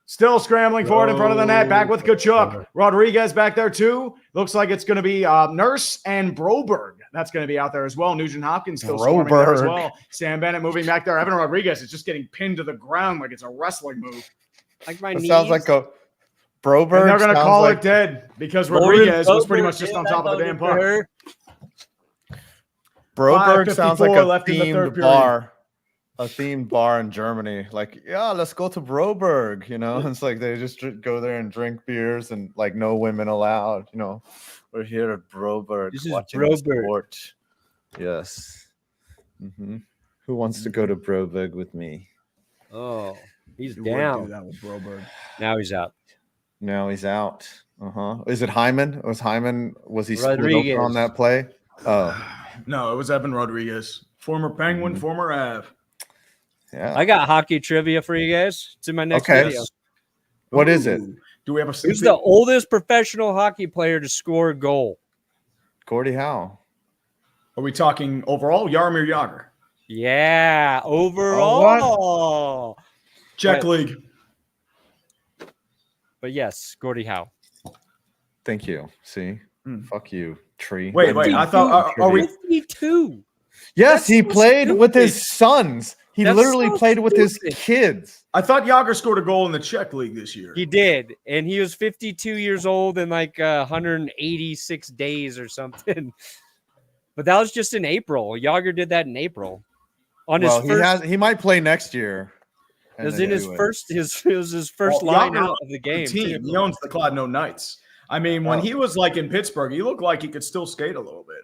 Speaker 1: Still scrambling for it in front of the net. Back with Kachuk. Rodriguez back there too. Looks like it's going to be Nurse and Broberg. That's going to be out there as well. Nugent Hopkins still swarming there as well. Sam Bennett moving back there. Evan Rodriguez is just getting pinned to the ground like it's a wrestling move.
Speaker 6: Like my
Speaker 2: it
Speaker 6: knees.
Speaker 2: Sounds like a Broberg.
Speaker 1: And they're going to call it dead because Rodriguez was pretty much just on top of the damn puck.
Speaker 2: Broberg sounds like a themed
Speaker 1: period.
Speaker 2: bar. A themed bar in Germany. Like, yeah, let's go to Broberg. It's like they just go there and drink beers and like no women allowed. We're here at Broberg.
Speaker 6: This is
Speaker 2: watching
Speaker 6: Broberg.
Speaker 2: Sport. Yes. Who wants to go to Broberg with me?
Speaker 6: Oh, he's
Speaker 1: Who
Speaker 6: down.
Speaker 1: would do that with Broberg?
Speaker 6: Now he's out.
Speaker 2: Now he's out. Is it Hyman? Was he split
Speaker 6: Rodriguez.
Speaker 2: open on that play? Oh.
Speaker 1: No, it was Evan Rodriguez. Former Penguin, former Av.
Speaker 2: Yeah.
Speaker 6: I got hockey trivia for you guys. It's in my next video.
Speaker 2: What is it?
Speaker 1: Do we have a
Speaker 6: Who's the oldest professional hockey player to score a goal?
Speaker 2: Gordie Howe.
Speaker 1: Are we talking overall? Jaromir Jagr.
Speaker 6: Yeah, overall.
Speaker 1: Czech League.
Speaker 6: But yes, Gordie Howe.
Speaker 2: Thank you. See? Fuck you, tree.
Speaker 1: Wait. I thought, are we?
Speaker 6: 52.
Speaker 2: Yes, he played with his sons. He
Speaker 6: That's
Speaker 2: literally
Speaker 6: so
Speaker 2: played with his
Speaker 6: stupid.
Speaker 2: kids.
Speaker 1: I thought Yager scored a goal in the Czech league this year.
Speaker 6: He did, and he was 52 years old in like 186 days or something. But that was just in April. Yager did that in April. On his first,
Speaker 2: he might play next year.
Speaker 6: it was in his first. It was his first line
Speaker 1: Yager
Speaker 6: out of the game.
Speaker 1: team.
Speaker 6: Too.
Speaker 1: He owns the Clodno Knights. I mean, when he was like in Pittsburgh, he looked like he could still skate a little bit.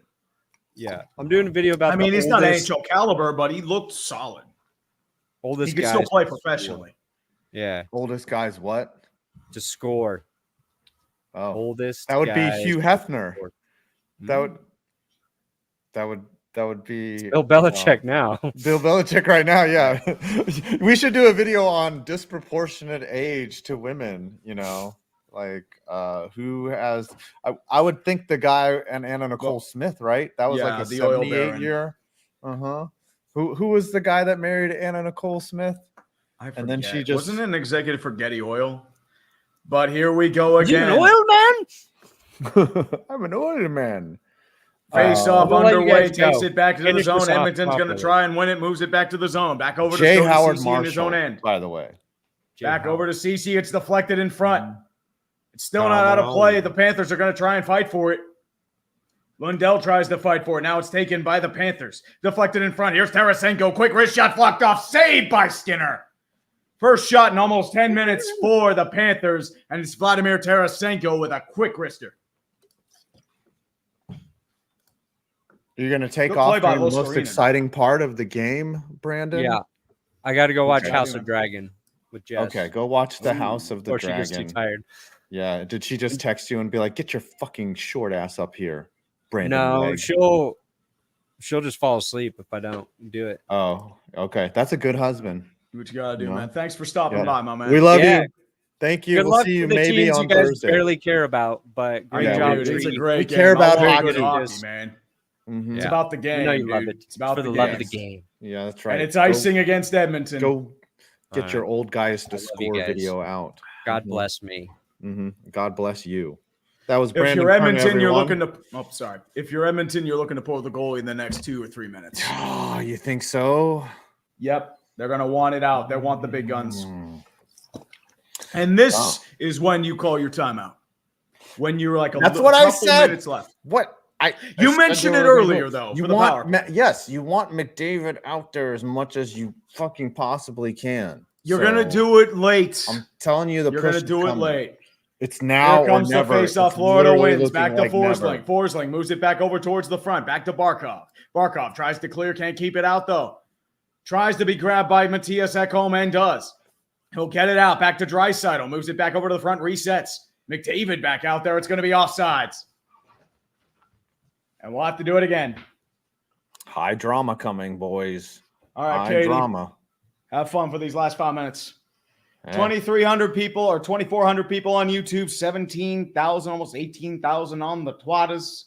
Speaker 6: Yeah, I'm doing a video about.
Speaker 1: I mean, he's not NHL caliber, but he looked solid.
Speaker 6: Oldest
Speaker 1: he could
Speaker 6: guy
Speaker 1: still play professionally.
Speaker 6: Yeah,
Speaker 2: oldest guy's what?
Speaker 6: To score.
Speaker 2: Oh,
Speaker 6: oldest.
Speaker 2: That would be Hugh Hefner.
Speaker 6: Mm-hmm.
Speaker 2: That would be
Speaker 6: Bill Belichick now.
Speaker 2: Bill Belichick right now. Yeah, we should do a video on disproportionate age to women. You know, like who has? I would think the guy and Anna Nicole Smith, right? That was like a
Speaker 1: the oil
Speaker 2: 78
Speaker 1: baron.
Speaker 2: year. Who was the guy that married Anna Nicole Smith?
Speaker 1: I forget.
Speaker 2: And then she just
Speaker 1: wasn't an executive for Getty Oil. But here we go again.
Speaker 6: You an oil man?
Speaker 2: I'm an oil man.
Speaker 1: Face off underway, takes it back to the
Speaker 6: Finish
Speaker 1: zone.
Speaker 6: this off
Speaker 1: Edmonton's going to
Speaker 6: properly.
Speaker 1: try and win it. Moves it back to the zone. Back over
Speaker 2: Jay
Speaker 1: to
Speaker 2: Howard
Speaker 1: CC in his own
Speaker 2: Marshall,
Speaker 1: end.
Speaker 2: by the way.
Speaker 1: Back over to CC. It's deflected in front. It's still not out of play. The Panthers are going to try and fight for it. Lundell tries to fight for it. Now it's taken by the Panthers. Deflected in front. Here's Tarasenko. Quick wrist shot blocked off. Saved by Skinner. First shot in almost 10 minutes for the Panthers. And it's Vladimir Tarasenko with a quick wrister.
Speaker 2: You're going to take
Speaker 1: Good
Speaker 2: off
Speaker 1: play by
Speaker 2: the most
Speaker 1: Loscarina.
Speaker 2: exciting part of the game, Brandon?
Speaker 6: Yeah, I got to go watch
Speaker 2: Okay.
Speaker 6: House of Dragon with Jess.
Speaker 2: Okay, go watch the House of the
Speaker 6: Or she
Speaker 2: Dragon.
Speaker 6: gets too tired.
Speaker 2: Yeah, did she just text you and be like, "Get your fucking short ass up here, Brandon"?
Speaker 6: No,
Speaker 2: Legg"?
Speaker 6: she'll just fall asleep if I don't do it.
Speaker 2: Oh, okay, that's a good husband.
Speaker 1: Do what you got to do,
Speaker 2: No.
Speaker 1: man. Thanks for stopping
Speaker 2: Yeah.
Speaker 1: by, my man.
Speaker 2: We love
Speaker 6: Yeah.
Speaker 2: you. Thank you.
Speaker 6: Good
Speaker 2: We'll
Speaker 6: luck
Speaker 2: see you
Speaker 6: to the
Speaker 2: maybe
Speaker 6: teams
Speaker 2: on
Speaker 6: you guys
Speaker 2: Thursday.
Speaker 6: barely care about, but great
Speaker 2: Yeah,
Speaker 6: job.
Speaker 2: we do.
Speaker 1: It's a
Speaker 6: Dream.
Speaker 1: great
Speaker 2: We
Speaker 1: game.
Speaker 2: care about
Speaker 1: I love
Speaker 2: hockey.
Speaker 1: good hockey,
Speaker 6: Yes.
Speaker 1: man.
Speaker 2: Mhm.
Speaker 1: It's
Speaker 6: Yeah.
Speaker 1: about the game.
Speaker 6: You know you love
Speaker 1: dude.
Speaker 6: it.
Speaker 1: It's about
Speaker 6: for the
Speaker 1: the
Speaker 6: love
Speaker 1: game.
Speaker 6: of the game.
Speaker 2: Yeah, that's right.
Speaker 1: And it's icing against Edmonton.
Speaker 2: Go get
Speaker 6: All
Speaker 2: your
Speaker 6: right.
Speaker 2: old guys to
Speaker 6: I love you
Speaker 2: score
Speaker 6: guys.
Speaker 2: video out.
Speaker 6: God bless me.
Speaker 2: God bless you. That was
Speaker 1: If
Speaker 2: Brandon.
Speaker 1: you're
Speaker 2: Kern,
Speaker 1: Edmonton, you're
Speaker 2: everyone.
Speaker 1: looking to. Oh, sorry. If you're Edmonton, you're looking to pull the goalie in the next 2 or 3 minutes.
Speaker 2: Oh, you think so?
Speaker 1: Yep, they're gonna want it out. They want the big guns.
Speaker 2: Mm.
Speaker 1: And this is when you call your timeout. When you're like
Speaker 2: That's what I
Speaker 1: couple
Speaker 2: said.
Speaker 1: minutes left.
Speaker 2: What?
Speaker 1: You
Speaker 2: I
Speaker 1: mentioned
Speaker 2: said
Speaker 1: it
Speaker 2: there was
Speaker 1: earlier,
Speaker 2: no-
Speaker 1: though,
Speaker 2: You
Speaker 1: for the
Speaker 2: want
Speaker 1: power play.
Speaker 2: yes, you want McDavid out there as much as you fucking possibly can.
Speaker 1: You're
Speaker 2: So,
Speaker 1: gonna do it late.
Speaker 2: I'm telling you, the
Speaker 1: You're
Speaker 2: push
Speaker 1: gonna
Speaker 2: is
Speaker 1: do it
Speaker 2: coming.
Speaker 1: late.
Speaker 2: It's now
Speaker 1: Here comes
Speaker 2: or never.
Speaker 1: the face-off.
Speaker 2: It's
Speaker 1: Florida
Speaker 2: literally
Speaker 1: wins. Back to
Speaker 2: looking like never.
Speaker 1: Forsling. Forsling moves it back over towards the front. Back to Barkov. Barkov tries to clear. Can't keep it out, though. Tries to be grabbed by Matthias Ekholm and does. He'll get it out. Back to Draisaitl. Moves it back over to the front. Resets. McDavid back out there. It's going to be offsides. And we'll have to do it again.
Speaker 2: High drama coming, boys.
Speaker 1: All right,
Speaker 2: High
Speaker 1: Katie.
Speaker 2: drama.
Speaker 1: Have fun for these last 5 minutes.
Speaker 2: Yeah.
Speaker 1: 2,300 people or 2,400 people on YouTube, 17,000, almost 18,000 on the Twatters,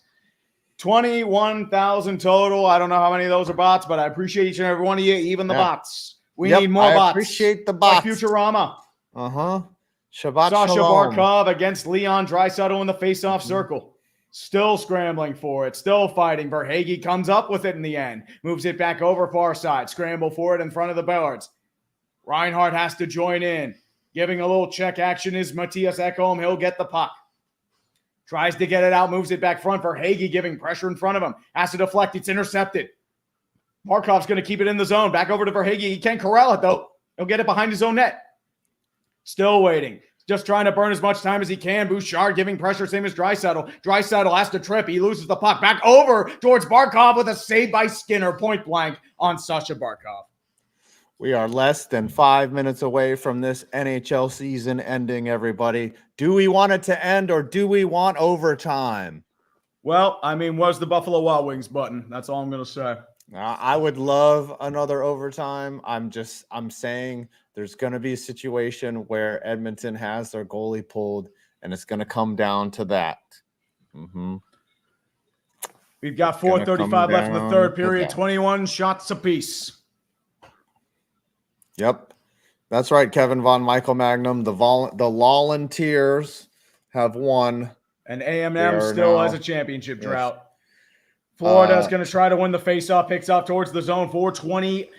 Speaker 1: 21,000 total. I don't know how many of those are bots, but I appreciate each and every one of you, even the
Speaker 2: Yeah.
Speaker 1: bots. We
Speaker 2: Yep,
Speaker 1: need more
Speaker 2: I
Speaker 1: bots.
Speaker 2: appreciate the
Speaker 1: Like
Speaker 2: bots.
Speaker 1: Futurama.
Speaker 2: Shabbat
Speaker 1: Sasha
Speaker 2: shalom.
Speaker 1: Barkov against Leon Draisaitl in the face-off circle. Still scrambling for it. Still fighting. Verhaeghe comes up with it in the end. Moves it back over far side. Scramble for it in front of the Ballards. Reinhardt has to join in. Giving a little check action is Matthias Ekholm. He'll get the puck. Tries to get it out. Moves it back front. Verhaeghe giving pressure in front of him. Has to deflect. It's intercepted. Markov's going to keep it in the zone. Back over to Verhaeghe. He can't corral it, though. He'll get it behind his own net. Still waiting. Just trying to burn as much time as he can. Bouchard giving pressure, same as Draisaitl. Draisaitl has to trip. He loses the puck. Back over towards Barkov with a save by Skinner, point blank on Sasha Barkov.
Speaker 2: We are less than 5 minutes away from this NHL season ending, everybody. Do we want it to end or do we want overtime?
Speaker 1: Well, I mean, was the Buffalo Wild Wings button? That's all I'm going to say.
Speaker 2: I would love another overtime. I'm saying there's going to be a situation where Edmonton has their goalie pulled, and it's going to come down to that.
Speaker 1: We've got
Speaker 2: It's gonna
Speaker 1: 4:35 left in the
Speaker 2: come
Speaker 1: third
Speaker 2: down to
Speaker 1: period.
Speaker 2: that.
Speaker 1: 21 shots apiece.
Speaker 2: Yep. That's right, Kevin Von Michael Magnum. The Volunteers have won.
Speaker 1: And
Speaker 2: They
Speaker 1: A&M
Speaker 2: are
Speaker 1: still
Speaker 2: now-
Speaker 1: has a championship
Speaker 2: Yes.
Speaker 1: drought. Florida's going to try to win the faceoff, picks off towards the zone. 4:20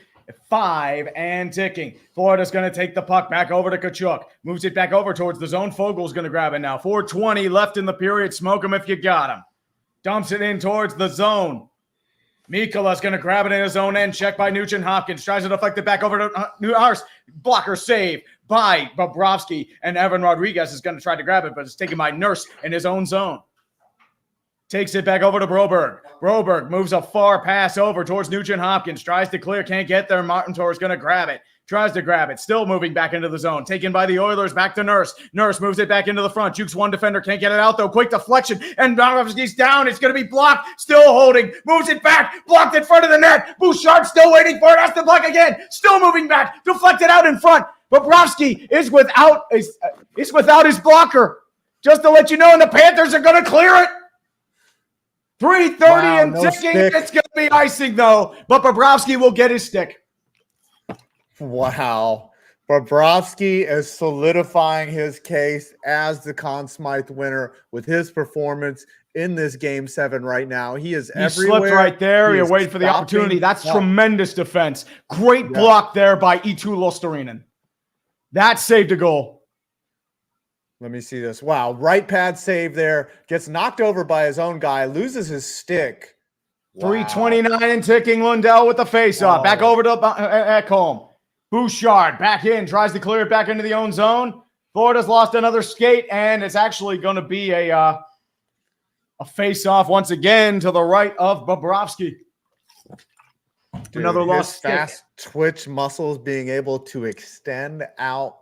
Speaker 1: 5 and ticking. Florida's going to take the puck back over to Tkachuk. Moves it back over towards the zone. Fogel's going to grab it now. 4:20 left in the period. Smoke him if you got him. Dumps it in towards the zone. Mikola's going to grab it in his own end. Checked by Nugent Hopkins. Tries to deflect it back over to Newhouse. Blocker save by Bobrovsky. And Evan Rodriguez is going to try to grab it, but it's taken by Nurse in his own zone. Takes it back over to Broberg. Broberg moves a far pass over towards Nugent Hopkins. Tries to clear. Can't get there. Martin Torres is going to grab it. Tries to grab it. Still moving back into the zone. Taken by the Oilers. Back to Nurse. Nurse moves it back into the front. Jukes one defender. Can't get it out, though. Quick deflection. And Bobrovsky's down. It's going to be blocked. Still holding. Moves it back. Blocked in front of the net. Bouchard still waiting for it. Has to block again. Still moving back. Deflected out in front. Bobrovsky is without his blocker. Just to let you know, and the Panthers are going to clear it. 3:30 and ticking. Stick. It's going to be icing, though. But Bobrovsky will get his stick.
Speaker 2: Wow. Bobrovsky is solidifying his case as the Conn Smythe winner with his performance in this Game 7 right now. He is everywhere.
Speaker 1: Slipped right there. You're waiting for the opportunity. That's tremendous defense. Great block there by Eetu Luostarinen. That saved a goal.
Speaker 2: Let me see this. Wow. Right pad save there. Gets knocked over by his own guy. Loses his stick.
Speaker 1: Wow. 3:29 and ticking. Lundell with the faceoff. Back over to Ekholm. Bouchard back in. Tries to clear it back into the own zone. Florida's lost another skate, and it's actually going to be a face-off once again to the right of Bobrovsky.
Speaker 2: Dude,
Speaker 1: another lost
Speaker 2: fast twitch muscles being able to extend out,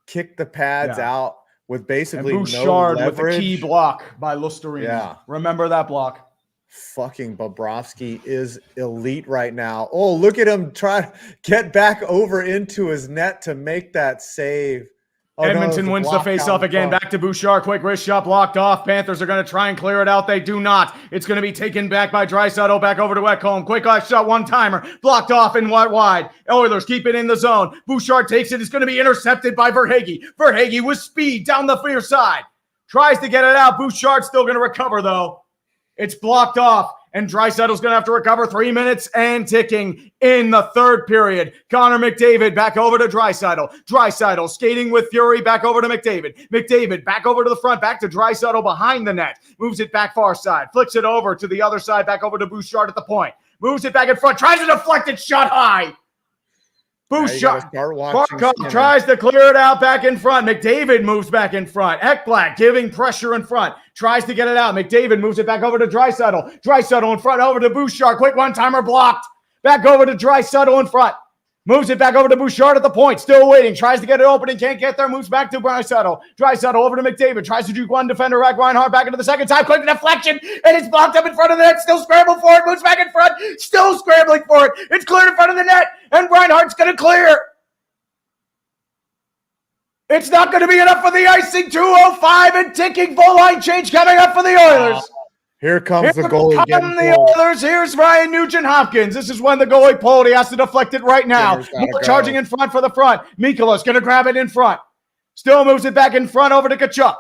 Speaker 2: kick the pads out. With basically
Speaker 1: and Bouchard
Speaker 2: no
Speaker 1: with the key block by Luostarinen.
Speaker 2: Yeah.
Speaker 1: Remember that block.
Speaker 2: Fucking Bobrovsky is elite right now. Oh, look at him try to get back over into his net to make that save. Oh,
Speaker 1: Edmonton wins the faceoff again. Back to Bouchard. Quick wrist shot blocked off. Panthers are going to try and clear it out. They do not. It's going to be taken back by Draisaitl. Back over to Ekholm. Quick shot, one-timer. Blocked off and wide. Oilers keep it in the zone. Bouchard takes it. It's going to be intercepted by Verhaeghe. Verhaeghe with speed down the near side. Tries to get it out. Bouchard's still going to recover, though. It's blocked off. And Draisaitl's going to have to recover. 3 minutes and ticking in the third period. Connor McDavid back over to Draisaitl. Draisaitl skating with fury back over to McDavid. McDavid back over to the front. Back to Draisaitl behind the net. Moves it back far side. Flicks it over to the other side. Back over to Bouchard at the point. Moves it back in front. Tries to deflect it. Shot high. Bouchard. Barkov tries to clear it out back in front. McDavid moves back in front. Ekblad giving pressure in front. Tries to get it out. McDavid moves it back over to Draisaitl. Draisaitl in front over to Bouchard. Quick one-timer blocked. Back over to Draisaitl in front. Moves it back over to Bouchard at the point. Still waiting. Tries to get it open and can't get there. Moves back to Draisaitl. Draisaitl over to McDavid. Tries to juke one defender. Reinhart back into the second time. Quick deflection. And it's blocked up in front of the net. Still scrambled for it. Moves back in front. Still scrambling for it. It's cleared in front of the net. And Reinhart's going to clear. It's not going to be enough for the icing. 2:05 and ticking. Full line change coming up for the Oilers.
Speaker 2: Here comes the goalie.
Speaker 1: Come the Oilers. Here's Ryan Nugent-Hopkins. This is when the goalie pulled. He has to deflect it right now. Charging in front for the front. Mikola's going to grab it in front. Still moves it back in front over to Tkachuk.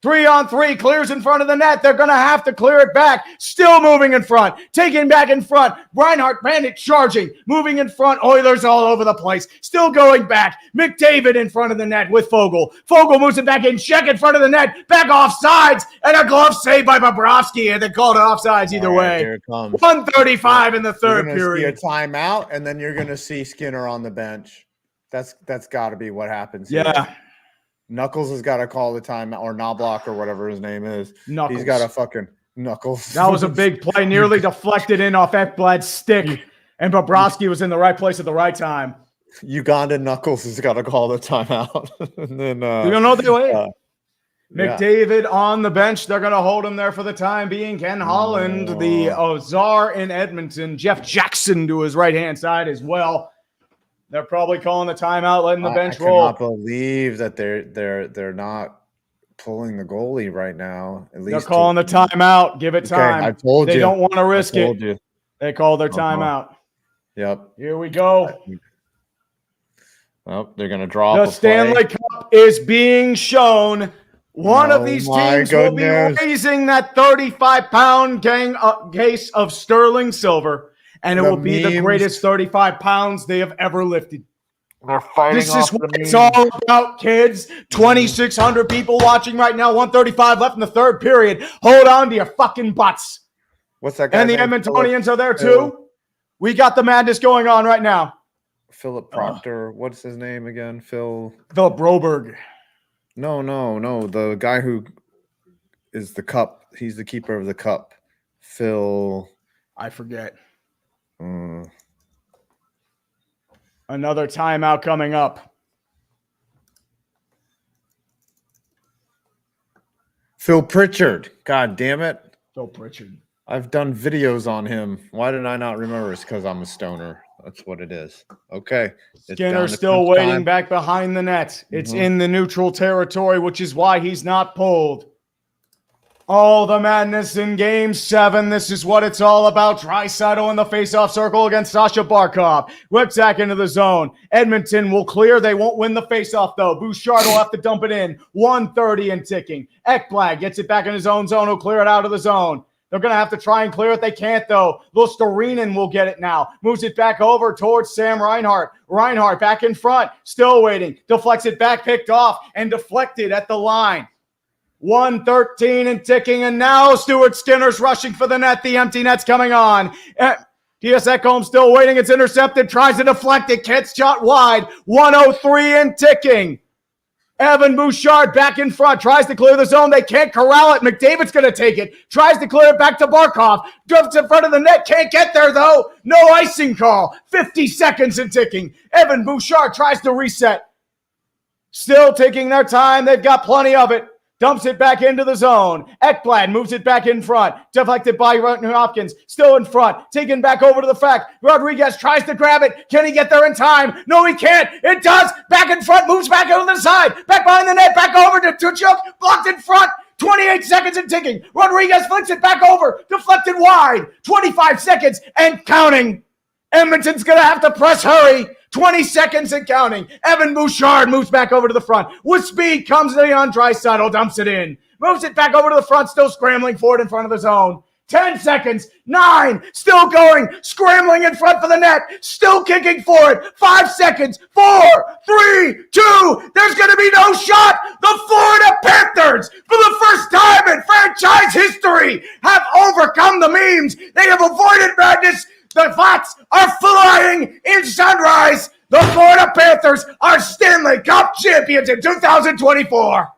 Speaker 1: 3-on-3, clears in front of the net. They're going to have to clear it back. Still moving in front. Taking back in front. Reinhart Bandit charging. Moving in front. Oilers all over the place. Still going back. McDavid in front of the net with Fogel. Fogel moves it back in. Check in front of the net. Back off sides. And a glove save by Bobrovsky. And they called it offsides either way.
Speaker 2: Here it comes.
Speaker 1: 1:35 in the third period.
Speaker 2: See a timeout, and then you're going to see Skinner on the bench. That's got to be what happens here.
Speaker 1: Yeah.
Speaker 2: Knuckles has got to call the timeout, or Knobloch or whatever his name is.
Speaker 1: Knuckles.
Speaker 2: He's got to fucking Knuckles.
Speaker 1: That was a big play, nearly deflected in off Ekblad's stick, and Bobrovsky was in the right place at the right time.
Speaker 2: Uganda Knuckles has got to call the timeout. And then
Speaker 1: you don't know the way. McDavid on the bench. They're going to hold him there for the time being. Ken Holland, the Czar in Edmonton. Jeff Jackson to his right-hand side as well. They're probably calling the timeout, letting the bench roll.
Speaker 2: I cannot believe that they're not pulling the goalie right now. At least
Speaker 1: they're calling the timeout. Give it time.
Speaker 2: I told you.
Speaker 1: They don't want to risk it. They call their timeout.
Speaker 2: Yep.
Speaker 1: Here we go.
Speaker 2: Oh, they're going to drop
Speaker 1: the Stanley Cup is being shown. One of these teams will be raising that 35-pound case of sterling silver. and it will be the greatest 35 pounds they have ever lifted.
Speaker 2: They're fighting.
Speaker 1: This is what it's all about, kids. 2,600 people watching right now. 135 left in the third period. Hold on to your fucking butts.
Speaker 2: What's that guy?
Speaker 1: And the Edmontonians are there too. We got the madness going on right now.
Speaker 2: Philip Proctor. What's his name again? Philip
Speaker 1: Broberg.
Speaker 2: No. The guy who is the cup. He's the keeper of the cup. Phil.
Speaker 1: I forget. Another timeout coming up.
Speaker 2: Phil Pritchard. God damn it.
Speaker 1: Phil Pritchard.
Speaker 2: I've done videos on him. Why did I not remember? It's because I'm a stoner. That's what it is. Okay.
Speaker 1: Skinner's still waiting back behind the net. It's in the neutral territory, which is why he's not pulled. All the madness in Game 7. This is what it's all about. Draisaitl in the faceoff circle against Sasha Barkov. Whipsack into the zone. Edmonton will clear. They won't win the faceoff, though. Bouchard will have to dump it in. 1:30 and ticking. Ekblad gets it back in his own zone. He'll clear it out of the zone. They're going to have to try and clear it. They can't, though. Lusterinen will get it now. Moves it back over towards Sam Reinhart. Reinhart back in front. Still waiting. Deflects it back, picked off, and deflected at the line. 1:13 and ticking, and now Stuart Skinner's rushing for the net. The empty net's coming on. T.S. Ekholm still waiting. It's intercepted. Tries to deflect it. Gets shot wide. 1:03 and ticking. Evan Bouchard back in front. Tries to clear the zone. They can't corral it. McDavid's going to take it. Tries to clear it back to Barkov. Drifts in front of the net. Can't get there, though. No icing call. 50 seconds and ticking. Evan Bouchard tries to reset. Still taking their time. They've got plenty of it. Dumps it back into the zone. Ekblad moves it back in front. Deflected by Hopkins. Still in front. Taken back over to the frac. Rodriguez tries to grab it. Can he get there in time? No, he can't. It does. Back in front. Moves back over the side. Back behind the net. Back over to Tuchuk. Blocked in front. 28 seconds and ticking. Rodriguez flicks it back over. Deflected wide. 25 seconds and counting. Edmonton's going to have to press hurry. 20 seconds and counting. Evan Bouchard moves back over to the front. With speed comes Leon Draisaitl, dumps it in. Moves it back over to the front, still scrambling for it in front of the zone. 10 seconds. 9. Still going. Scrambling in front for the net. Still kicking for it. 5 seconds. 4, 3, 2. There's going to be no shot. The Florida Panthers, for the first time in franchise history, have overcome the memes. They have avoided madness. The Fox are flying in Sunrise. The Florida Panthers are Stanley Cup champions in 2024.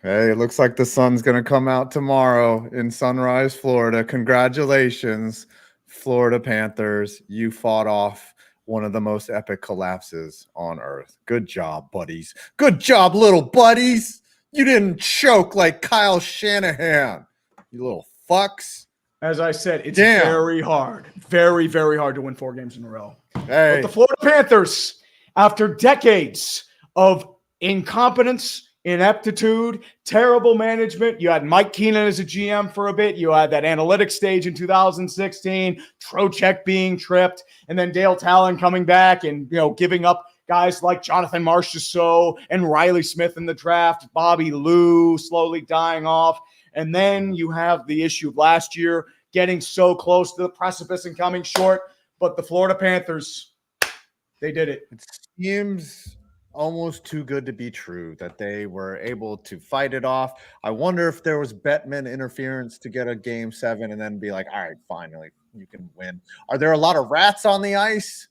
Speaker 2: Hey, it looks like the sun's going to come out tomorrow in Sunrise, Florida. Congratulations, Florida Panthers. You fought off one of the most epic collapses on earth. Good job, buddies. Good job, little buddies. You didn't choke like Kyle Shanahan, you little fucks.
Speaker 1: As I said, it's very hard. Very, very hard to win 4 games in a row. But the Florida Panthers, after decades of incompetence, ineptitude, terrible management, you had Mike Keenan as a GM for a bit. You had that analytics stage in 2016, Trocheck being tripped, and then Dale Talon coming back and giving up guys like Jonathan Marchessault and Riley Smith in the draft, Bobby Lou slowly dying off. And then you have the issue of last year getting so close to the precipice and coming short. But the Florida Panthers, they did it.
Speaker 2: It seems almost too good to be true that they were able to fight it off. I wonder if there was Bettman interference to get a Game 7 and then be like, all right, finally, you can win. Are there a lot of rats on the ice?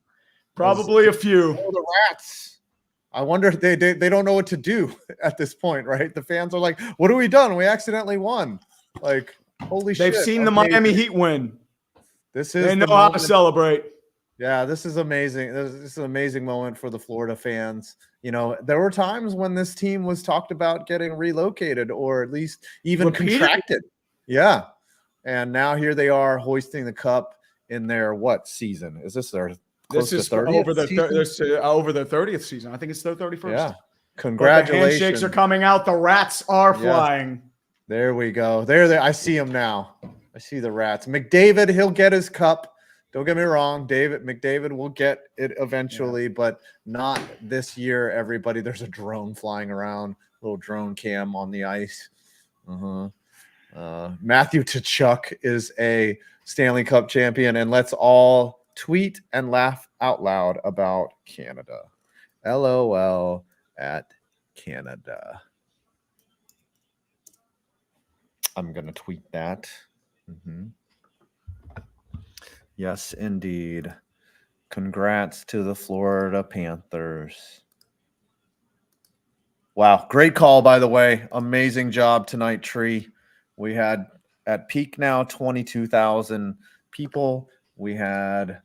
Speaker 1: Probably a few.
Speaker 2: The rats. I wonder if they don't know what to do at this point, right? The fans are like, what have we done? We accidentally won. Like, holy shit.
Speaker 1: They've seen the Miami Heat win. They know how to celebrate.
Speaker 2: Yeah, this is amazing. This is an amazing moment for the Florida fans. There were times when this team was talked about getting relocated or at least even contracted. Yeah. And now here they are hoisting the cup in their what season? Is this their
Speaker 1: This is over the 30th season. I think it's their 31st.
Speaker 2: Yeah. Congratulations.
Speaker 1: The handshakes are coming out. The rats are flying.
Speaker 2: There we go. There. I see them now. I see the rats. McDavid, he'll get his cup. Don't get me wrong. McDavid will get it eventually, but not this year, everybody. There's a drone flying around, little drone cam on the ice. Matthew Tkachuk is a Stanley Cup champion, and let's all tweet and laugh out loud about Canada. LOL at Canada. I'm going to tweet that. Yes, indeed. Congrats to the Florida Panthers. Wow, great call, by the way. Amazing job tonight, Tree. We had at peak now 22,000 people. We had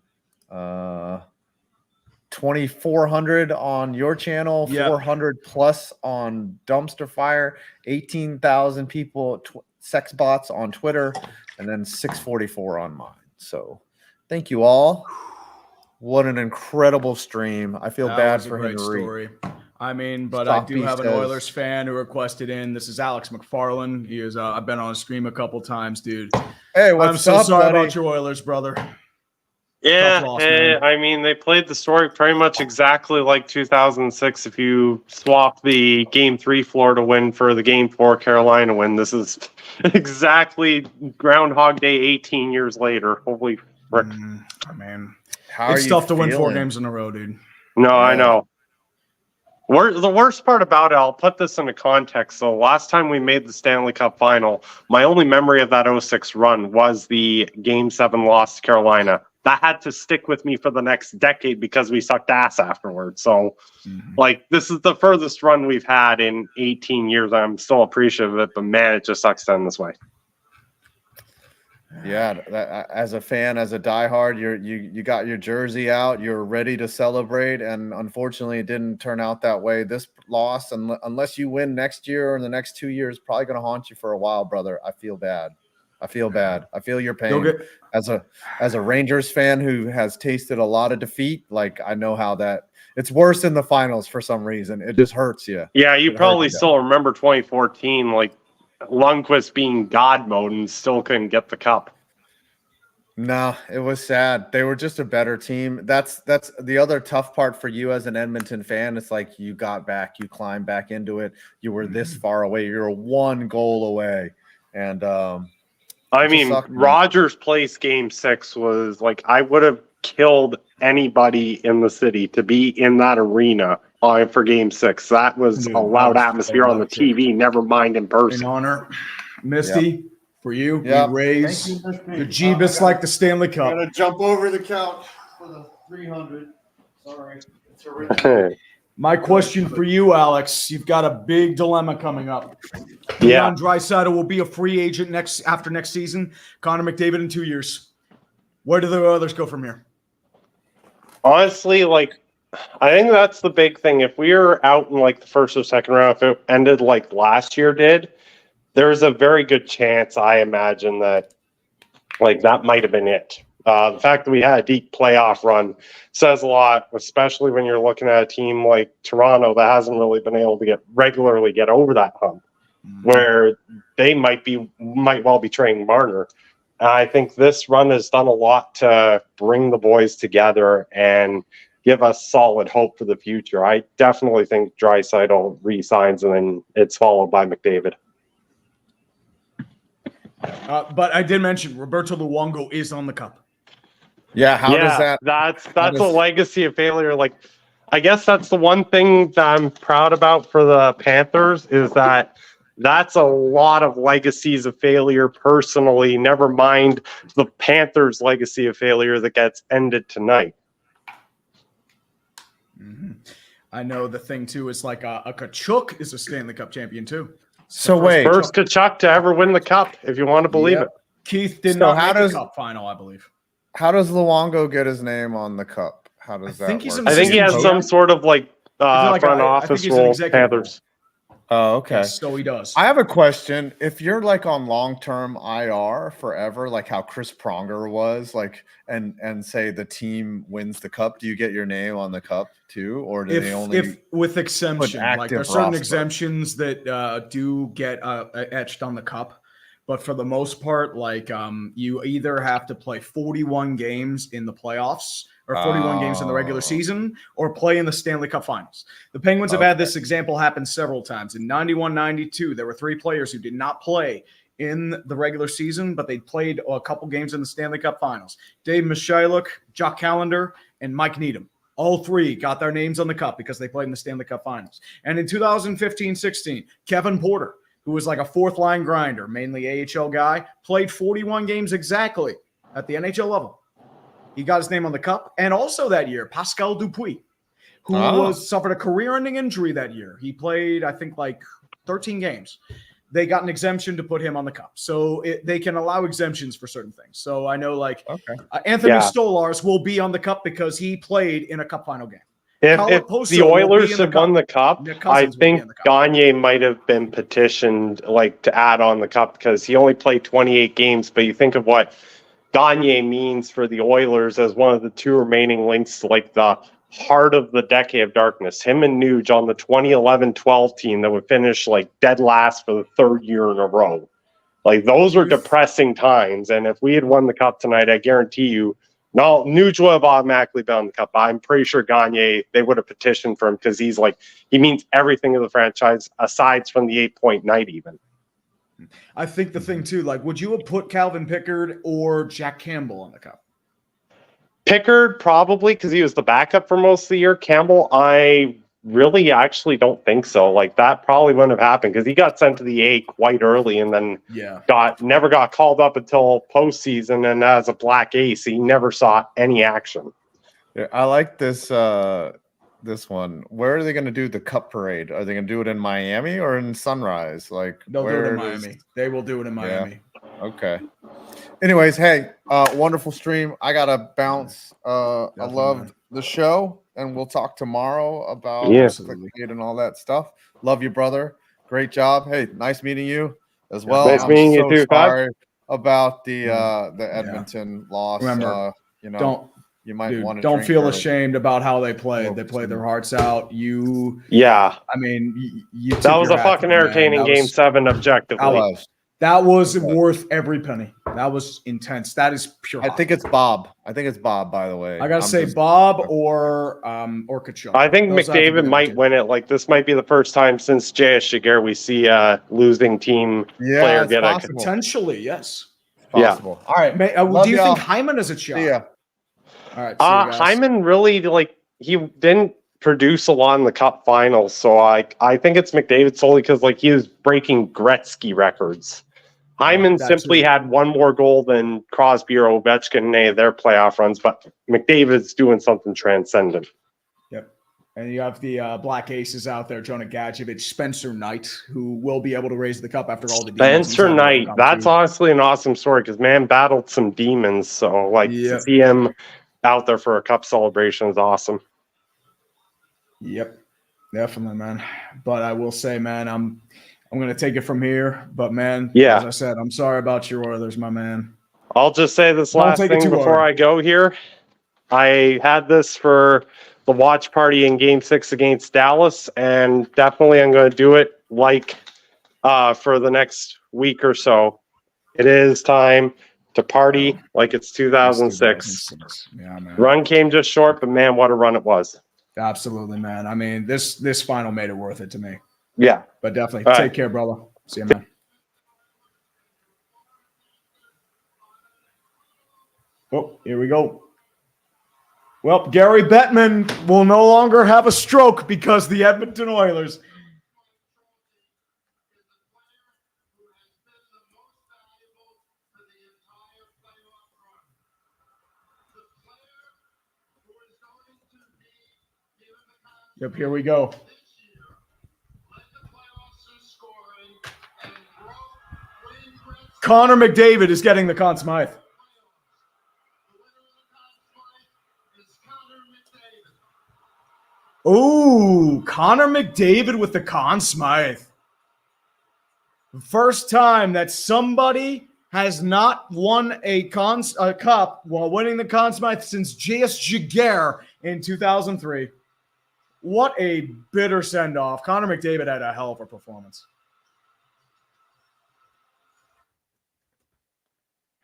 Speaker 2: 2,400 on your channel, 400 plus on Dumpster Fire, 18,000 people, sex bots on Twitter, and then 644 on mine. So thank you all. What an incredible stream. I feel bad for Henry.
Speaker 1: I mean, but I do have an Oilers fan who requested in. This is Alex McFarland. He is. I've been on his stream a couple times, dude.
Speaker 2: Hey, what's up,
Speaker 1: I'm so sorry
Speaker 2: buddy?
Speaker 1: about your Oilers, brother.
Speaker 8: Yeah,
Speaker 1: loss,
Speaker 8: I mean, they played the story pretty much exactly like 2006. If you swap the Game 3 Florida win for the Game 4 Carolina win, this is exactly Groundhog Day 18 years later. Holy frick.
Speaker 1: Man, it's tough to win 4 games in a row, dude.
Speaker 8: No, yeah. I know. The worst part about it, I'll put this into context. So last time we made the Stanley Cup final, my only memory of that 06 run was the Game 7 loss to Carolina. That had to stick with me for the next decade because we sucked ass afterwards. So, like, this is the furthest run we've had in 18 years. I'm still appreciative of it, but man, it just sucks to end this way.
Speaker 2: Yeah, as a fan, as a diehard, you got your jersey out, you're ready to celebrate, and unfortunately, it didn't turn out that way. This loss, unless you win next year or in the next 2 years, probably going to haunt you for a while, brother. I feel bad. I feel bad. I feel your pain. As a Rangers fan who has tasted a lot of defeat, like I know how that it's worse in the finals for some reason. It just hurts you.
Speaker 8: Yeah, you probably still remember 2014, like Lundqvist being God mode and still couldn't get the cup.
Speaker 2: No, it was sad. They were just a better team. That's the other tough part for you as an Edmonton fan. It's like you got back, you climbed back into it. You were this far away. You're 1 goal away, and
Speaker 8: I mean, Rogers Place Game 6 was like I would have killed anybody in the city to be in that arena for Game 6. That was a loud atmosphere on the TV. Never mind in person.
Speaker 1: An honor, Misty, for you. We raise the Jeebus like the Stanley Cup.
Speaker 2: I'm gonna jump over the couch for the 300. Sorry, it's
Speaker 8: original.
Speaker 1: My question for you, Alex, you've got a big dilemma coming up.
Speaker 8: Yeah.
Speaker 1: Leon Draisaitl will be a free agent after next season. Connor McDavid in 2 years. Where do the others go from here?
Speaker 8: Honestly, like, I think that's the big thing. If we were out in like the first or second round, if it ended like last year did, there's a very good chance, I imagine, that like that might have been it. The fact that we had a deep playoff run says a lot, especially when you're looking at a team like Toronto that hasn't really been able to regularly get over that hump, where they might well be trading Marner. I think this run has done a lot to bring the boys together and give us solid hope for the future. I definitely think Draisaitl re-signs and then it's followed by McDavid.
Speaker 1: But I did mention Roberto Luongo is on the cup.
Speaker 2: Yeah, how does that?
Speaker 8: That's a legacy of failure. Like, I guess that's the one thing that I'm proud about for the Panthers is that that's a lot of legacies of failure personally. Never mind the Panthers' legacy of failure that gets ended tonight.
Speaker 1: I know the thing too is like a Tkachuk is a Stanley Cup champion too.
Speaker 2: So wait,
Speaker 8: first Tkachuk to ever win the cup, if you want to believe it.
Speaker 1: Keith did not make the cup final, I believe.
Speaker 2: How does Luongo get his name on the cup? How does that work?
Speaker 8: I think he has some sort of like front office role. Panthers.
Speaker 2: Oh, okay.
Speaker 1: Yes, so he does.
Speaker 2: I have a question. If you're like on long-term IR forever, like how Chris Pronger was, like, and say the team wins the cup, do you get your name on the cup too, or do they only?
Speaker 1: If with exemption, like there's certain exemptions that do get etched on the cup, but for the most part, like you either have to play 41 games in the playoffs or 41 games in the regular season, or play in the Stanley Cup Finals. The Penguins have had this example happen several times. In 91-92, there were 3 players who did not play in the regular season, but they played a couple games in the Stanley Cup Finals. Dave Michaluk, Jock Callender, and Mike Needham. All three got their names on the cup because they played in the Stanley Cup Finals. And in 2015-16, Kevin Porter, who was like a fourth-line grinder, mainly AHL guy, played 41 games exactly at the NHL level. He got his name on the cup. And also that year, Pascal Dupuis, who suffered a career-ending injury that year. He played, I think, like 13 games. They got an exemption to put him on the cup. So they can allow exemptions for certain things. So I know Anthony Stolarz will be on the cup because he played in a cup final game.
Speaker 8: If the Oilers had won the cup, I think Gagne might have been petitioned to add on the cup because he only played 28 games. But you think of what Gagne means for the Oilers as one of the two remaining links to the heart of the decade of darkness. Him and Nuge on the 2011-12 team that would finish dead last for the third year in a row. Those were depressing times. And if we had won the cup tonight, I guarantee you, Nuge would have automatically been on the cup. I'm pretty sure Gagne, they would have petitioned for him because he means everything to the franchise aside from the 8-point night even.
Speaker 1: I think the thing too, would you have put Calvin Pickard or Jack Campbell on the cup?
Speaker 8: Pickard probably because he was the backup for most of the year. Campbell, I really actually don't think so. That probably wouldn't have happened because he got sent to the A quite early and then never got called up until postseason. And as a black ace, he never saw any action.
Speaker 2: Yeah, I like this this one. Where are they going to do the cup parade? Are they going to do it in Miami or in Sunrise?
Speaker 1: They'll do it in Miami. They will do it in Miami.
Speaker 2: Yeah. Okay. Anyways, hey, wonderful stream. I gotta bounce. I loved the show, and we'll talk tomorrow about the kid and all that stuff. Love you, brother. Great job. Hey, nice meeting you as well.
Speaker 8: Nice meeting you too.
Speaker 2: Sorry about the Edmonton loss.
Speaker 1: Remember,
Speaker 2: you might want to
Speaker 1: don't feel ashamed about how they played. They played their hearts out.
Speaker 8: I mean, that was a fucking entertaining game 7 objectively.
Speaker 1: That was worth every penny. That was intense. That is pure.
Speaker 2: I think it's Bob. By the way.
Speaker 1: I gotta say Bob or Kachuk.
Speaker 8: I think McDavid might win it. This might be the first time since J.S. Shiger we see a losing team player get it.
Speaker 1: Potentially, yes.
Speaker 2: Possible.
Speaker 1: All right. Do you think Hyman is a shot?
Speaker 2: Yeah.
Speaker 1: All right.
Speaker 8: Hyman really he didn't produce a lot in the cup finals, so I think it's McDavid solely because he was breaking Gretzky records. Hyman simply had one more goal than Crosby or Ovechkin in any of their playoff runs, but McDavid's doing something transcendent.
Speaker 1: Yep. And you have the Black Aces out there, Jonah Gadjevich, Spencer Knight, who will be able to raise the cup after all the demons.
Speaker 8: Spencer Knight, that's honestly an awesome story because, man, battled some demons. So, to see him out there for a cup celebration is awesome.
Speaker 1: Yep. Definitely, man. But I will say, man, I'm going to take it from here. But, man, as I said, I'm sorry about your Oilers, my man.
Speaker 8: I'll just say this last thing before I go here. I had this for the watch party in Game 6 against Dallas, and definitely I'm going to do it for the next week or so. It is time to party like it's 2006.
Speaker 1: Yeah, man.
Speaker 8: Run came just short, but, man, what a run it was.
Speaker 1: Absolutely, man. I mean, this final made it worth it to me.
Speaker 8: Yeah.
Speaker 1: But definitely. Take care, brother. See you, man. Oh, here we go. Well, Gary Bettman will no longer have a stroke because the Edmonton Oilers. Yep, here we go. Connor McDavid is getting the Conn Smythe. Ooh, Connor McDavid with the Conn Smythe. First time that somebody has not won a cup while winning the Conn Smythe since J.S. Giguère in 2003. What a bitter send-off. Connor McDavid had a hell of a performance.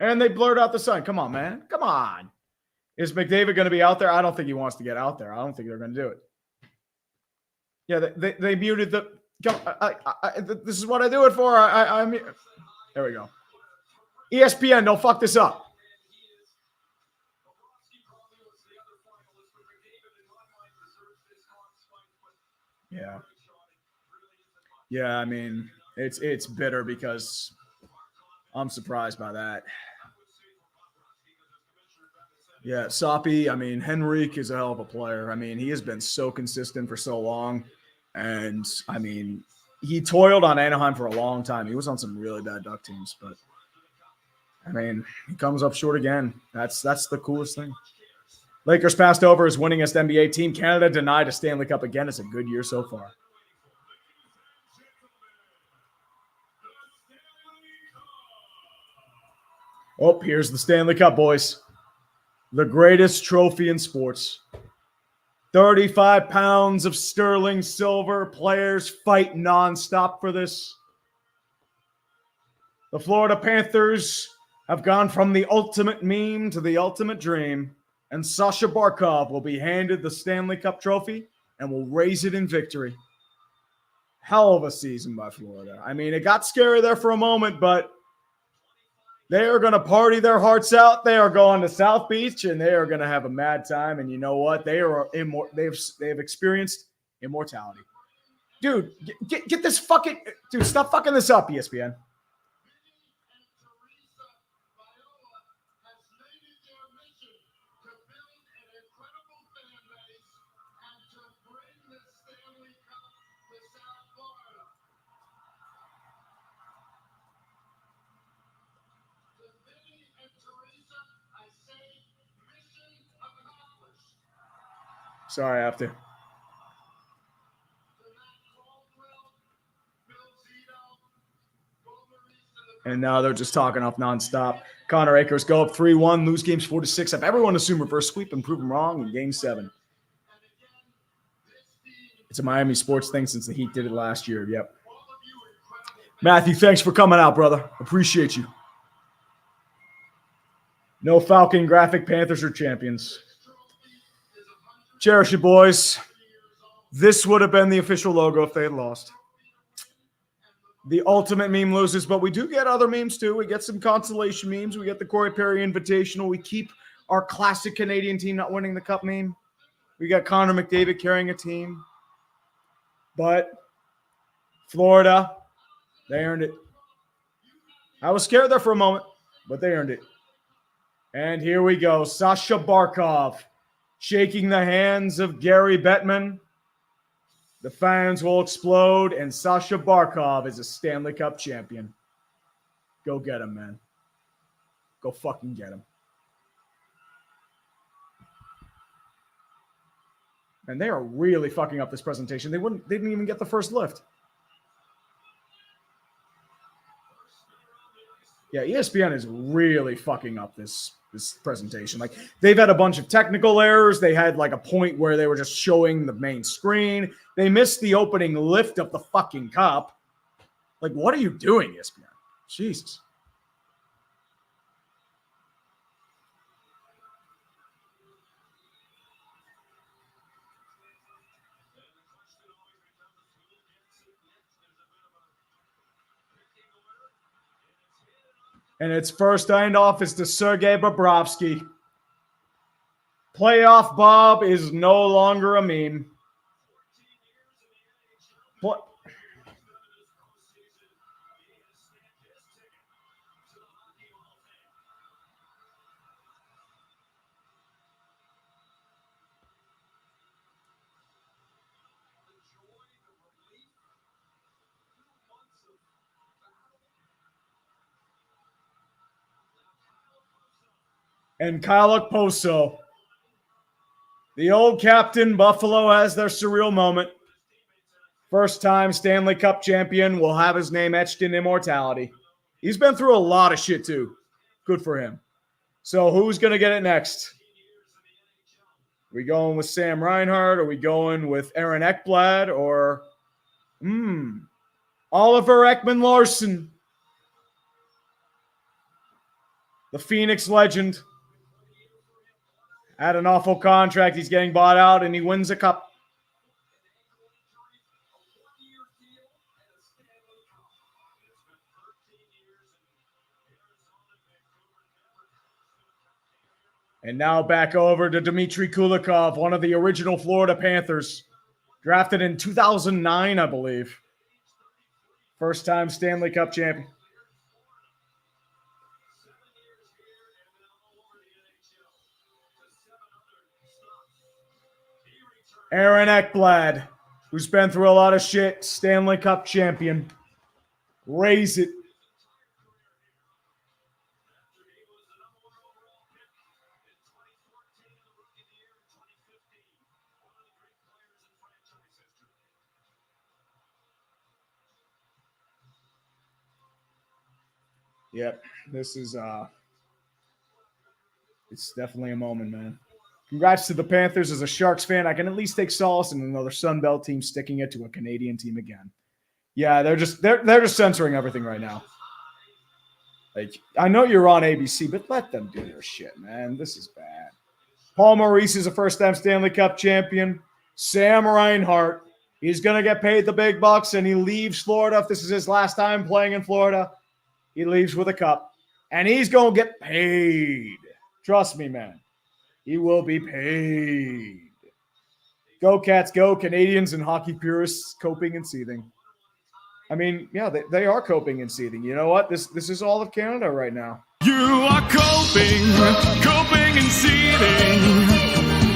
Speaker 1: And they blurred out the sign. Come on, man. Come on. Is McDavid going to be out there? I don't think he wants to get out there. I don't think they're going to do it. Yeah, they muted the. This is what I do it for. There we go. ESPN, don't fuck this up. Yeah. Yeah, I mean, it's bitter because I'm surprised by that. Yeah, Soppy, I mean, Henrique is a hell of a player. I mean, he has been so consistent for so long. And, I mean, he toiled on Anaheim for a long time. He was on some really bad Duck teams. But, I mean, he comes up short again. That's the coolest thing. Lakers passed over as winningest NBA team. Canada denied a Stanley Cup again. It's a good year so far. Oh, here's the Stanley Cup, boys. The greatest trophy in sports. 35 pounds of sterling silver. Players fight nonstop for this. The Florida Panthers have gone from the ultimate meme to the ultimate dream, and Sasha Barkov will be handed the Stanley Cup trophy and will raise it in victory. Hell of a season by Florida. I mean, it got scary there for a moment, but they are going to party their hearts out. They are going to South Beach, and they are going to have a mad time. And you know what? They are they've experienced immortality. Dude, get this fucking dude. Stop fucking this up, ESPN. Sorry, I have to. And now they're just talking off nonstop. Connor Akers go up 3-1, lose games 4-6. Have everyone assume reverse sweep and prove them wrong in game 7. It's a Miami sports thing since the Heat did it last year. Yep. Matthew, thanks for coming out, brother. Appreciate you. No Falcon graphic. Panthers are champions. Cherish it, boys. This would have been the official logo if they had lost. The ultimate meme loses, but we do get other memes too. We get some consolation memes. We get the Corey Perry Invitational. We keep our classic Canadian team not winning the cup meme. We got Connor McDavid carrying a team. But Florida, they earned it. I was scared there for a moment, but they earned it. And here we go. Sasha Barkov shaking the hands of Gary Bettman. The fans will explode, and Sasha Barkov is a Stanley Cup champion. Go get him, man. Go fucking get him. And they are really fucking up this presentation. They didn't even get the first lift. Yeah, ESPN is really fucking up this presentation. Like, they've had a bunch of technical errors. They had like a point where they were just showing the main screen. They missed the opening lift of the fucking cup. Like, what are you doing, ESPN? Jesus. And its first handoff is to Sergei Bobrovsky. Playoff Bob is no longer a meme. What? And Kyle Okposo. The old captain, Buffalo, has their surreal moment. First time Stanley Cup champion will have his name etched in immortality. He's been through a lot of shit, too. Good for him. So who's going to get it next? Are we going with Sam Reinhart? Are we going with Aaron Ekblad? Or Oliver Ekman-Larsson? The Phoenix legend. Had an awful contract. He's getting bought out, and he wins a cup. And now back over to Dmitry Kulikov, one of the original Florida Panthers, drafted in 2009, I believe. First time Stanley Cup champion. Aaron Ekblad, who's been through a lot of shit, Stanley Cup champion. Raise it. Yep, this is it's definitely a moment, man. Congrats to the Panthers. As a Sharks fan, I can at least take solace in another Sun Belt team sticking it to a Canadian team again. Yeah, they're just censoring everything right now. Like, I know you're on ABC, but let them do their shit, man. This is bad. Paul Maurice is a first-time Stanley Cup champion. Sam Reinhart, he's going to get paid the big bucks, and he leaves Florida. If this is his last time playing in Florida, he leaves with a cup. And he's going to get paid. Trust me, man. He will be paid. Go Cats, go. Canadians and hockey purists coping and seething. I mean, yeah, they are coping and seething. You know what? This is all of Canada right now.
Speaker 9: You are coping and seething.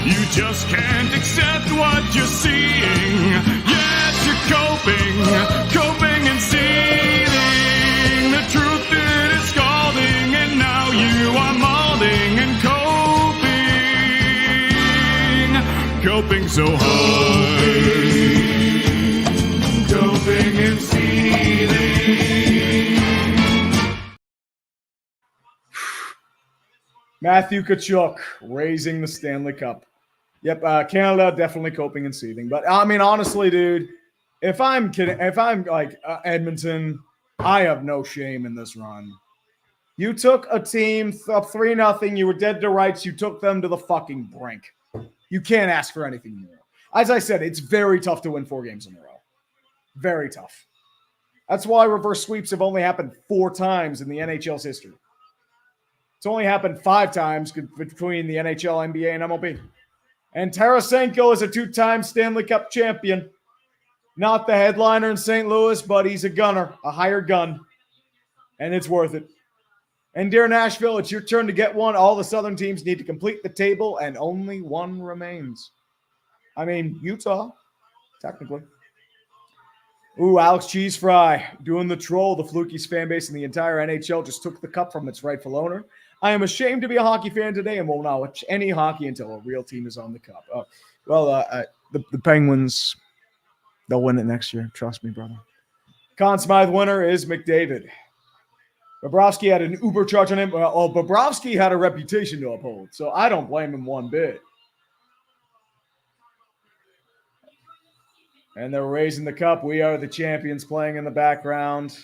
Speaker 9: You just can't accept what you're seeing. Yes, you're coping and seething. The truth it is scalding, and now you are molding and coping so hard. Coping and seething.
Speaker 1: Matthew Tkachuk raising the Stanley Cup. Yep, Canada definitely coping and seething. But I mean, honestly, dude, if I'm like Edmonton, I have no shame in this run. You took a team up 3-0. You were dead to rights. You took them to the fucking brink. You can't ask for anything more. As I said, it's very tough to win 4 games in a row. Very tough. That's why reverse sweeps have only happened 4 times in the NHL's history. It's only happened 5 times between the NHL, NBA, and MLB. And Tarasenko is a 2-time Stanley Cup champion. Not the headliner in St. Louis, but he's a gunner, a hired gun. And it's worth it. And dear Nashville, it's your turn to get one. All the Southern teams need to complete the table, and only one remains. I mean, Utah, technically. Ooh, Alex Cheese Fry doing the troll. The Flukies fan base in the entire NHL just took the cup from its rightful owner. I am ashamed to be a hockey fan today and will not watch any hockey until a real team is on the cup. The Penguins, they'll win it next year. Trust me, brother. Conn Smythe winner is McDavid. Bobrovsky had an Uber charge on him. Well, Bobrovsky had a reputation to uphold, so I don't blame him one bit. And they're raising the cup. We are the champions playing in the background.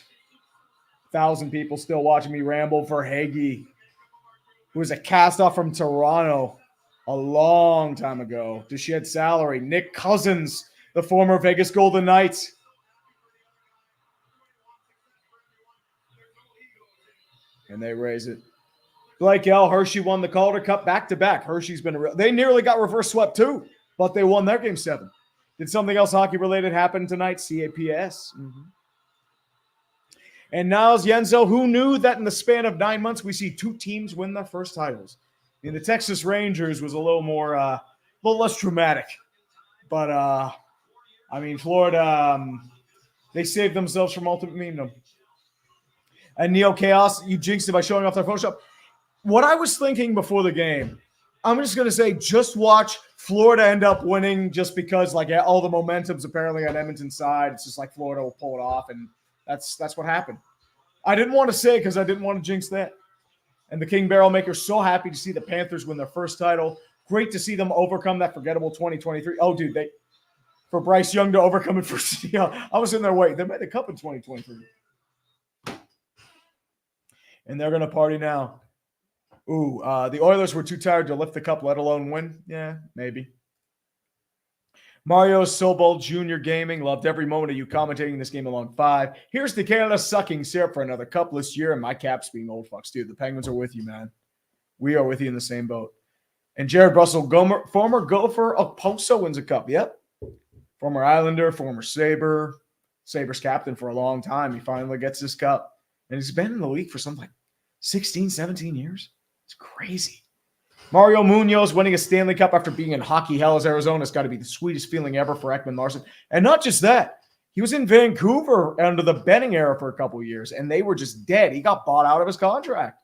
Speaker 1: 1,000 people still watching me ramble for Hagee, who was a cast-off from Toronto a long time ago to shed salary. Nick Cousins, the former Vegas Golden Knights. And they raise it. Blake L. Hershey won the Calder Cup back-to-back. Hershey's been they nearly got reverse swept too, but they won their game 7. Did something else hockey-related happen tonight? CAPS. Mm-hmm. And Niles Yenzo, who knew that in the span of 9 months, we see 2 teams win their first titles. I mean, the Texas Rangers was a little more, a little less dramatic. But, I mean, Florida, they saved themselves from ultimate memedom. And Neo Chaos, you jinxed it by showing off their Photoshop. What I was thinking before the game, I'm just going to say, just watch Florida end up winning just because, like, all the momentum's apparently on Edmonton's side. It's just like Florida will pull it off, and that's what happened. I didn't want to say it because I didn't want to jinx that. And the King Barrel Maker, so happy to see the Panthers win their first title. Great to see them overcome that forgettable 2023. Oh, dude, for Bryce Young to overcome it for I was in their way. They made the cup in 2023. And they're going to party now. Ooh, the Oilers were too tired to lift the cup, let alone win. Yeah, maybe. Mario Sobol Jr. Gaming, loved every moment of you commentating this game along 5. Here's to Canada sucking syrup for another cupless year, and my Caps being old fucks, dude. The Penguins are with you, man. We are with you in the same boat. And Jared Russell, former Gopher Oposo wins a cup. Yep. Former Islander, former Sabres captain for a long time. He finally gets this cup. And he's been in the league for something like 16, 17 years. It's crazy. Mario Munoz winning a Stanley Cup after being in hockey hell as Arizona has got to be the sweetest feeling ever for Ekman Larson. And not just that. He was in Vancouver under the Benning era for a couple of years, and they were just dead. He got bought out of his contract.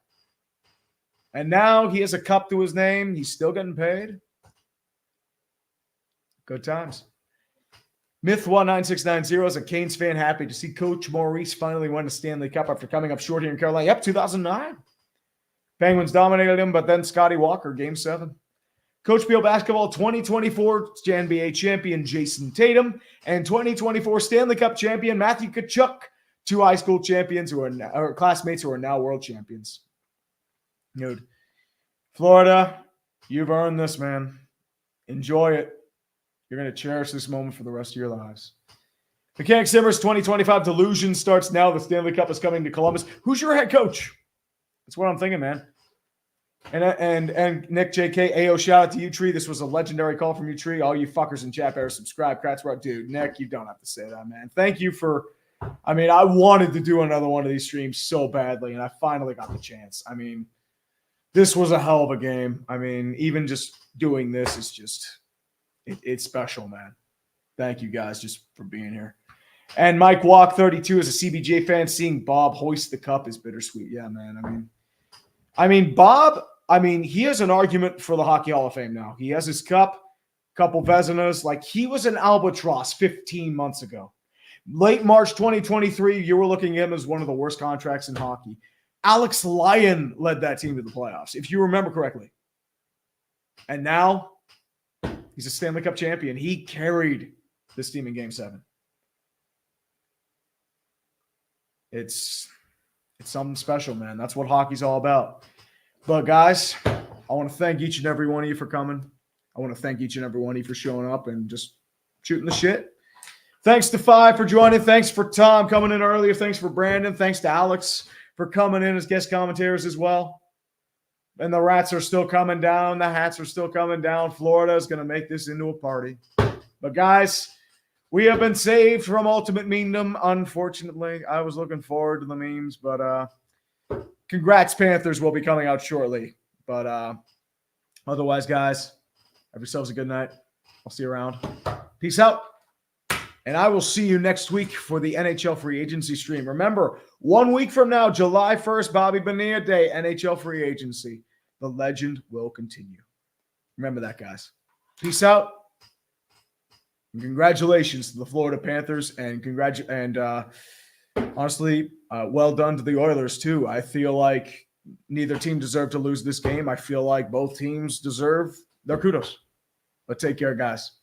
Speaker 1: And now he has a cup to his name. He's still getting paid. Good times. Myth19690 is a Canes fan, happy to see Coach Maurice finally win a Stanley Cup after coming up short here in Carolina. Yep, 2009. Penguins dominated him, but then Scotty Walker, Game 7. Coach Beal Basketball 2024 NBA champion Jason Tatum and 2024 Stanley Cup champion Matthew Tkachuk, 2 high school champions who are now, or classmates who are now world champions. Dude, Florida, you've earned this, man. Enjoy it. You're going to cherish this moment for the rest of your lives. Mechanic Simmers 2025 Delusion starts now. The Stanley Cup is coming to Columbus. Who's your head coach? That's what I'm thinking, man. And Nick JK, AO, shout out to you, Tree. This was a legendary call from you, Tree. All you fuckers in chat better subscribe. Dude, Nick, you don't have to say that, man. Thank you for, I wanted to do another one of these streams so badly, and I finally got the chance. This was a hell of a game. Even just doing this is just, it's special, man. Thank you guys just for being here. And Mike Walk 32 is a CBJ fan. Seeing Bob hoist the cup is bittersweet. Yeah, man. Bob, he has an argument for the Hockey Hall of Fame now. He has his cup, couple Vezinas. Like, he was an albatross 15 months ago. Late March 2023, you were looking at him as one of the worst contracts in hockey. Alex Lyon led that team to the playoffs, if you remember correctly. And now he's a Stanley Cup champion. He carried this team in Game 7. It's something special, man. That's what hockey's all about. But, guys, I want to thank each and every one of you for coming. I want to thank each and every one of you for showing up and just shooting the shit. Thanks to Fi for joining. Thanks for Tom coming in earlier. Thanks for Brandon. Thanks to Alex for coming in as guest commentators as well. And the rats are still coming down. The hats are still coming down. Florida is going to make this into a party. But, guys, we have been saved from ultimate memedom, unfortunately. I was looking forward to the memes, but congrats, Panthers will be coming out shortly. But otherwise, guys, have yourselves a good night. I'll see you around. Peace out. And I will see you next week for the NHL free agency stream. Remember, 1 week from now, July 1st, Bobby Bonilla Day, NHL free agency. The legend will continue. Remember that, guys. Peace out. And congratulations to the Florida Panthers, and honestly, well done to the Oilers too. I feel like neither team deserved to lose this game. I feel like both teams deserve their kudos. But take care, guys.